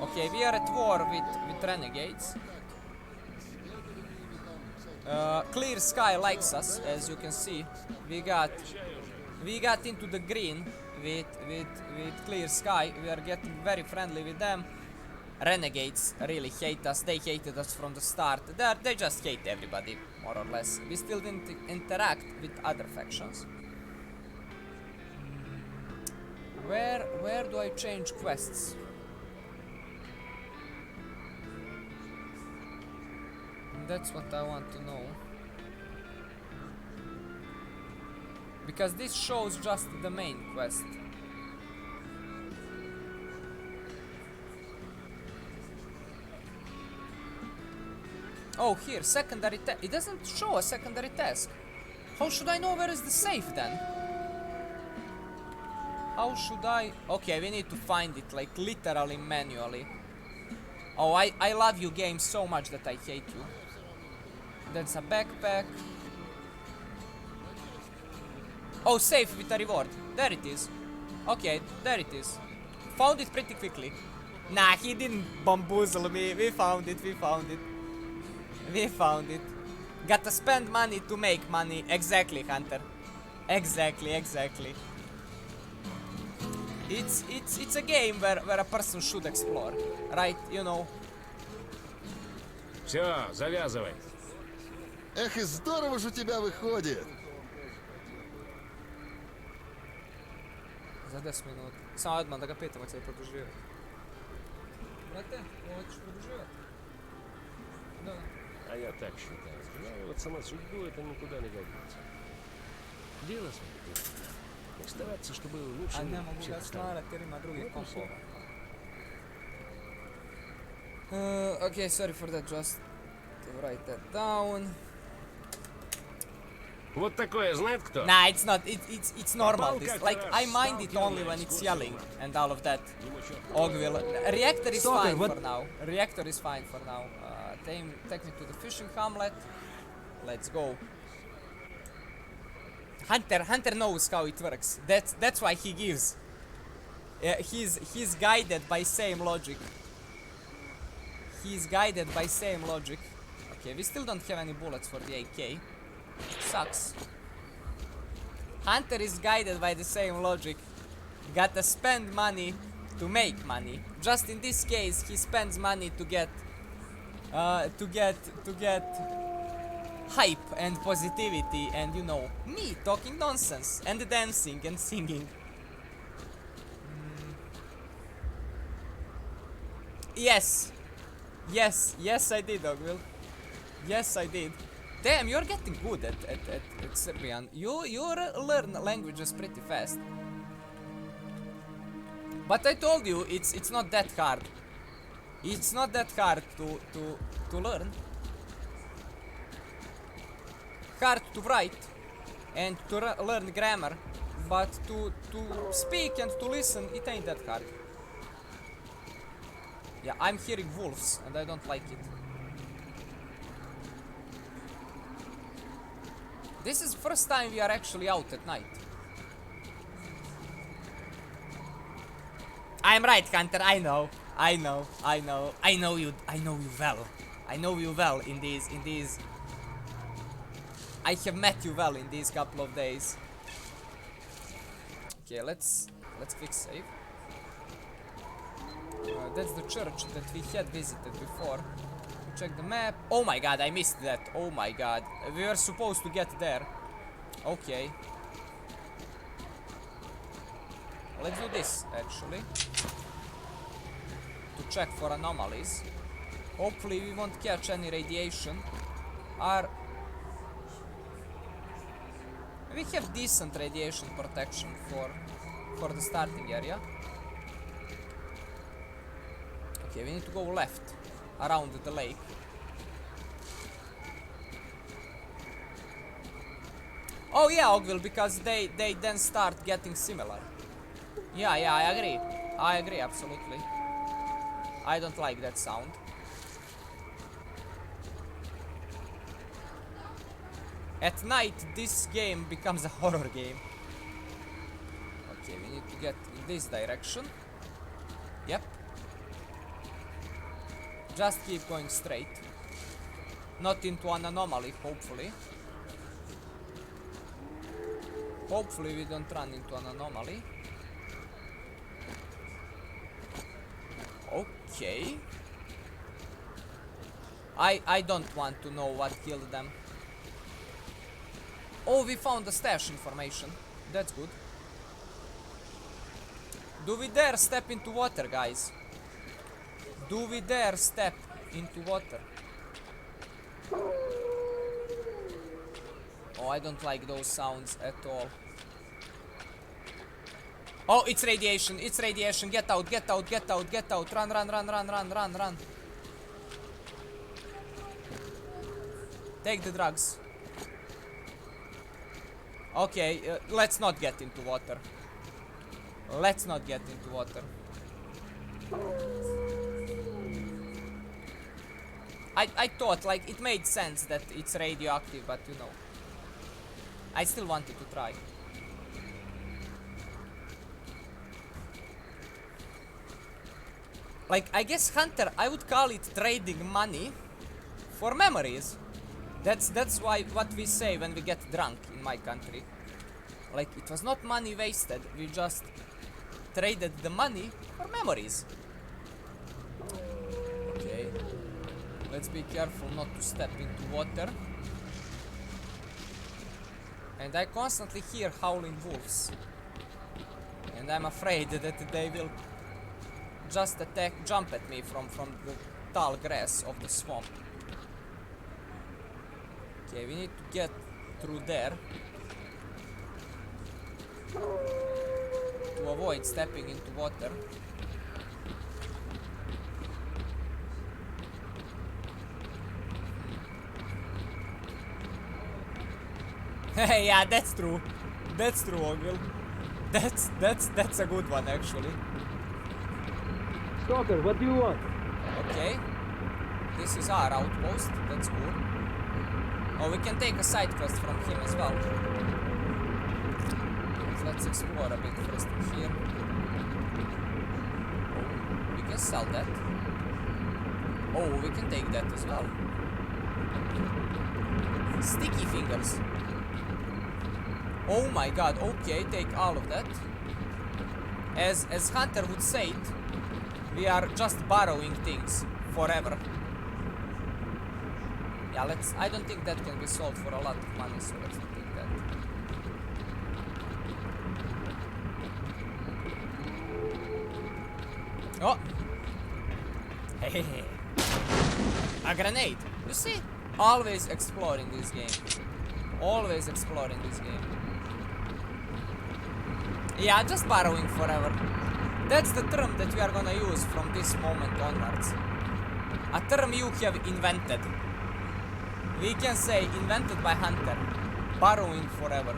Okay, we are at war with renegades. Clear Sky likes us, as you can see. We got into the green with Clear Sky. We are getting very friendly with them. renegades really hate us. They hated us from the start. They just hate everybody, more or less. We still didn't interact with other factions. Where do I change quests? That's what I want to know. Because this shows just the main quest. Oh, here, secondary task. It doesn't show a secondary task. How should I know where is the safe then? How should I... Okay, we need to find it, like, literally manually. Oh, I love you game so much that I hate you. That's a backpack. Oh, safe with a reward. There it is. Okay, there it is. Found it pretty quickly. Nah, he didn't bamboozle me. We found it, we found it. We found it. Gotta spend money to make money. Exactly, Hunter. Exactly. It's a game where a person should explore, right? You know. Все, завязывай. Эх, и здорово же у тебя выходит. За 10 минут. Samo odmah da ga pitam hoće li produživati. Brate, hoćeš produživati? Da. А я так считаю. Но вот сама судьбу это никуда не годится. Дело свое. Стараться, чтобы лучше... A ne mogu ga stvarati jer ima drugih kompova. Okay, sorry for that, just to write that down. Вот такое знает кто? Nah, it's not. It's normal. This, like, I mind it only when it's yelling and all of that. Ogville. Reactor is Stalker, fine what? for now. Reactor is fine for now. Take me to the fishing hamlet. Let's go. Hunter knows how it works. That's why he gives. He's guided by same logic. He's guided by same logic. Okay, we still don't have any bullets for the AK. Sucks. Hunter is guided by the same logic. Gotta spend money to make money. Just in this case, he spends money to get hype and positivity and, you know, me talking nonsense and dancing and singing. Yes, I did, Ogville. Yes, I did. Damn, you're getting good at Serbian. You learn languages pretty fast. But I told you, it's not that hard. It's not that hard to learn. Hard to write and to learn grammar, but to speak and to listen, it ain't that hard. Yeah, I'm hearing wolves and I don't like it. This is first time we are actually out at night. I'm right, Hunter. I know you well. I know you well in these. I have met you well in these couple of days. Okay, let's quick save. That's the church that we had visited before. Check the map. Oh my god, I missed that. Oh my god. We were supposed to get there. Okay. Let's do this, actually. To check for anomalies. Hopefully we won't catch any radiation. We have decent radiation protection for the starting area. Okay, we need to go left. Around the lake. Oh yeah, Ogville, because they then start getting similar. Yeah, I agree, absolutely. I don't like that sound. At night, this game becomes a horror game. Okay, we need to get in this direction. Yep. Just keep going straight. Not into an anomaly, hopefully. Hopefully we don't run into an anomaly. Okay. I don't want to know what killed them. Oh, we found the stash information. That's good. Do we dare step into water, guys? Do we dare step into water? Oh, I don't like those sounds at all. Oh, it's radiation, it's radiation. Get out, get out, get out, get out. Run, run, run, run, run, run, run. Take the drugs. Okay, let's not get into water. Let's not get into water. I thought, like, it made sense that it's radioactive, but you know, I still wanted to try. Like, I guess Hunter, I would call it trading money for memories. That's why what we say when we get drunk in my country. Like, it was not money wasted, we just traded the money for memories. Okay. Let's be careful not to step into water. And I constantly hear howling wolves. And I'm afraid that they will just jump at me from the tall grass of the swamp. Okay, we need to get through there to avoid stepping into water. Yeah, that's true. That's true, Ogil. That's a good one, actually. Stalker, what do you want? Okay. This is our outpost. That's cool. Oh, we can take a side quest from him as well. Let's explore a bit first here. Oh, we can sell that. Oh, we can take that as well. Sticky fingers. Oh my god, okay, take all of that. As Hunter would say it, we are just borrowing things forever. Yeah, I don't think that can be sold for a lot of money, so let's not take that. Oh! Hey, a grenade! You see? Always exploring this game. Always exploring this game. Yeah, just borrowing forever. That's the term that we are gonna use from this moment onwards. A term you have invented. We can say invented by Hunter. Borrowing forever.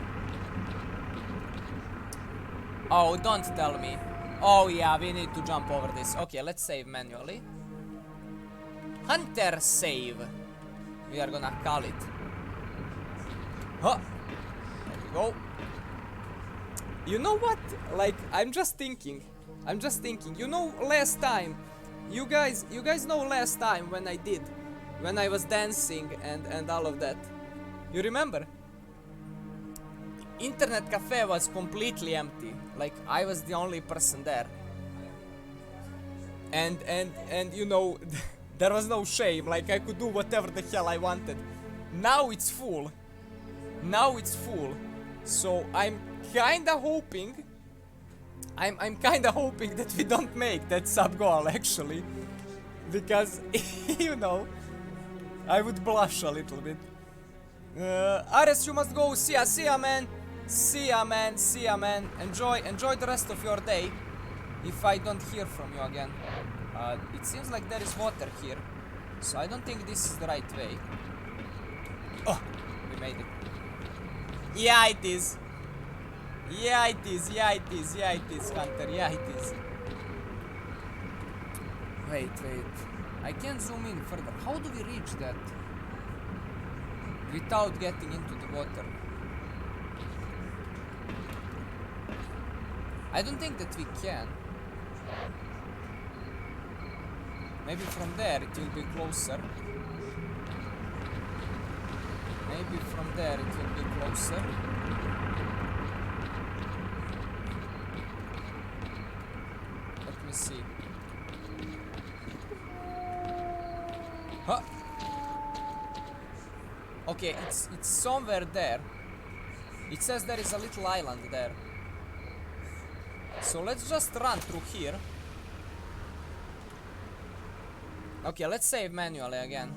Oh, don't tell me. Oh yeah, we need to jump over this. Okay, let's save manually. Hunter save. We are gonna call it. Huh. There we go. You know what? Like, I'm just thinking. You know, last time, you guys know last time when I was dancing and all of that. You remember? Internet cafe was completely empty. Like, I was the only person there. And you know, there was no shame. Like, I could do whatever the hell I wanted. Now it's full. So I'm kinda hoping that we don't make that sub goal, actually, because you know, I would blush a little bit. Ares, you must go. See ya, man. See ya, man. Enjoy the rest of your day. If I don't hear from you again, it seems like there is water here, so I don't think this is the right way. Oh, we made it. Yeah, it is. Yeah, it is, Hunter, yeah, it is. Wait. I can't zoom in further. How do we reach that without getting into the water? I don't think that we can. Maybe from there it will be closer. Let me see. Okay, it's somewhere there. It says there is a little island there. So let's just run through here. Okay, let's save manually again.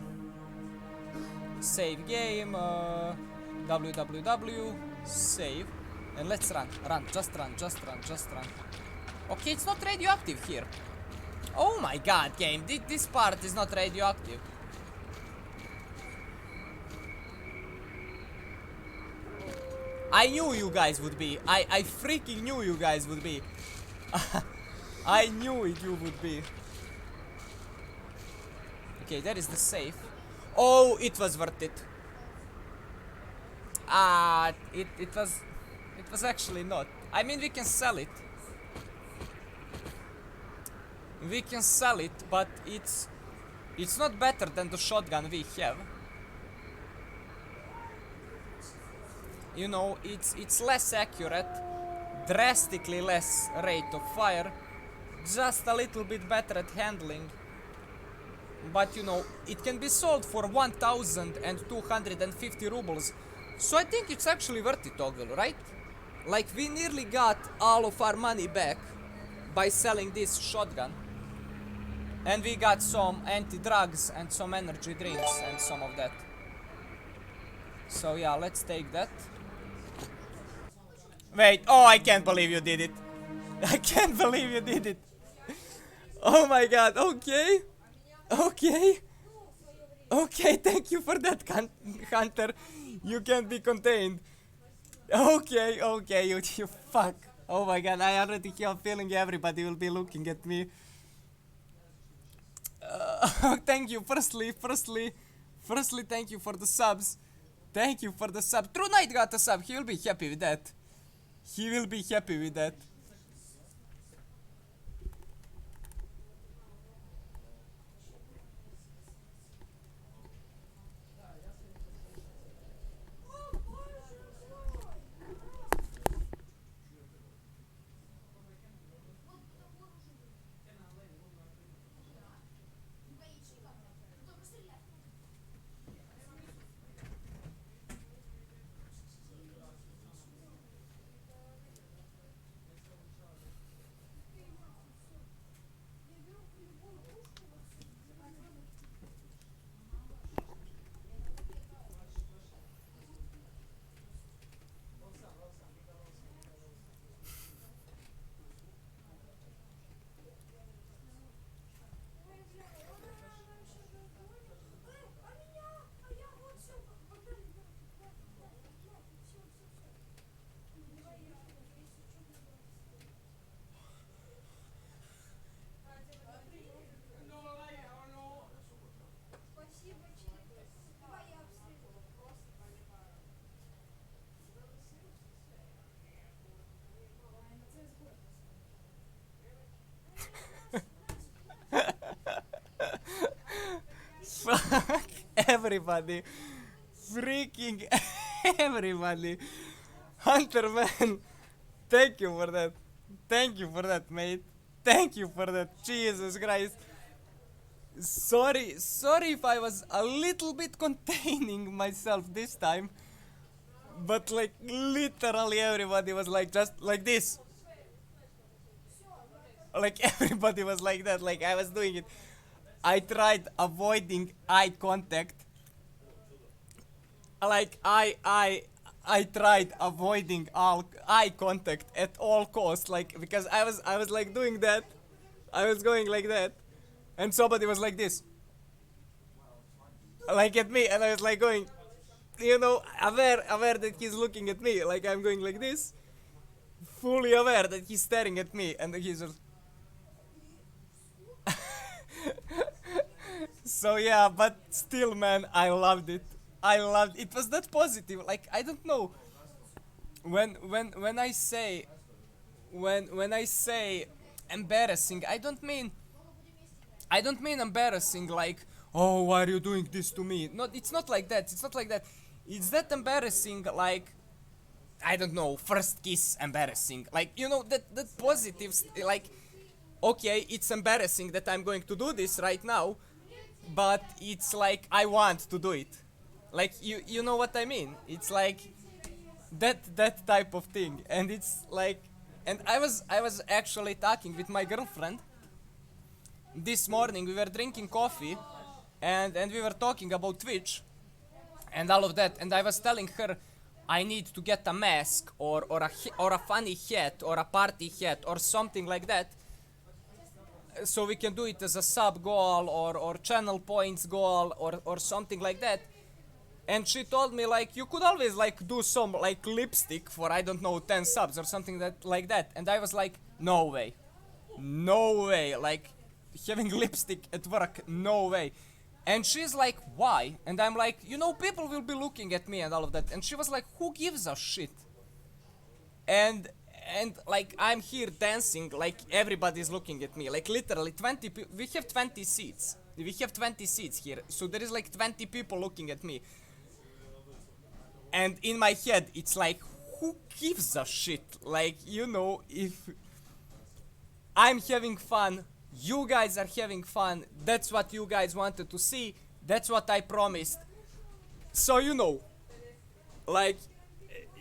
Save game, www, save, and let's run, just run. Okay, it's not radioactive here. Oh my god, game, this part is not radioactive. I knew you guys would be. I freaking knew you guys would be. I knew it you would be. Okay, that is the safe. Oh, it was worth it. It was actually not. I mean, we can sell it. We can sell it, but it's not better than the shotgun we have. You know, it's less accurate, drastically less rate of fire, just a little bit better at handling. But you know, it can be sold for 1,250 rubles. So I think it's actually worth it, Toggle, right? Like, we nearly got all of our money back by selling this shotgun. And we got some anti-drugs and some energy drinks and some of that. So yeah, let's take that. Wait, oh, I can't believe you did it. I can't believe you did it. Oh my god, okay. Okay. Okay, thank you for that, Hunter. You can't be contained. Okay, okay, you fuck. Oh my god, I already have a feeling everybody will be looking at me. Thank you, firstly, thank you for the subs. Thank you for the sub. True Knight got a sub, he will be happy with that. He will be happy with that. Fuck everybody. Freaking everybody. Hunter, man. Thank you for that. Thank you for that, mate. Thank you for that. Jesus Christ. Sorry if I was a little bit containing myself this time. But like literally everybody was like just like this. Like everybody was like that, like I was doing it. I tried avoiding eye contact. Like I tried avoiding all eye contact at all costs, like because I was like doing that. I was going like that. And somebody was like this. Like at me, and I was like going, you know, aware that he's looking at me, like I'm going like this. Fully aware that he's staring at me, and he's just so yeah, but still, man, I loved it. I loved it. It was that positive. Like I don't know. When I say embarrassing, I don't mean embarrassing like, oh, why are you doing this to me? No, it's not like that. It's not like that. It's that embarrassing like, I don't know, first kiss embarrassing. Like, you know, that positive, like, okay, it's embarrassing that I'm going to do this right now, but it's like I want to do it. Like, you know what I mean? It's like that type of thing, and it's like, and I was actually talking with my girlfriend this morning. We were drinking coffee, and we were talking about Twitch and all of that, and I was telling her I need to get a mask or a funny hat or a party hat or something like that, so we can do it as a sub goal or channel points goal or something like that. And she told me, like, you could always like do some like lipstick for, I don't know, 10 subs or something like that. And I was like, no way, like having lipstick at work, no way. And she's like, why? And I'm like, you know, people will be looking at me and all of that. And she was like, who gives a shit? And like, I'm here dancing, like everybody's looking at me, like literally 20 we have 20 seats. We have 20 seats here, so there is like 20 people looking at me. And in my head, it's like, who gives a shit? Like, you know, if I'm having fun, you guys are having fun, that's what you guys wanted to see, that's what I promised. So, you know, like,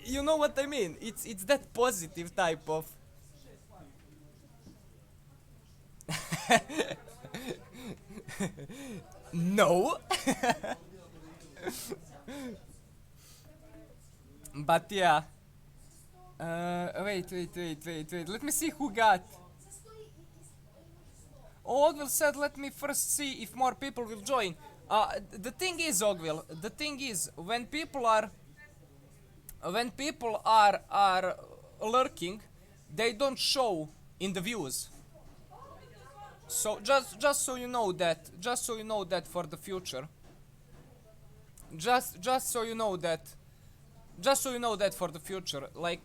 you know what I mean? It's that positive type of... No. But yeah. Wait. Let me see who got. Oh, Ogville said, let me first see if more people will join. The thing is, Ogville, the thing is, when people are lurking, they don't show in the views. So just so you know that, for the future. Just so you know that for the future. Like,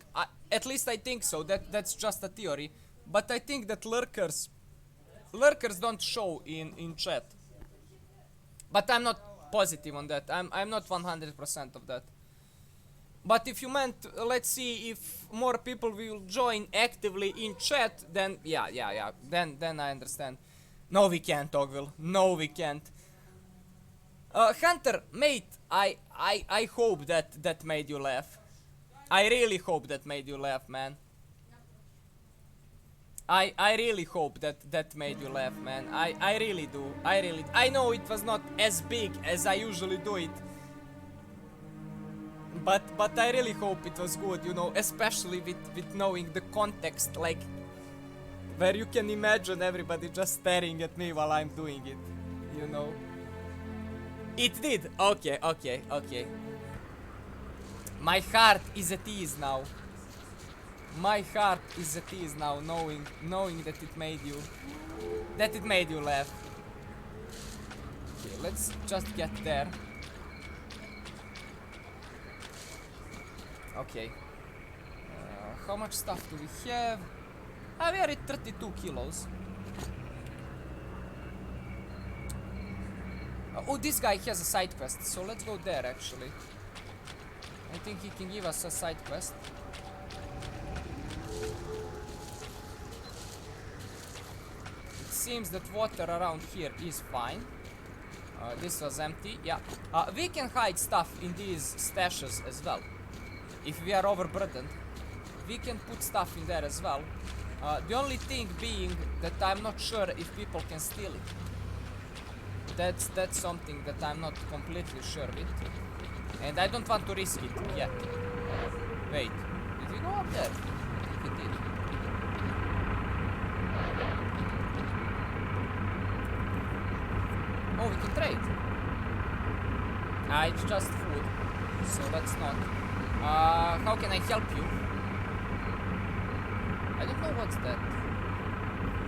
at least I think so. That's just a theory. But I think that lurkers don't show in chat. But I'm not positive on that. I'm not 100% of that. But if you meant, let's see if more people will join actively in chat, then yeah. Then I understand. No, we can't, Ogville. No, we can't. Hunter, mate, I hope that made you laugh. I really hope that made you laugh, man. I really hope that made you laugh, man. I really do. I know it was not as big as I usually do it. But I really hope it was good, you know, especially with knowing the context, like, where you can imagine everybody just staring at me while I'm doing it, you know. It did. Okay. My heart is at ease now. My heart is at ease now, knowing that it made you laugh. Okay, let's just get there. Okay. How much stuff do we have? We are at 32 kilos. Oh, this guy has a side quest, so let's go there actually. I think he can give us a side quest. It seems that water around here is fine. This was empty, yeah. We can hide stuff in these stashes as well. If we are overburdened, we can put stuff in there as well. The only thing being that I'm not sure if people can steal it. That's something that I'm not completely sure with. And I don't want to risk it yet. Wait, did we go up there? I think we did. Oh, we can trade. It's just food, so that's not. How can I help you? I don't know what's that.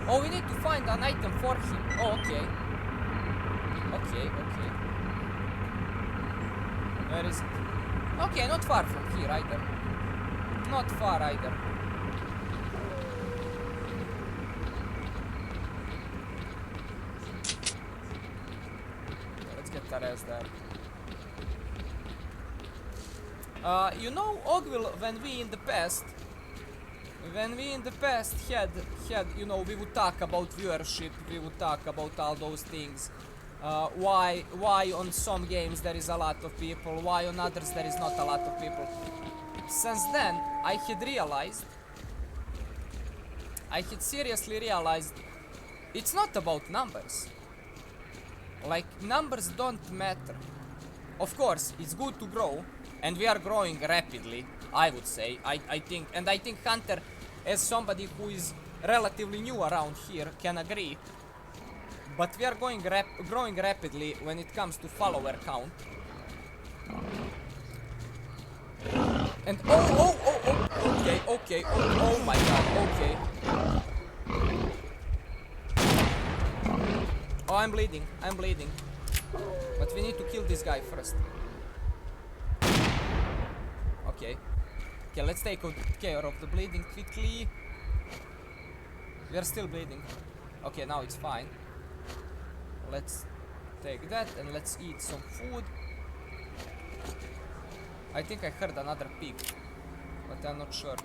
Oh, we need to find an item for him. Oh, okay. Okay. Where is it? Okay, not far from here either. Not far either. Let's get that as there. You know, Ogville, when we in the past had, you know, we would talk about viewership, we would talk about all those things. Why on some games there is a lot of people, why on others there is not a lot of people. Since then, I had seriously realized it's not about numbers. Like, numbers don't matter. Of course, it's good to grow, and we are growing rapidly, I would say. I think Hunter, as somebody who is relatively new around here, can agree. But we are growing rapidly when it comes to follower count. And okay, oh my god, okay. Oh, I'm bleeding. But we need to kill this guy first. Okay, let's take care of the bleeding quickly. We are still bleeding. Okay, now it's fine. Let's take that and let's eat some food. I think I heard another pig, but I'm not sure.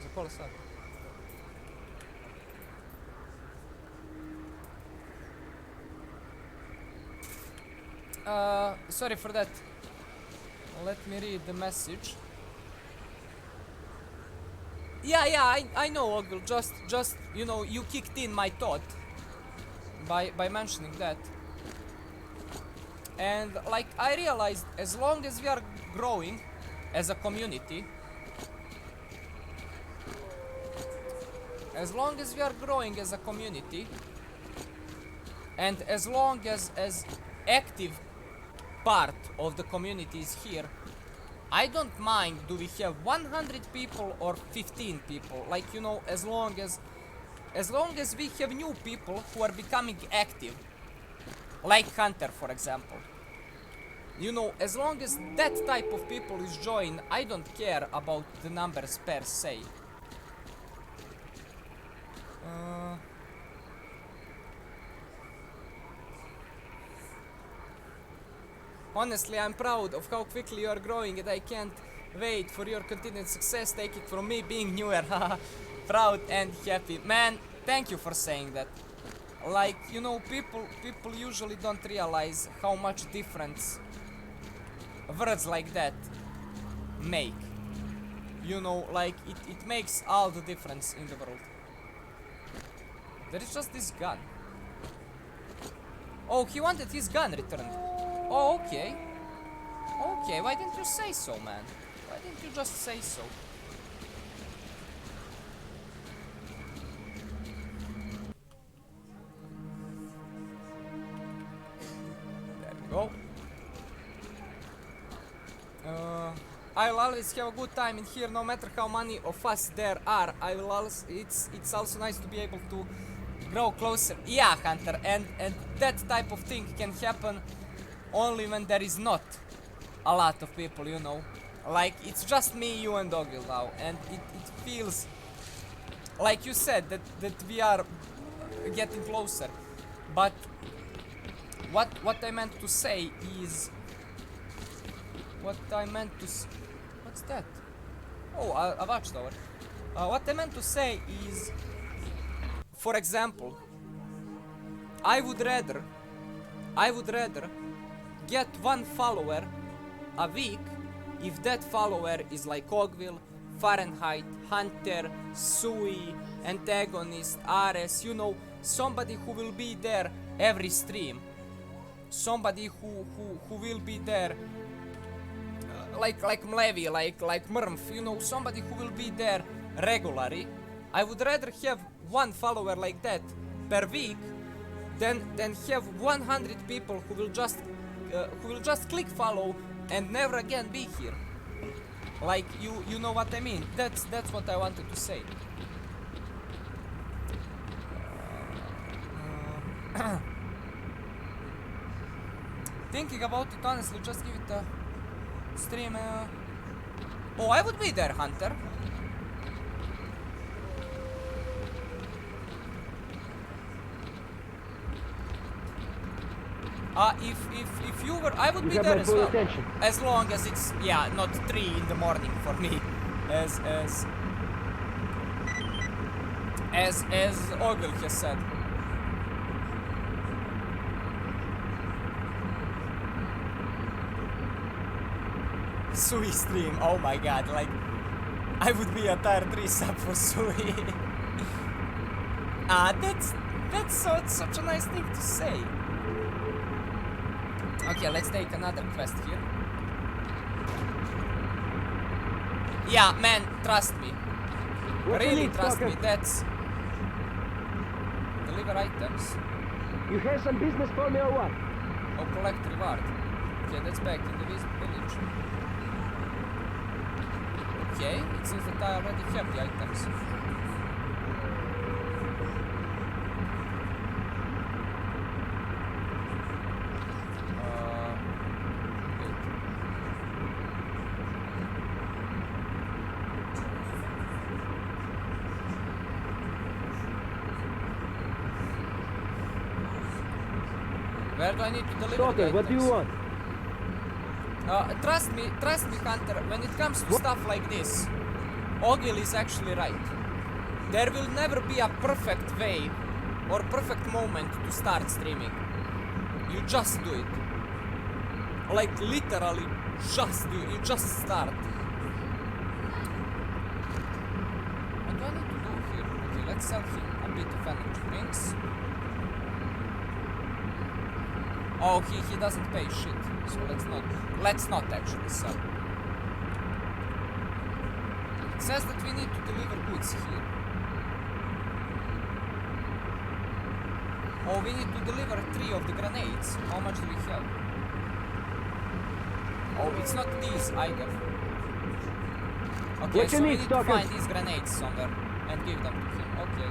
Zapala sad. Sorry for that. Let me read the message. Yeah, I know, Ogle. Just you know, you kicked in my thought by mentioning that. And like, I realized as long as we are growing as a community, and as long as active part of the community is here, I don't mind do we have 100 people or 15 people. Like, you know, as long as we have new people who are becoming active, like Hunter, for example. You know, as long as that type of people is joined, I don't care about the numbers per se. Honestly, I'm proud of how quickly you are growing, and I can't wait for your continued success. Take it from me, being newer. Proud and happy. Man, thank you for saying that. Like, you know, people usually don't realize how much difference words like that make. You know, like, it makes all the difference in the world. There is just this gun. Oh, he wanted his gun returned. Oh, okay. Okay, why didn't you say so, man? Why didn't you just say so? There we go. I'll always have a good time in here, no matter how many of us there are. I will always, it's also nice to be able to grow closer. Yeah, Hunter, and that type of thing can happen only when there is not a lot of people, you know. Like, it's just me, you, and Doggill now, and it feels like you said that we are getting closer. But what I meant to say is, what's that? Oh, a watchtower. What I meant to say is, for example, I would rather get one follower a week if that follower is like Ogville, Fahrenheit, Hunter, Sui, Antagonist, Ares, you know, somebody who will be there every stream, somebody who will be there like Mlevi, like Mrmf, you know, somebody who will be there regularly. I would rather have one follower like that per week than have 100 people who will just click follow and never again be here. Like, you know what I mean. That's what I wanted to say. Thinking about it honestly, just give it a stream. Oh, I would be there, Hunter. If you were, I would be there as well. As long as it's, yeah, not 3 in the morning for me. as Ogil has said. Sui stream, oh my god, like I would be a tier 3 sub for Sui. That's such a nice thing to say. Okay, let's take another quest here. Yeah, man, trust me. Really trust me, that's... Deliver items. You have some business for me or what? Or collect reward. Okay, that's back in the village. Okay, it seems that I already have the items. Where do I need to deliver Stalker, the what do you items? want? Trust me, Hunter, when it comes to stuff like this, Ogil is actually right. There will never be a perfect way or perfect moment to start streaming. You just do it. Like literally, just do it. You just start. What do I need to do here? Okay, let's sell him a bit of energy drinks. Oh, he doesn't pay shit, so let's not actually sell. It says that we need to deliver goods here. Oh, we need to deliver 3 of the grenades. How much do we have? Oh, it's not these either. Okay, so we need to find these grenades somewhere and give them to him. Okay.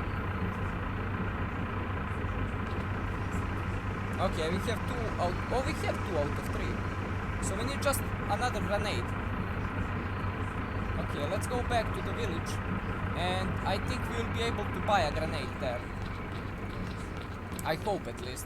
Okay, we have 2 out. Oh, we have 2 out of 3. So we need just another grenade. Okay, let's go back to the village. And I think we'll be able to buy a grenade there. I hope at least.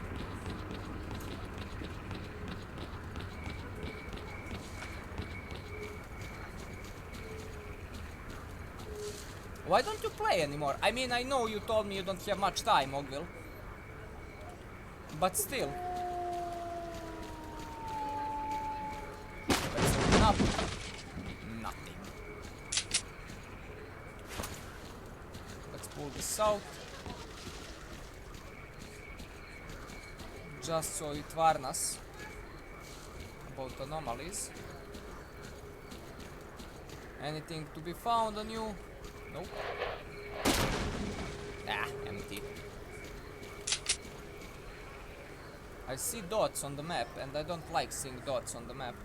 Why don't you play anymore? I mean, I know you told me you don't have much time, Ogil. But still. Let's open up. Nothing. Let's pull this out. Just so it warns us about anomalies. Anything to be found on you? Nope. Ah, empty. I see dots on the map, and I don't like seeing dots on the map.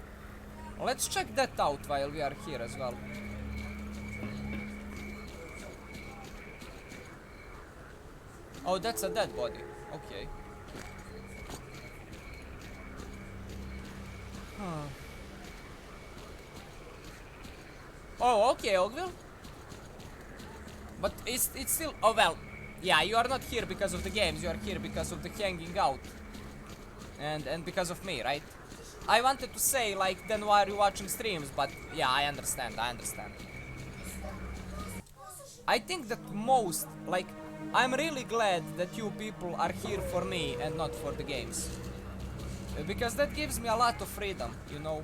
Let's check that out while we are here as well. Oh, that's a dead body. Okay. Oh, okay, Ogville. But it's still... Oh, well. Yeah, you are not here because of the games. You are here because of the hanging out. And because of me, right? I wanted to say, like, then why are you watching streams? But, yeah, I understand. I think that most... Like, I'm really glad that you people are here for me and not for the games. Because that gives me a lot of freedom, you know?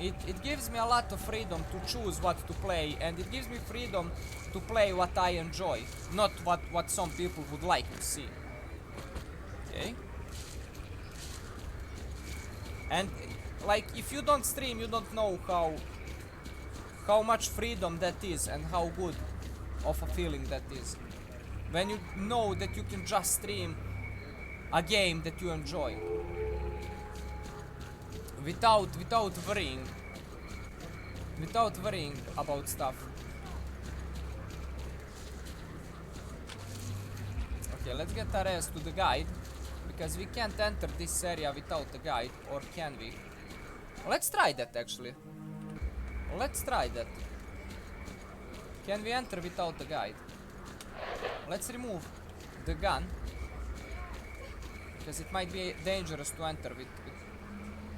It gives me a lot of freedom to choose what to play, and it gives me freedom to play what I enjoy, not what some people would like to see. Okay? And, like, if you don't stream, you don't know how much freedom that is and how good of a feeling that is. When you know that you can just stream a game that you enjoy. Without worrying about stuff. Okay, let's get our ass to the guide, because we can't enter this area without the guide, or can we? Let's try that actually. Let's try that. Can we enter without the guide? Let's remove the gun, because it might be dangerous to enter with...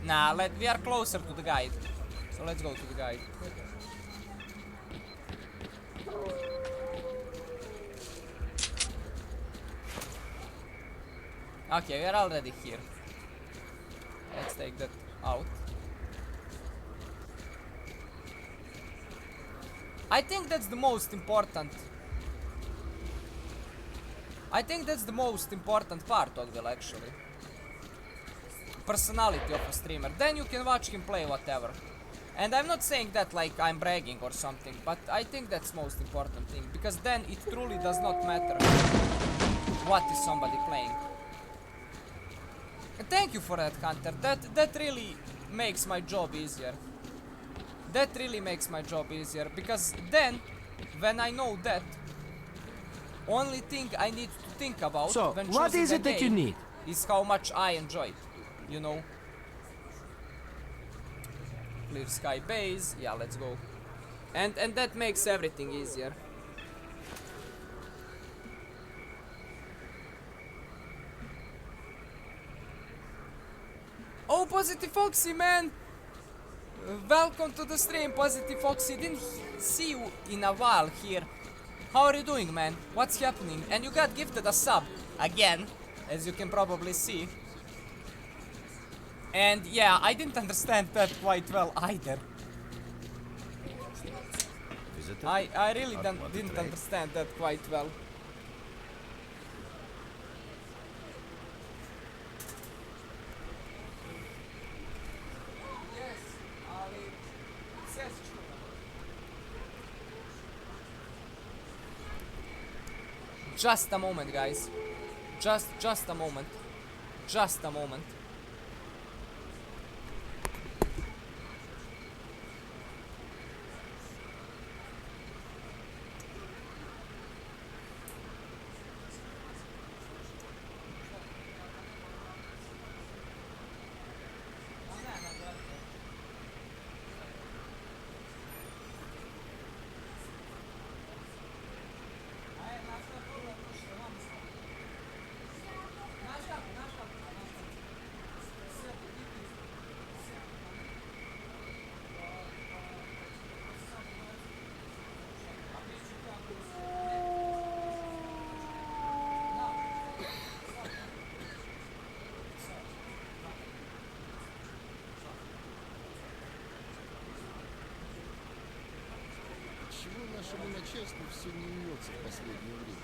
Nah, we are closer to the guide. let's go to the guide. Okay, we are already here. Let's take that out. I think that's the most important. I think that's the most important part of it, actually. Personality of a streamer. Then you can watch him play whatever. And I'm not saying that like I'm bragging or something, but I think that's most important thing, because then it truly does not matter what is somebody playing. And thank you for that, Hunter. That really makes my job easier. That really makes my job easier, because then when I know that, only thing I need to think about So, when what choosing is a it that you game need? is how much I enjoy it, you know. Clear sky base, yeah, let's go. And that makes everything easier. Oh, Positive Foxy, man! Welcome to the stream, Positive Foxy. Didn't see you in a while here. How are you doing, man? What's happening? And you got gifted a sub again, as you can probably see. And yeah, I didn't understand that quite well either. Visitor? I really Not want to didn't trade? understand that quite well. Just a moment, guys. Just a moment. Just a moment. Почему нашему начальству все не имется в последнее время?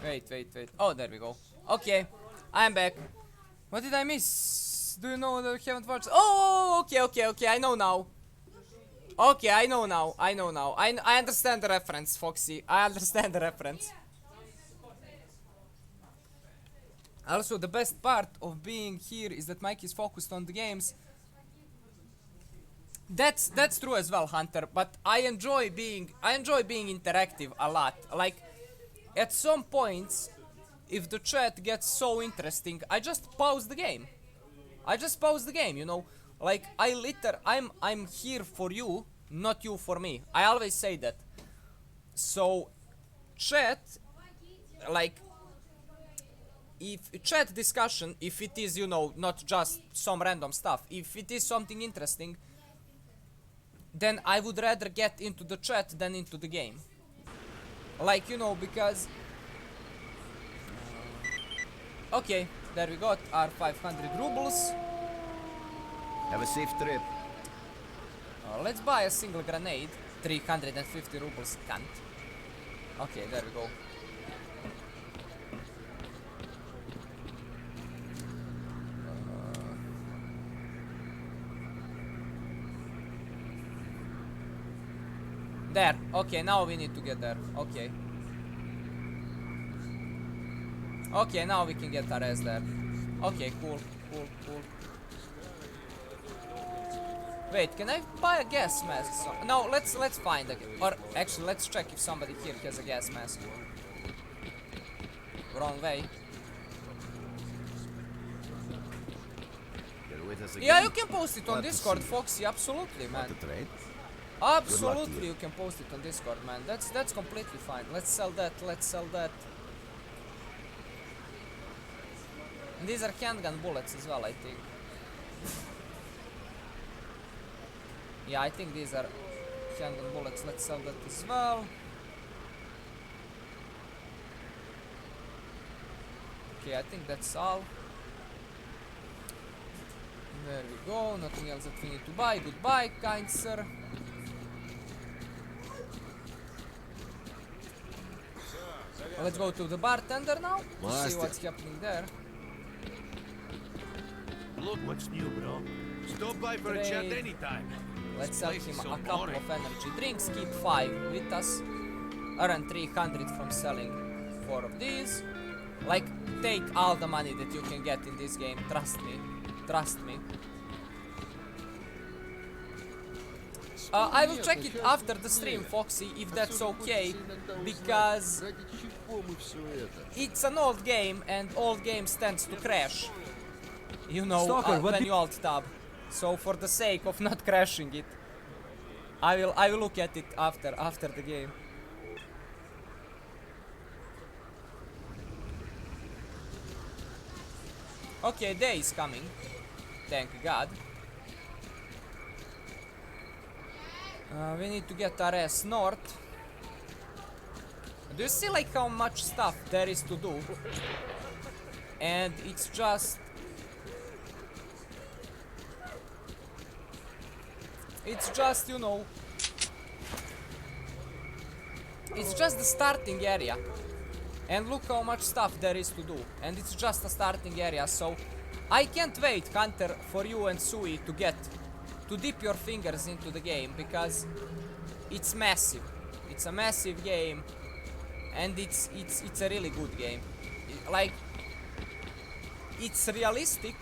Wait. Oh, there we go. Okay, I'm back. What did I miss? Do you know that I haven't watched? Oh, okay. I know now. Okay, I know now. I understand the reference, Foxy. I understand the reference. Also, the best part of being here is that Mike is focused on the games. That's true as well, Hunter. But I enjoy being interactive a lot. Like, at some points, if the chat gets so interesting, I just pause the game. You know. Like, I'm here for you, not you for me. I always say that. So, chat, like, if chat discussion, if it is, you know, not just some random stuff, if it is something interesting, then I would rather get into the chat than into the game. Like, you know, because... Okay, there we got our 500 rubles. Have a safe trip. Let's buy a single grenade. 350 rubles, can't. Okay, there we go. There, okay, now we need to get there, okay. Okay, now we can get RS there. Okay, cool. Wait, can I buy a gas mask? No, let's find a... Or actually, let's check if somebody here has a gas mask. Wrong way. Yeah, you can post it on Discord, Foxy. Absolutely, man. Absolutely, you can post it on Discord, man. That's completely fine. Let's sell that. And these are handgun bullets as well, I think. Yeah, I think these are handgun bullets. Let's sell that as well. Okay, I think that's all. There we go. Nothing else that we need to buy. Goodbye, kind sir. Let's go to the bartender now to see what's happening there. Look what's new, bro. Stop by for a chat anytime. Let's sell him a couple of energy drinks. Keep 5 with us. Earn 300 from selling 4 of these. Like, take all the money that you can get in this game. Trust me. Trust me. I will check it after the stream, Foxy, if that's okay, because it's an old game and old games tends to crash. You know, Stalker, when you alt tab. So for the sake of not crashing it, I will look at it after the game. Okay, day is coming. Thank God. We need to get RS North. Do you see like how much stuff there is to do? And it's just... you know... It's just the starting area. And look how much stuff there is to do. And it's just a starting area, so... I can't wait, Hunter, for you and Sui to dip your fingers into the game, because it's massive. It's a massive game, and it's a really good game. Like, it's realistic,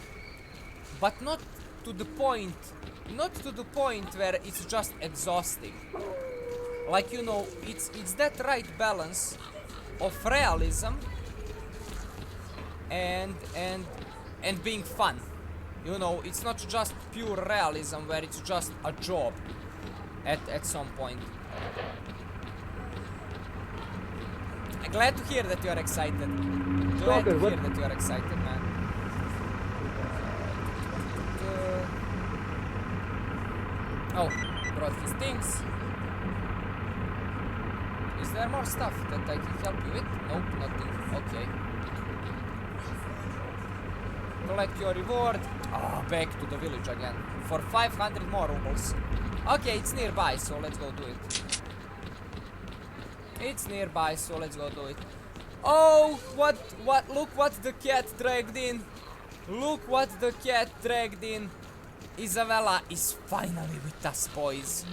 but not to the point where it's just exhausting. Like, you know, it's that right balance of realism and being fun. You know, it's not just pure realism where it's just a job at some point. I'm glad to hear that you are excited. Glad to hear that you are excited, man. Oh, brought his things. Is there more stuff that I can help you with? Nope, nothing. Okay. Collect your reward. Ah, back to the village again. For 500 more rubles. Okay, it's nearby, so let's go do it. It's nearby, so let's go do it. Oh, what, look what the cat dragged in. Look what the cat dragged in. Isabella is finally with us, boys.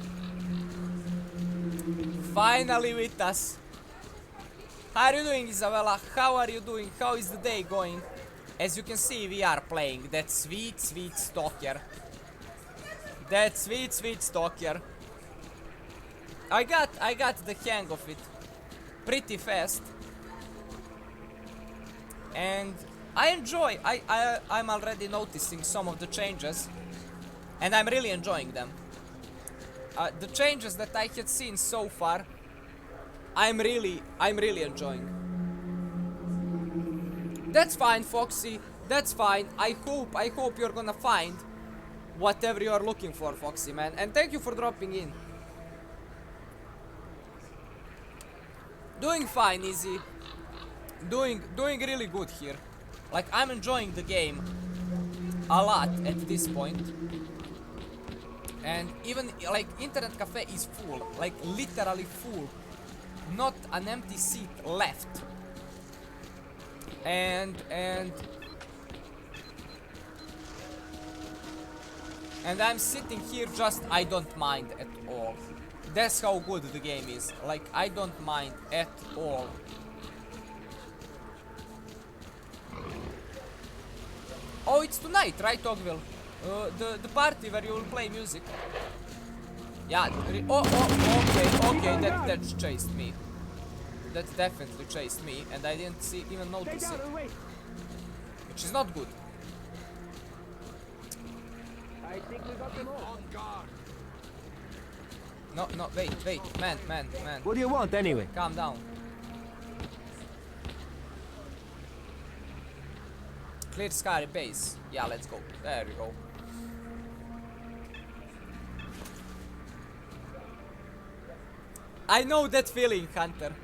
Finally with us. How are you doing, Isabella? How are you doing? How is the day going? As you can see, we are playing that sweet, sweet Stalker. That sweet, sweet Stalker. I got the hang of it pretty fast. And I enjoy, I'm already noticing some of the changes. And I'm really enjoying them. The changes that I had seen so far, I'm really enjoying. That's fine, Foxy. That's fine. I hope you're gonna find whatever you're looking for, Foxy, man. And thank you for dropping in. Doing fine, Easy. Doing really good here. Like, I'm enjoying the game a lot at this point. And even, like, internet cafe is full. Like, literally full. Not an empty seat left. And I'm sitting here just, I don't mind at all. That's how good the game is. Like, I don't mind at all. Oh, it's tonight, right, Ogville? The party where you will play music. Yeah. Okay. That chased me. That definitely chased me, and I didn't even notice it. Which is not good. I think we got them all. On guard. No, wait, man. What do you want anyway? Calm down. Clear sky base. Yeah, let's go. There we go. I know that feeling, Hunter.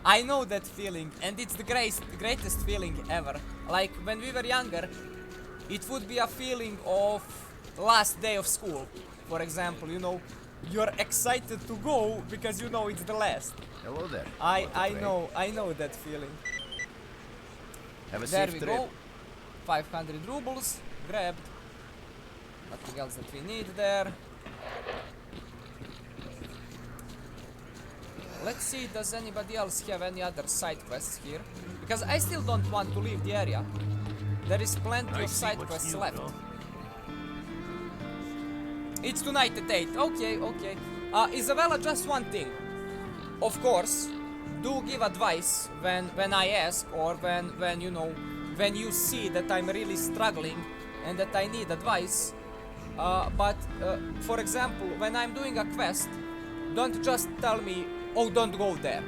I know that feeling, and it's the greatest feeling ever. Like, when we were younger, it would be a feeling of last day of school. For example, you know, you're excited to go because you know it's the last. Hello there. I know that feeling. Have a There safe we trip. go. 500 rubles grabbed. Nothing else that we need there. Let's see, does anybody else have any other side quests here? Because I still don't want to leave the area. There is plenty of side quests left. It's tonight at 8. Okay. Isabella, just one thing. Of course, do give advice when I ask, or when you know, when you see that I'm really struggling and that I need advice. But for example, when I'm doing a quest, don't just tell me, oh, don't go there,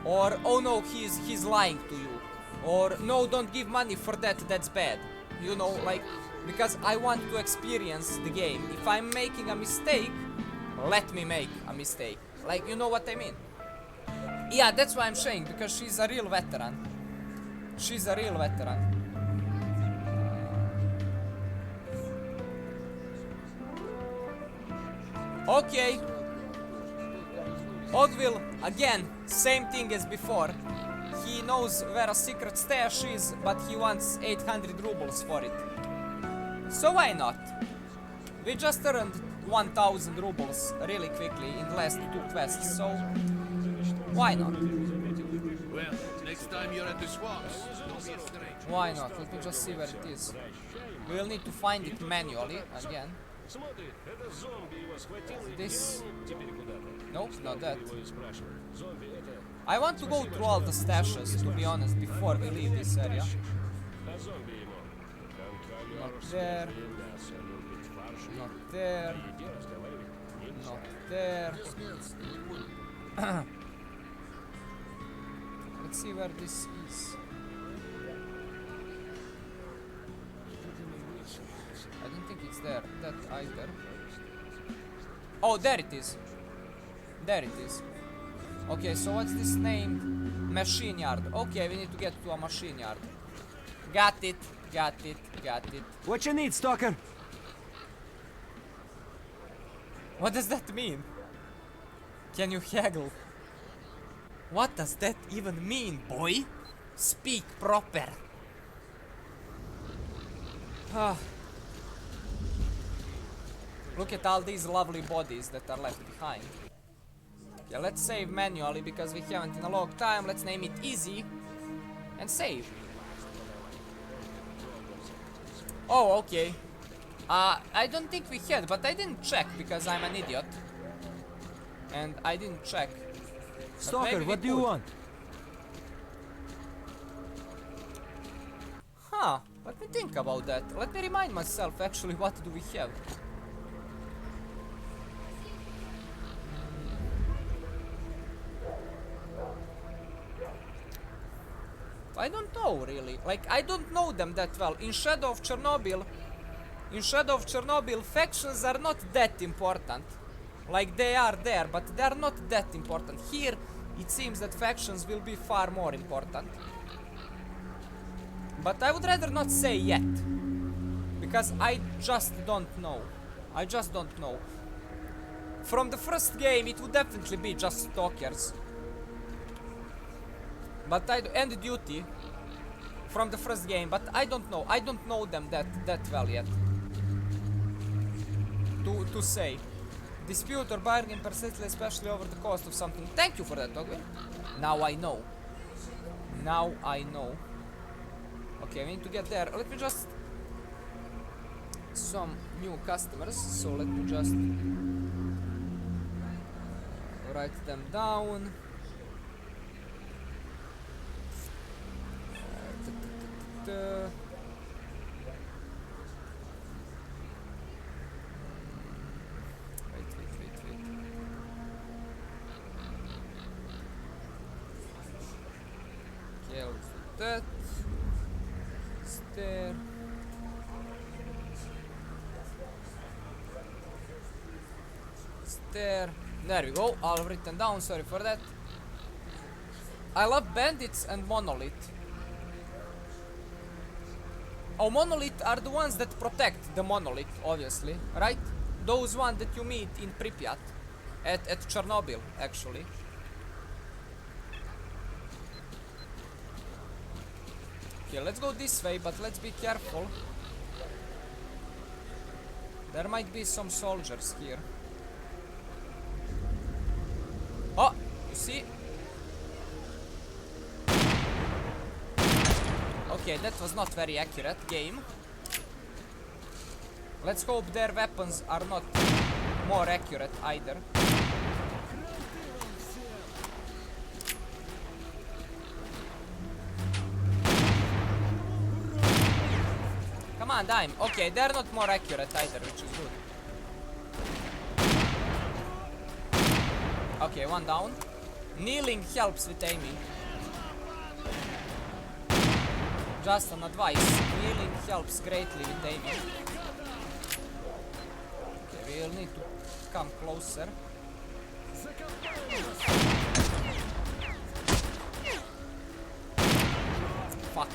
or oh no, he's lying to you, or no, don't give money for that, that's bad. You know, like, because I want to experience the game. If I'm making a mistake, let me make a mistake. Like, you know what I mean? Yeah, that's why I'm saying, because she's a real veteran. She's a real veteran. Okay. Ogville, again, same thing as before. He knows where a secret stash is, but he wants 800 rubles for it. So why not? We just earned 1000 rubles really quickly in the last 2 quests, so why not? Well, next time you're at the swamps, don't be a stranger. Why not? Let me just see where it is. We'll need to find it manually again. This... Nope, not that. I want to go through all the stashes, to be honest, before we leave this area. Not there. Not there. Not there. Let's see where this is. I don't think it's there, that either. Oh, there it is. There it is. Okay, so what's this name? Machine yard. Okay, we need to get to a machine yard. Got it. What you need, Stalker? What does that mean? Can you haggle? What does that even mean, boy? Speak proper. Look at all these lovely bodies that are left behind. Yeah, let's save manually because we haven't in a long time. Let's name it easy and save. Oh, okay. I don't think we had, but I didn't check because I'm an idiot. And I didn't check. Stalker, what do you want? Huh, let me think about that. Let me remind myself actually, what do we have? I don't know really. Like, I don't know them that well. In Shadow of Chernobyl, factions are not that important. Like, they are there, but they are not that important. Here, it seems that factions will be far more important. But I would rather not say yet. Because I just don't know. I just don't know. From the first game, it would definitely be just Stalkers. But and Duty. From the first game, but I don't know. I don't know them that well yet. To say. Dispute or bargain persistently, especially over the cost of something. Thank you for that, Ogwin. Now I know. Now I know. Okay, we need to get there. Let me just some new customers, so let me just write them down. Wait. Okay, I'll do that. Stair. Stair. There we go. All written down. Sorry for that. I love bandits and monolith. Oh, monolith are the ones that protect the monolith, obviously, right? Those ones that you meet in Pripyat, at Chernobyl, actually. Okay, let's go this way, but let's be careful. There might be some soldiers here. Oh, you see? Okay, that was not very accurate game. Let's hope their weapons are not more accurate either. Come on, dime. Okay, they're not more accurate either, which is good. Okay, one down. Kneeling helps with aiming. Just an advice, kneeling helps greatly with aiming. Okay, we'll need to come closer. Fuck.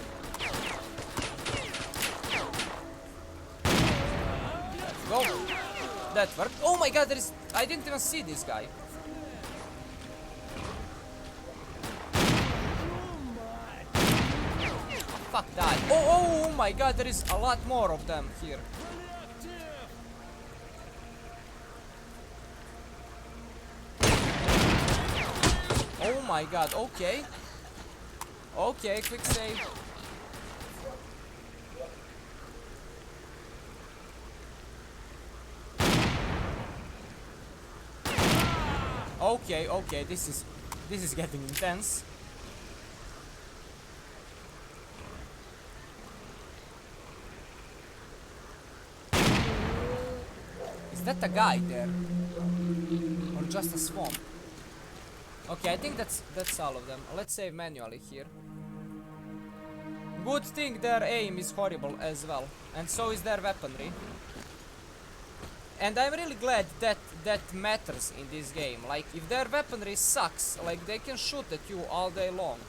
Let's go. That worked. Oh my god, I didn't even see this guy. Fuck that. Oh my god, there is a lot more of them here. Oh my god, okay. Okay, quick save. Okay, this is getting intense. Is that a guy there? Or just a swamp? Okay, I think that's all of them. Let's save manually here. Good thing their aim is horrible as well. And so is their weaponry. And I'm really glad that matters in this game. Like, if their weaponry sucks, like, they can shoot at you all day long.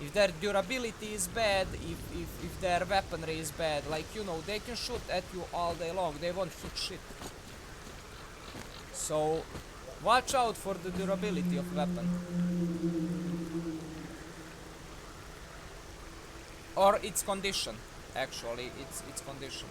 If their durability is bad, if their weaponry is bad, like, you know, they can shoot at you all day long. They won't hit shit. So, watch out for the durability of weapon. Or its condition. Actually, its condition.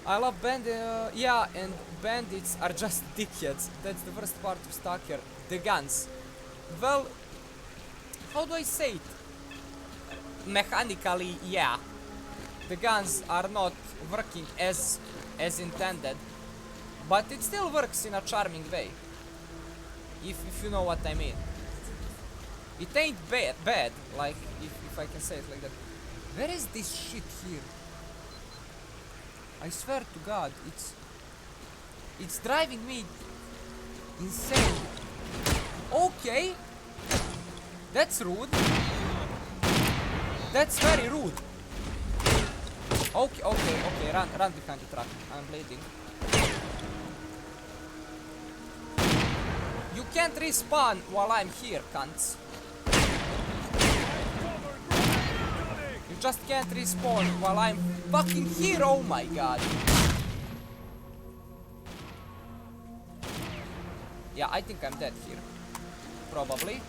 I love bandits. Yeah, and bandits are just dickheads. That's the worst part of Stalker. The guns. Well, how do I say it? Mechanically, yeah. The guns are not working as intended, but it still works in a charming way. If you know what I mean. It ain't bad, like, if I can say it like that. Where is this shit here? I swear to God, it's driving me insane. Okay, that's rude. That's very rude. Okay, run behind the truck. I'm bleeding. You can't respawn while I'm here, cunts. You just can't respawn while I'm fucking here, oh my god. Yeah, I think I'm dead here. Probably.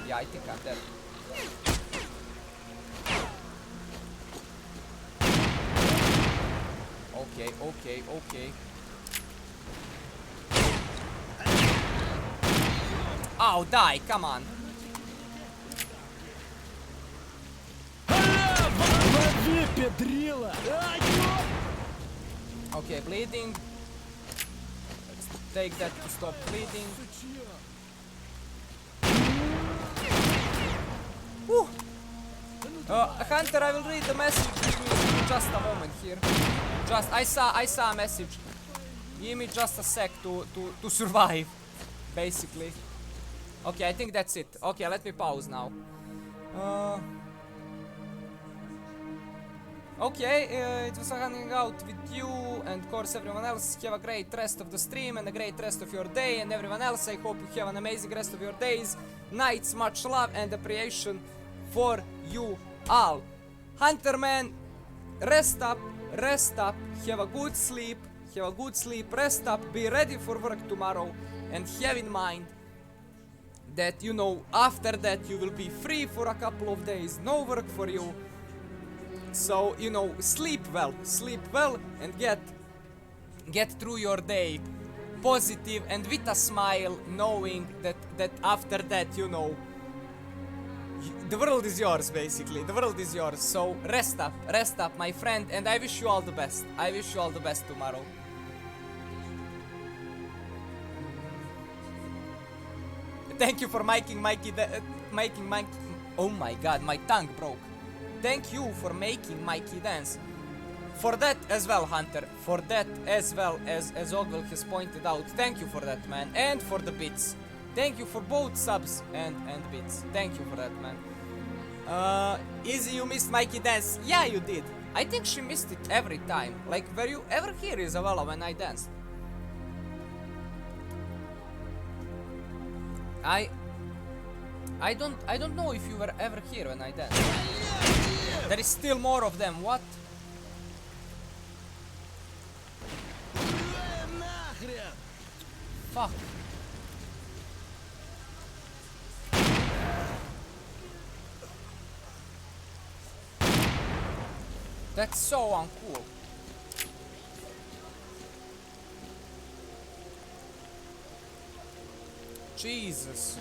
Yeah, I think I'm dead. Okay. Oh, die, come on. Pedrilla! Okay, bleeding. Let's take that to stop bleeding. Whew. Hunter, I will read the message. Give me just a moment here. Just I saw a message. Give me just a sec to survive, basically. Okay, I think that's it. Okay, let me pause now. Okay, it was hanging out with you and of course everyone else. Have a great rest of the stream and a great rest of your day, and everyone else, I hope you have an amazing rest of your days, nights. Much love and appreciation for you all. Hunter man, rest up, have a good sleep, rest up, be ready for work tomorrow, and have in mind that, you know, after that you will be free for a couple of days, no work for you. So, you know, sleep well, and get through your day positive and with a smile, knowing that after that, you know, the world is yours, basically. The world is yours. So rest up, my friend, and I wish you all the best. I wish you all the best tomorrow. Thank you for making Mikey. Oh my God, my tongue broke. Thank you for making Mikey dance. For that as well, Hunter. For that as well, as Ogwell has pointed out. Thank you for that, man. And for the bits. Thank you for both subs and bits. Thank you for that, man. Easy, you missed Mikey dance. Yeah, you did. I think she missed it every time. Like, were you ever here, Isabella, when I danced? I don't know if you were ever here when I danced. There is still more of them, what? Fuck. That's so uncool. Jesus.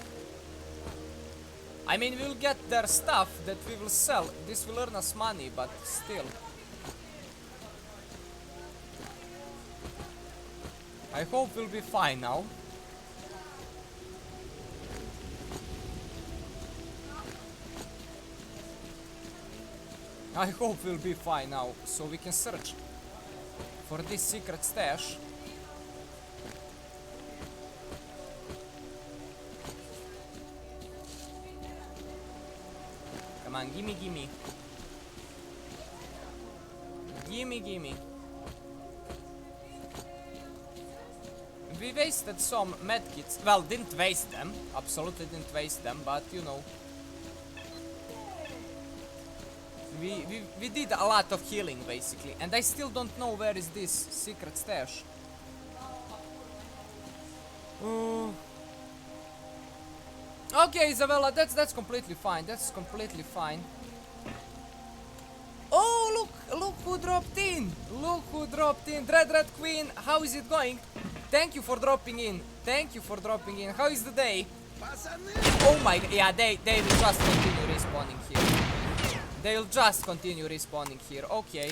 I mean, we'll get their stuff that we will sell. This will earn us money, but still. I hope we'll be fine now. I hope we'll be fine now, so we can search for this secret stash. Come on, gimme. Gimme. We wasted some medkits. Well, didn't waste them. Absolutely didn't waste them, but you know. We did a lot of healing, basically. And I still don't know where is this secret stash. Okay, Isabella, that's completely fine. That's completely fine. Oh, look who dropped in. Look who dropped in. Red Queen, how is it going? Thank you for dropping in. How is the day? Oh my god, yeah, they will just continue respawning here. They'll just continue respawning here. Okay.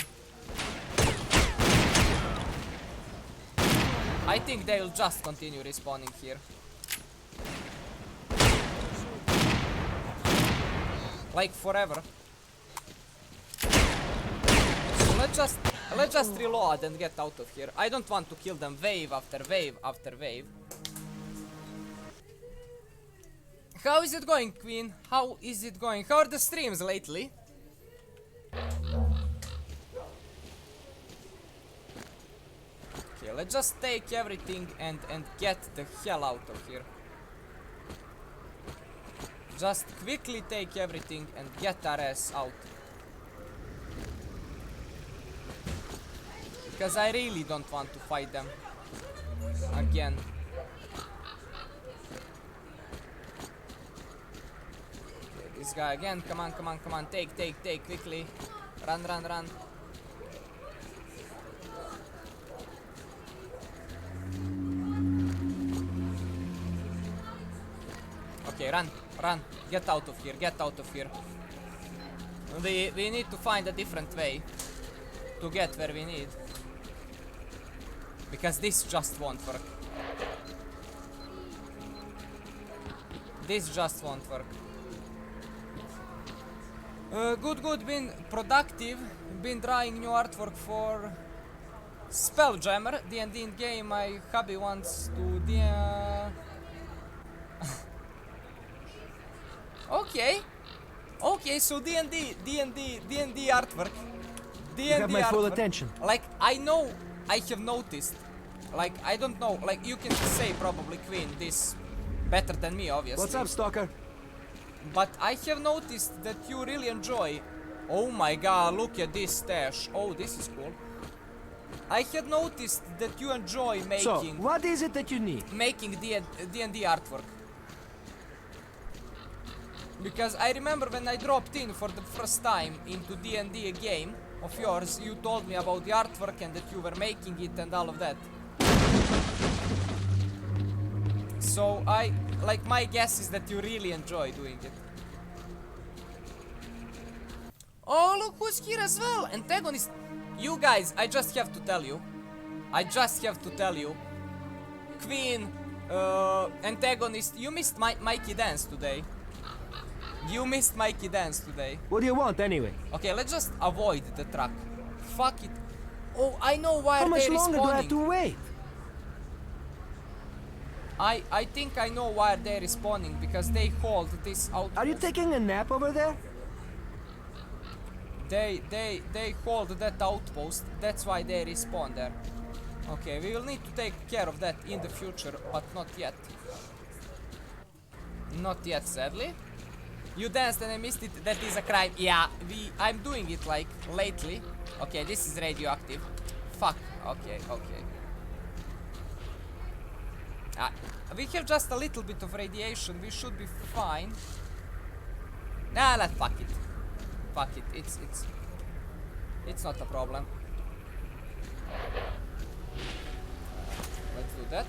I think they'll just continue respawning here. Like forever. So let's just reload and get out of here. I don't want to kill them wave after wave after wave. How is it going, Queen? How is it going? How are the streams lately? Okay, let's just take everything and get the hell out of here. Just quickly take everything and get our ass out. Because I really don't want to fight them again. Okay, this guy again. Come on. Take quickly. Run. Okay, run. Get out of here. We need to find a different way to get where we need. Because this just won't work. This just won't work. Good, been productive. Been drawing new artwork for Spelljammer, D&D in game. My hubby wants to Okay, so D&D artwork. You have my full attention. Like, I know, I have noticed. Like, I don't know, like, you can say probably Queen this better than me, obviously. What's up, Stalker? But I have noticed that you really enjoy... Oh my god, look at this stash. Oh, this is cool. I had noticed that you enjoy making... So, what is it that you need? Making D&D artwork. Because I remember when I dropped in for the first time into D&D game of yours, you told me about the artwork and that you were making it and all of that. So my guess is that you really enjoy doing it. Oh, look who's here as well! Antagonist. You guys, I just have to tell you. Queen, Antagonist, you missed Mikey Dance today. What do you want anyway? Okay, let's just avoid the truck. Fuck it. Oh, I know why they're respawning. How much longer do I have to wait? I think I know why they're respawning, because they hold this outpost. Are you taking a nap over there? They hold that outpost, that's why they respawn there. Okay, we will need to take care of that in the future, but not yet. Not yet, sadly. You danced and I missed it, that is a crime. Yeah, I'm doing it like lately. Okay, this is radioactive. Fuck, okay. We have just a little bit of radiation, we should be fine. Nah, fuck it. Fuck it, it's not a problem. Let's do that.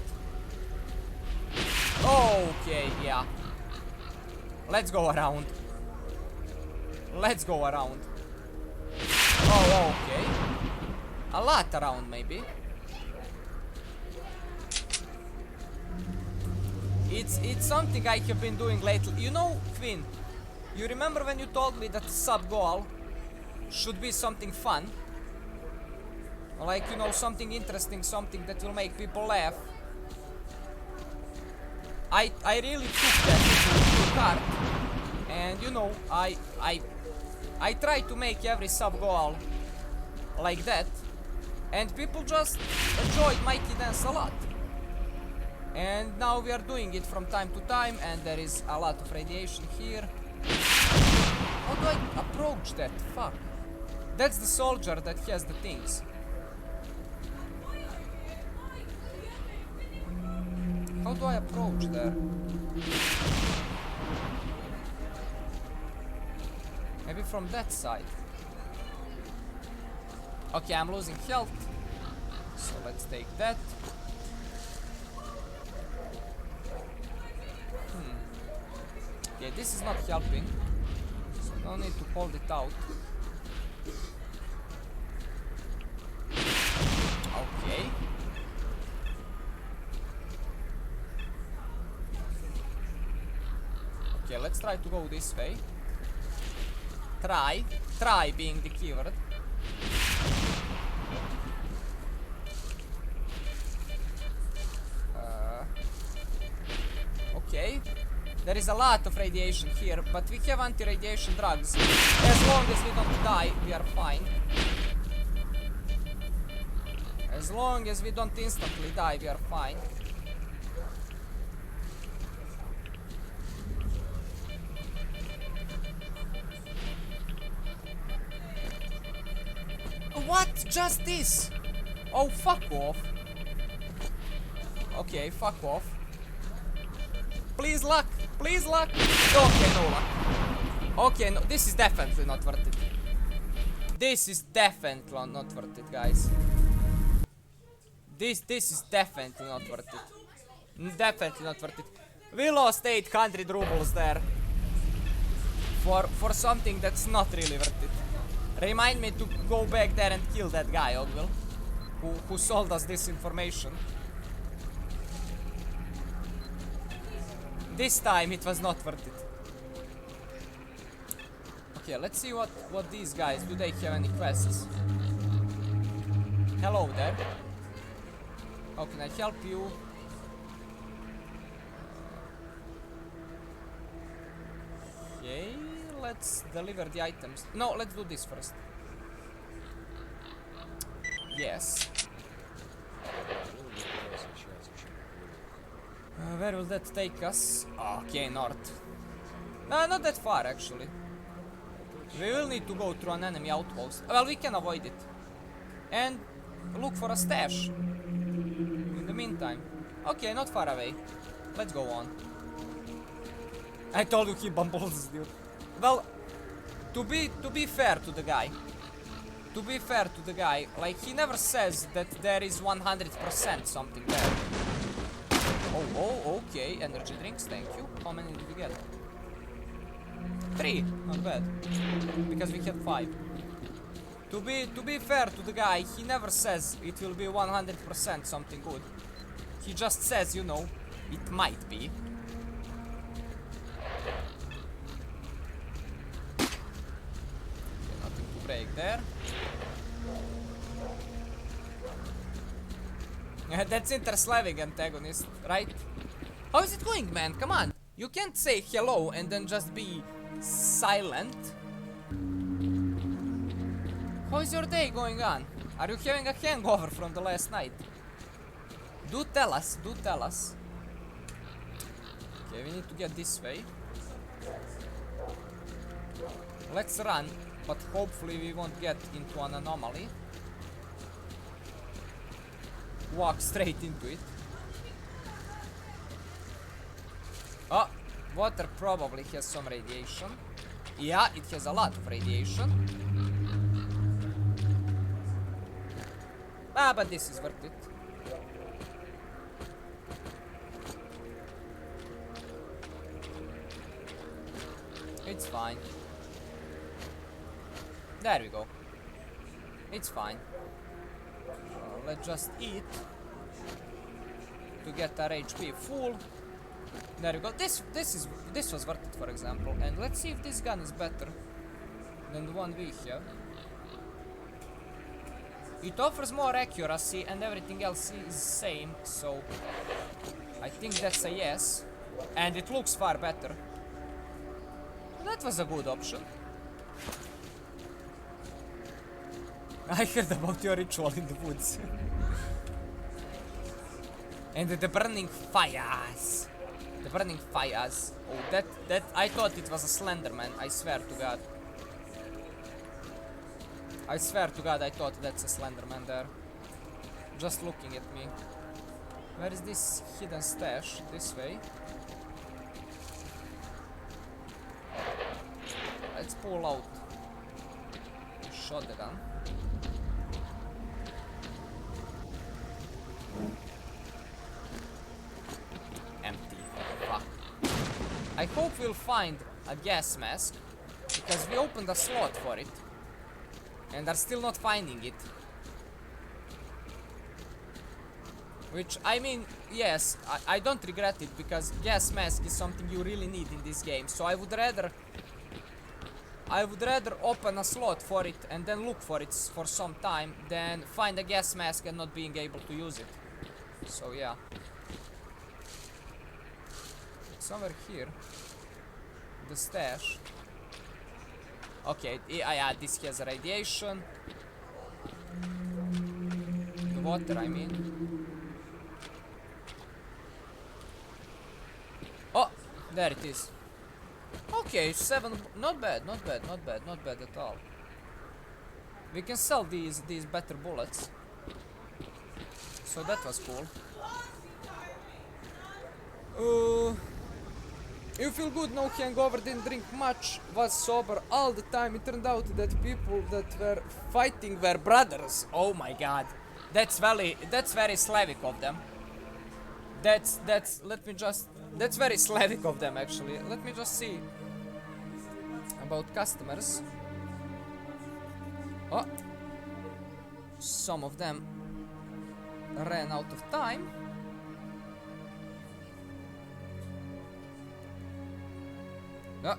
Okay, yeah. Let's go around. Oh, okay. A lot around, maybe. It's something I have been doing lately. You know, Queen, you remember when you told me that sub goal should be something fun? Like, you know, something interesting, something that will make people laugh. I really took that to heart, and you know, I try to make every sub goal like that, and people just enjoyed Mikey Dance a lot. And now we are doing it from time to time, and there is a lot of radiation here. How do I approach that? Fuck. That's the soldier that has the things. How do I approach there? Maybe from that side. Okay, I'm losing health. So let's take that. Okay, this is not helping. So no need to hold it out. Okay. Okay, let's try to go this way. Try being the keyword. Okay. There is a lot of radiation here, but we have anti-radiation drugs. As long as we don't die, we are fine. As long as we don't instantly die, we are fine. What? Just this? Oh, fuck off. Okay, fuck off. Please luck! Please luck! Okay, no luck. Okay, no, this is definitely not worth it. This is definitely not worth it, guys. This is definitely not worth it. Definitely not worth it. We lost 800 rubles there. for something that's not really worth it. Remind me to go back there and kill that guy, Ogville, who sold us this information. This time it was not worth it. Okay, let's see what these guys, do they have any quests? Hello there. How can I help you? Okay, let's deliver the items. No, let's do this first. Yes. Where will that take us? Okay, north. No, not that far actually. We will need to go through an enemy outpost. Well, we can avoid it. And look for a stash. In the meantime. Okay, not far away. Let's go on. I told you he bumbles, dude. Well, to be fair to the guy. To be fair to the guy, like he never says that there is 100% something there. Oh, okay. Energy drinks, thank you. How many did we get? 3, not bad. Because we had 5. To be fair to the guy, he never says it will be 100% something good. He just says, you know, it might be. Okay, nothing to break there. That's inter-Slavic antagonist, right? How is it going, man? Come on! You can't say hello and then just be silent. How is your day going on? Are you having a hangover from the last night? Do tell us, do tell us. Okay, we need to get this way. Let's run, but hopefully we won't get into an anomaly. Walk straight into it. Oh, water probably has some radiation. Yeah, it has a lot of radiation. Ah, but this is worth it. It's fine. There we go. It's fine. Let's just eat to get our HP full. There we go. This was worth it, for example. And let's see if this gun is better than the one we have. It offers more accuracy and everything else is same, so I think that's a yes. And it looks far better. That was a good option. I heard about your ritual in the woods. And the burning fires. The burning fires. Oh, that I thought it was a Slenderman, I swear to God. I swear to God, I thought that's a Slenderman there. Just looking at me. Where is this hidden stash? This way. Let's pull out the shotgun. Empty. Fuck. I hope we'll find a gas mask, because we opened a slot for it and are still not finding it. Which, I mean, yes, I don't regret it, because gas mask is something you really need in this game, so I would rather open a slot for it and then look for it for some time than find a gas mask and not being able to use it. So yeah. Somewhere here. The stash. Okay, yeah, this has radiation. The water, I mean. Oh, there it is. Okay, 7, not bad, not bad, not bad, not bad at all. We can sell these better bullets. So that was cool. You feel good, no hangover, didn't drink much, was sober all the time. It turned out that people that were fighting were brothers. Oh my god. That's very Slavic of them. That's very Slavic of them, actually. Let me just see. about customers. Oh, some of them ran out of time. Oh.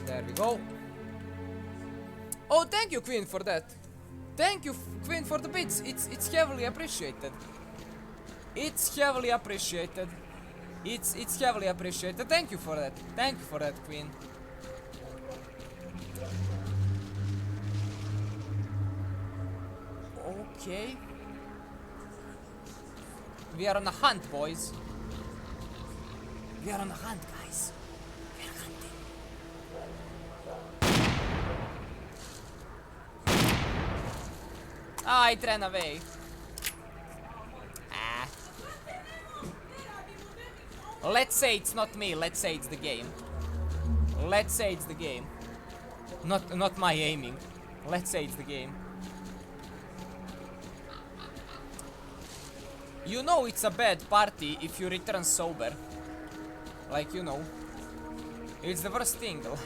There we go. Oh, thank you, Queen, for that. Thank you, Queen, for the bits. It's heavily appreciated. It's heavily appreciated. It's heavily appreciated. Thank you for that. Thank you for that, Queen. Okay. We are on a hunt, boys. We are on a hunt, guys. We are hunting. Ah, it ran away. Ah. Let's say it's not me. Let's say it's the game. Let's say it's the game. Not my aiming. Let's say it's the game. You know it's a bad party if you return sober. Like, you know. It's the worst thing. Like,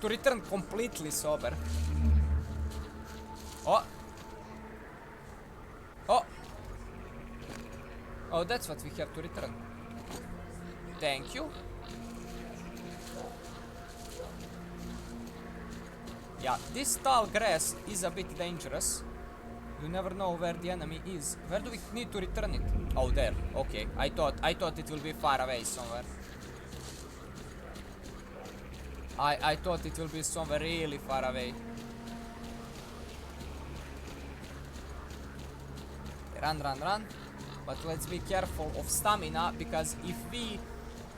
to return completely sober. Oh. Oh. Oh, that's what we have to return. Thank you. Yeah, this tall grass is a bit dangerous. You never know where the enemy is. Where do we need to return it? Oh, there. Okay. I thought it will be far away somewhere. I thought it will be somewhere really far away. Run, run, run. But let's be careful of stamina, because if we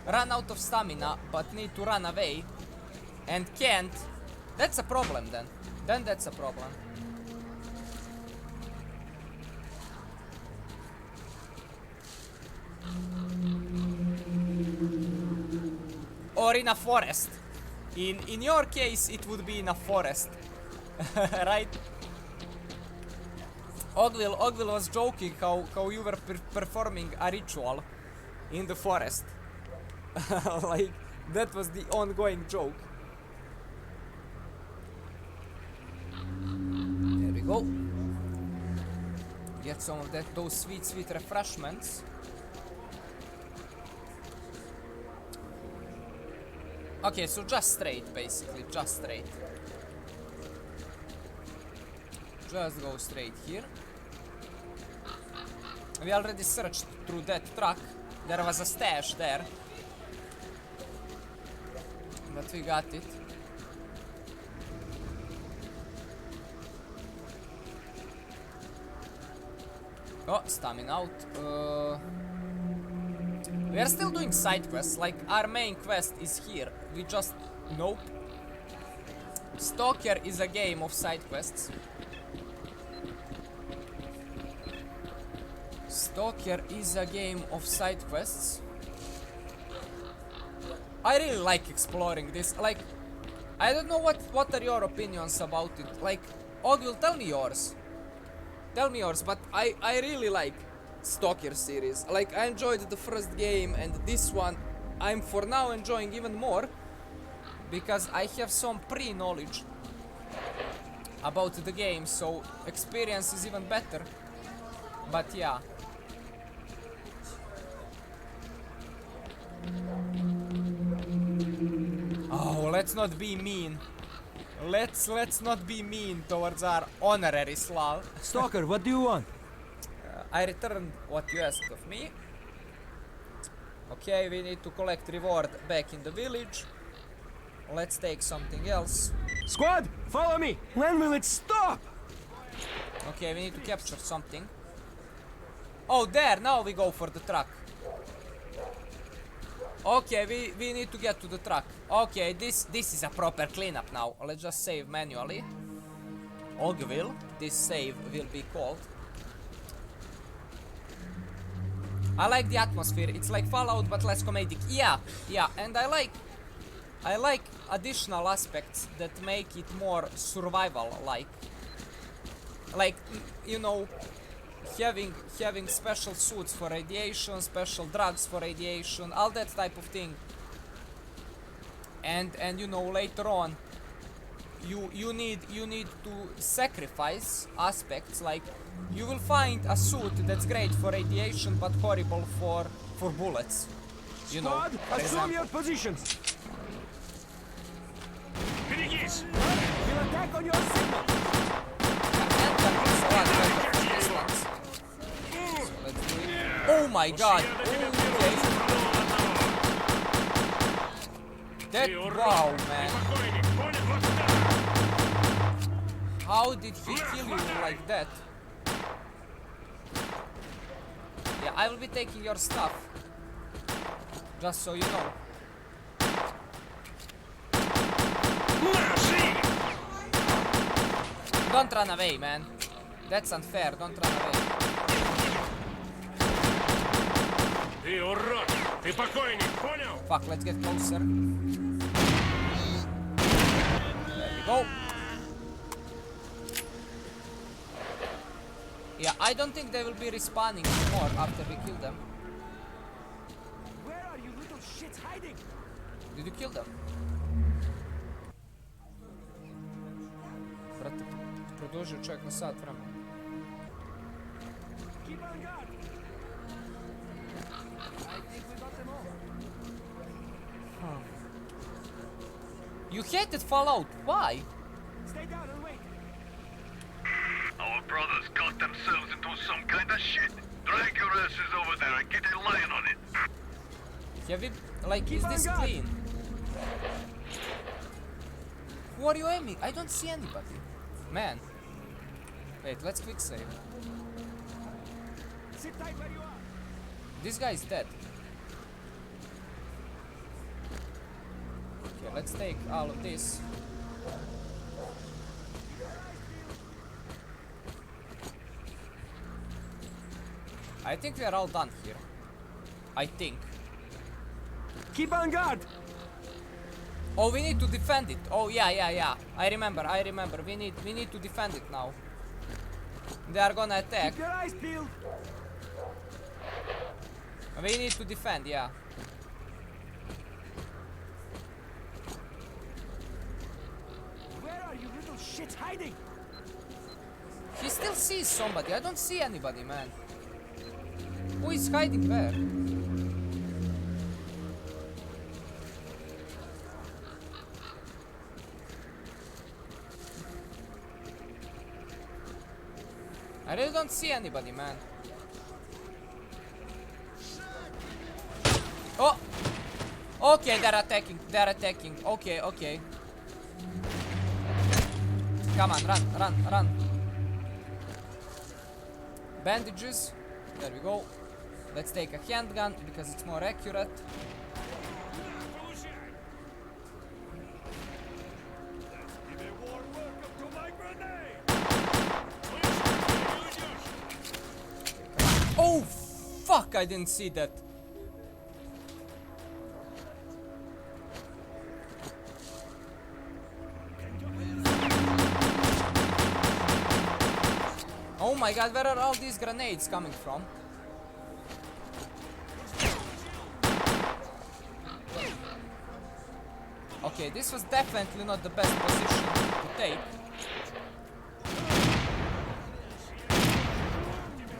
run out of stamina but need to run away and can't, that's a problem then. Then that's a problem. Or in a forest. In your case, it would be in a forest. Right? Ogville was joking how you were performing a ritual in the forest. Like, that was the ongoing joke. There we go. Get some of those sweet refreshments. Okay, so just straight, basically, just straight. Just go straight here. We already searched through that truck. There was a stash there. But we got it. Oh, stamina out. We are still doing side quests, like our main quest is here. We just... Nope. Stalker is a game of side quests. Stalker is a game of side quests. I really like exploring this. Like, I don't know what are your opinions about it. Like, Ogil, tell me yours. Tell me yours, but I really like Stalker series. Like, I enjoyed the first game, and this one I'm for now enjoying even more because I have some pre-knowledge about the game, so experience is even better. But yeah. Oh, let's not be mean. Let's not be mean towards our honorary Slav. Stalker, what do you want? I returned what you asked of me. Okay, we need to collect reward back in the village. Let's take something else. Squad, follow me! When will it stop? Okay, we need to capture something. Oh, there! Now we go for the truck. Okay, we need to get to the truck. Okay, this is a proper cleanup now. Let's just save manually. Ogville, this save will be called. I like the atmosphere. It's like Fallout but less comedic. Yeah, and I like additional aspects that make it more survival-like. Like, you know, having special suits for radiation, special drugs for radiation, all that type of thing. And you know, later on you need to sacrifice aspects, like you will find a suit that's great for radiation but horrible for bullets. You know, Squad, for assume example. your positions. Берегись! We'll attack on your signal. Oh my god! Okay. That, wow, man. How did he kill you like that? Yeah, I will be taking your stuff. Just so you know. Don't run away, man. That's unfair, don't run away. Ты урод! Ты покойник, понял? Fuck, let's get closer. There we go. Yeah, I don't think they will be respawning anymore after we kill them. Where are you little shits hiding? Did you kill them? Brate, produžio čovjek na sat vremena. Keep on guard. I think we got them all. You hated Fallout, why? Stay down and wait. Our brothers got themselves into some kind of shit. Drag your asses over there and get a line on it. Have you, like, is this clean? Who are you aiming? I don't see anybody. Man. Wait, let's quick save. Sit tight where you are. This guy is dead. Okay, let's take all of this. I think we are all done here. I think. Keep on guard. Oh, we need to defend it. Oh, yeah. I remember. We need to defend it now. They are gonna attack. Keep your eyes peeled. We need to defend, yeah. Where are you little shits hiding? He still sees somebody. I don't see anybody, man. Who is hiding where? I really don't see anybody, man. Oh! Okay, they're attacking. Okay. Come on, run. Bandages. There we go. Let's take a handgun because it's more accurate. Oh, fuck, I didn't see that. Oh my god, where are all these grenades coming from? Okay, this was definitely not the best position to take.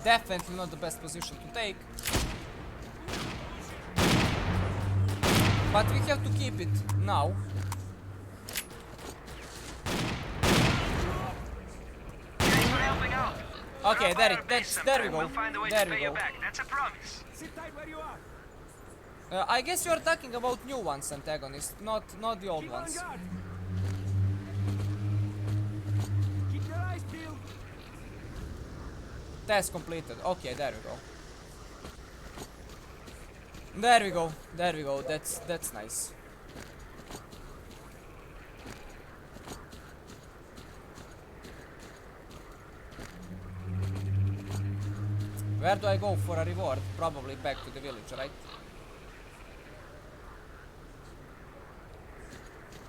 Definitely not the best position to take. But we have to keep it now. Okay, there we go. There we go. That's a promise. Sit tight where you are. I guess you're talking about new ones, antagonist, not the old Keep on ones. guard. Keep your eyes peeled. Task completed. Okay, there we go. There we go. That's nice. Where do I go for a reward? Probably back to the village, right?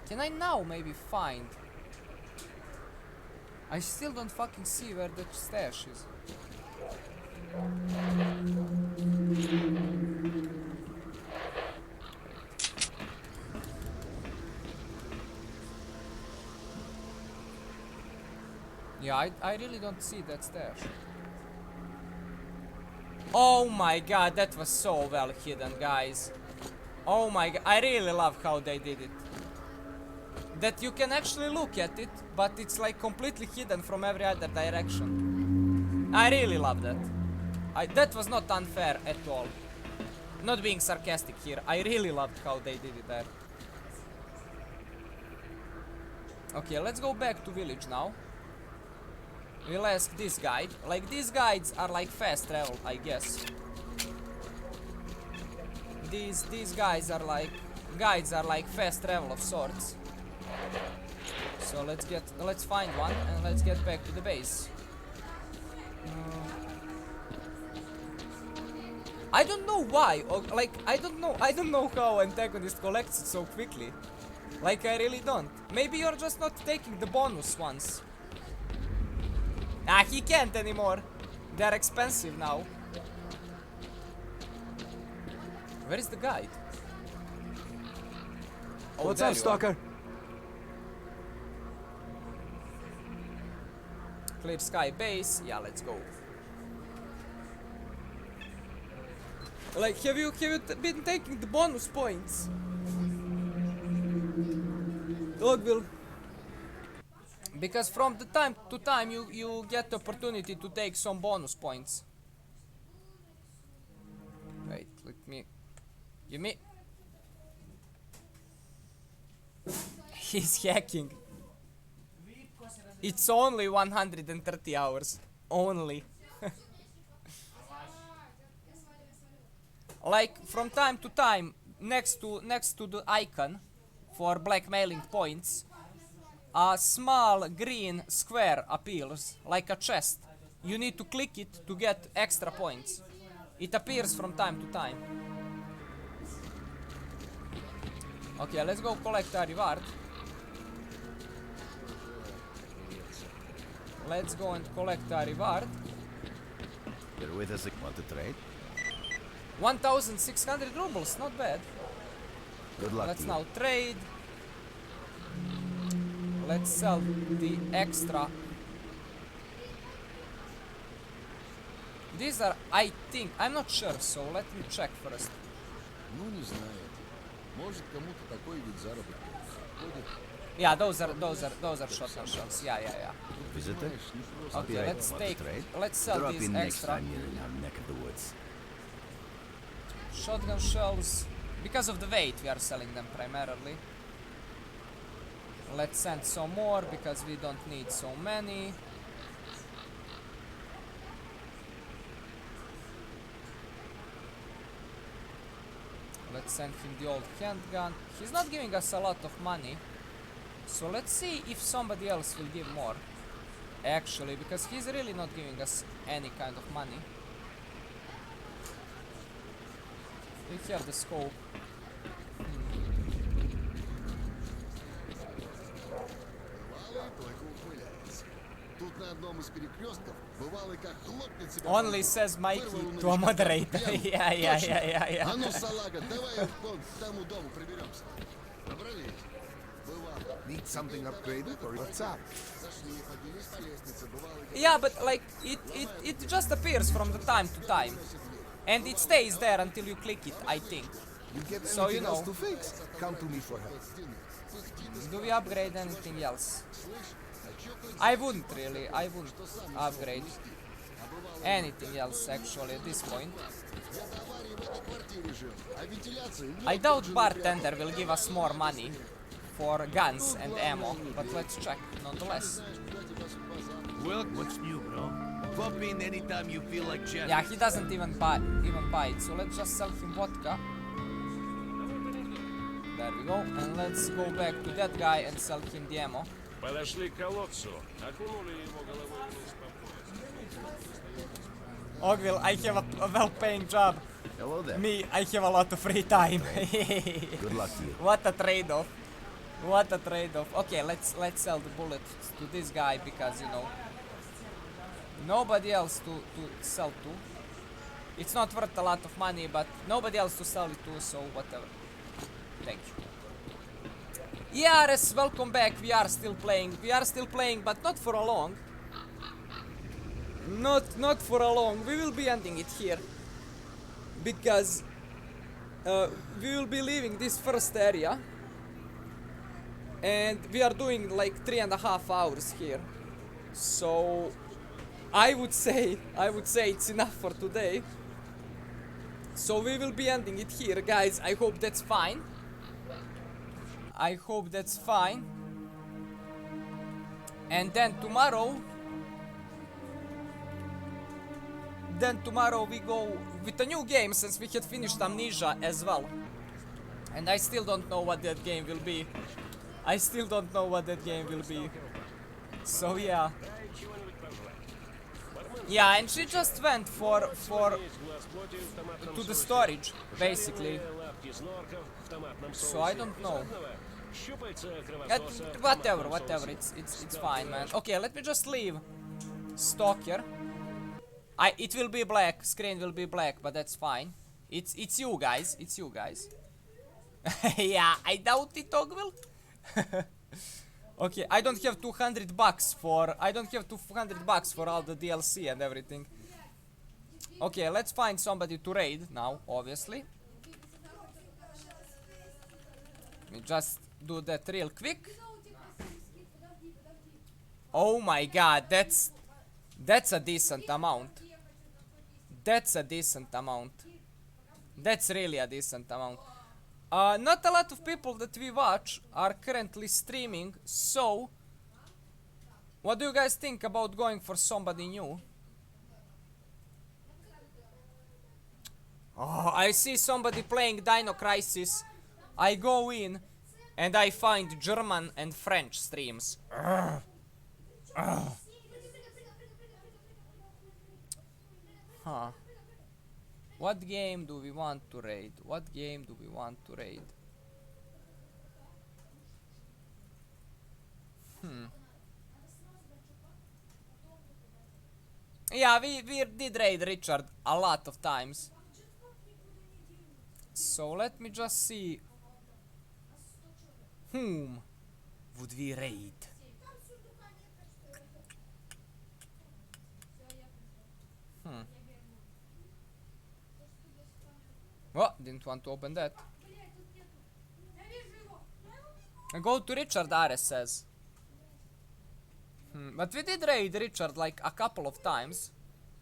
Can I now maybe find? I still don't fucking see where the stash is. Yeah, I really don't see that stairs. Oh my god, that was so well hidden, guys. Oh my god, I really love how they did it. That you can actually look at it, but it's like completely hidden from every other direction. I really love that. That was not unfair at all. Not being sarcastic here, I really loved how they did it there. Okay, let's go back to village now. We'll ask this guide. Like, these guides are like fast travel, I guess. These guides are like fast travel of sorts. So let's find one and let's get back to the base. I don't know why, or like I don't know how antagonist collects it so quickly. Like, I really don't. Maybe you're just not taking the bonus ones. Ah, he can't anymore. They're expensive now. Where is the guide? Oh, what's up, Stalker? Clear sky base. Yeah, let's go. Like, have you been taking the bonus points? Dogville. Because from the time to time you get the opportunity to take some bonus points. Wait, let me... Give me... He's hacking. It's only 130 hours. Only. Like, from time to time, next to the icon for blackmailing points, a small green square appears, like a chest. You need to click it to get extra points. It appears from time to time. Okay, let's go collect our reward. Let's go and collect our reward. You're with us. Want to trade? 1,600 rubles, not bad. Good luck. Let's now trade. Let's sell the extra. These are, I think, I'm not sure, so let me check first. Yeah, those are shotgun shells. Yeah. Visitor? Okay, let's sell these extra. Shotgun shells. Because of the weight, we are selling them primarily. Let's send some more because we don't need so many. Let's send him the old handgun. He's not giving us a lot of money. So let's see if somebody else will give more. Actually, because he's really not giving us any kind of money. We have the scope. Only says Mikey to a moderator. Yeah. Need something upgraded or what's up? Yeah, but like it just appears from the time to time. And it stays there until you click it, I think. You get so anything else to fix? Come to me for help. Do we upgrade anything else? I wouldn't upgrade anything else actually at this point. I doubt bartender will give us more money for guns and ammo, but let's check nonetheless. Well, what's new, bro? Pop in anytime you feel like chatting. Yeah, he doesn't even buy it, so let's just sell him vodka. There we go, and let's go back to that guy and sell him the ammo. Ogville, I have a well-paying job. Hello there. Me, I have a lot of free time. Good luck to you. What a trade-off. What a trade-off. Okay, let's sell the bullets to this guy because, you know, nobody else to sell to. It's not worth a lot of money, but nobody else to sell it to, so whatever. Thank you. Yares, welcome back. We are still playing, but not for a long. not for a long. We will be ending it here because we will be leaving this first area, and we are doing like 3.5 hours here. So I would say it's enough for today. So we will be ending it here, guys. I hope that's fine. I hope that's fine. And then tomorrow we go with a new game, since we had finished Amnesia as well. And I still don't know what that game will be. So yeah. Yeah, and she just went for to the storage, basically. So I don't know. Whatever, it's fine, man. Okay, let me just leave Stalker. It will be black, screen will be black, but that's fine. It's you guys. Yeah, I doubt it, Toggle. Okay, I don't have $200 for all the DLC and everything. Okay, let's find somebody to raid now, obviously. Let me just do that real quick. Oh my god, that's a decent amount. That's really a decent amount. Not a lot of people that we watch are currently streaming, so what do you guys think about going for somebody new? Oh, I see somebody playing Dino Crisis. I go in and I find German and French streams. Huh. What game do we want to raid? Yeah, we did raid Richard a lot of times. So let me just see. Whom would we raid? Oh, didn't want to open that. Go to Richard, Ares says. But we did raid Richard like a couple of times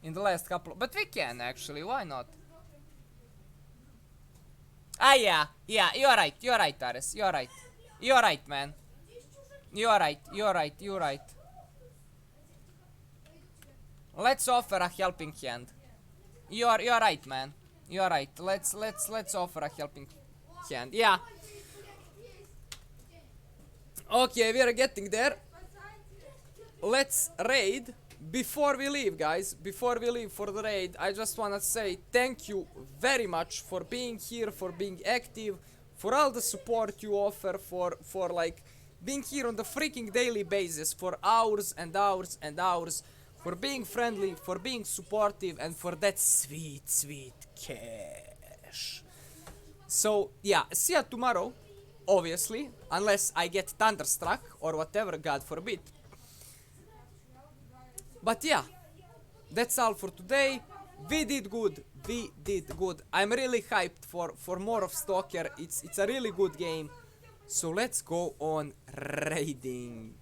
in the last couple. But we can actually, why not? Ah, yeah, you're right, Ares, you're right, man. You're right. Let's offer a helping hand. You're right, man. You're right. Let's offer a helping hand. Yeah. Okay, we are getting there. Let's raid. Before we leave, guys, before we leave for the raid, I just wanna say thank you very much for being here, for being active, for all the support you offer, for like being here on the freaking daily basis for hours and hours and hours, for being friendly, for being supportive, and for that sweet cash. So yeah, see ya tomorrow, obviously, unless I get thunderstruck or whatever, God forbid. But yeah, that's all for today. We did good. I'm really hyped for more of Stalker. It's a really good game. So let's go on raiding.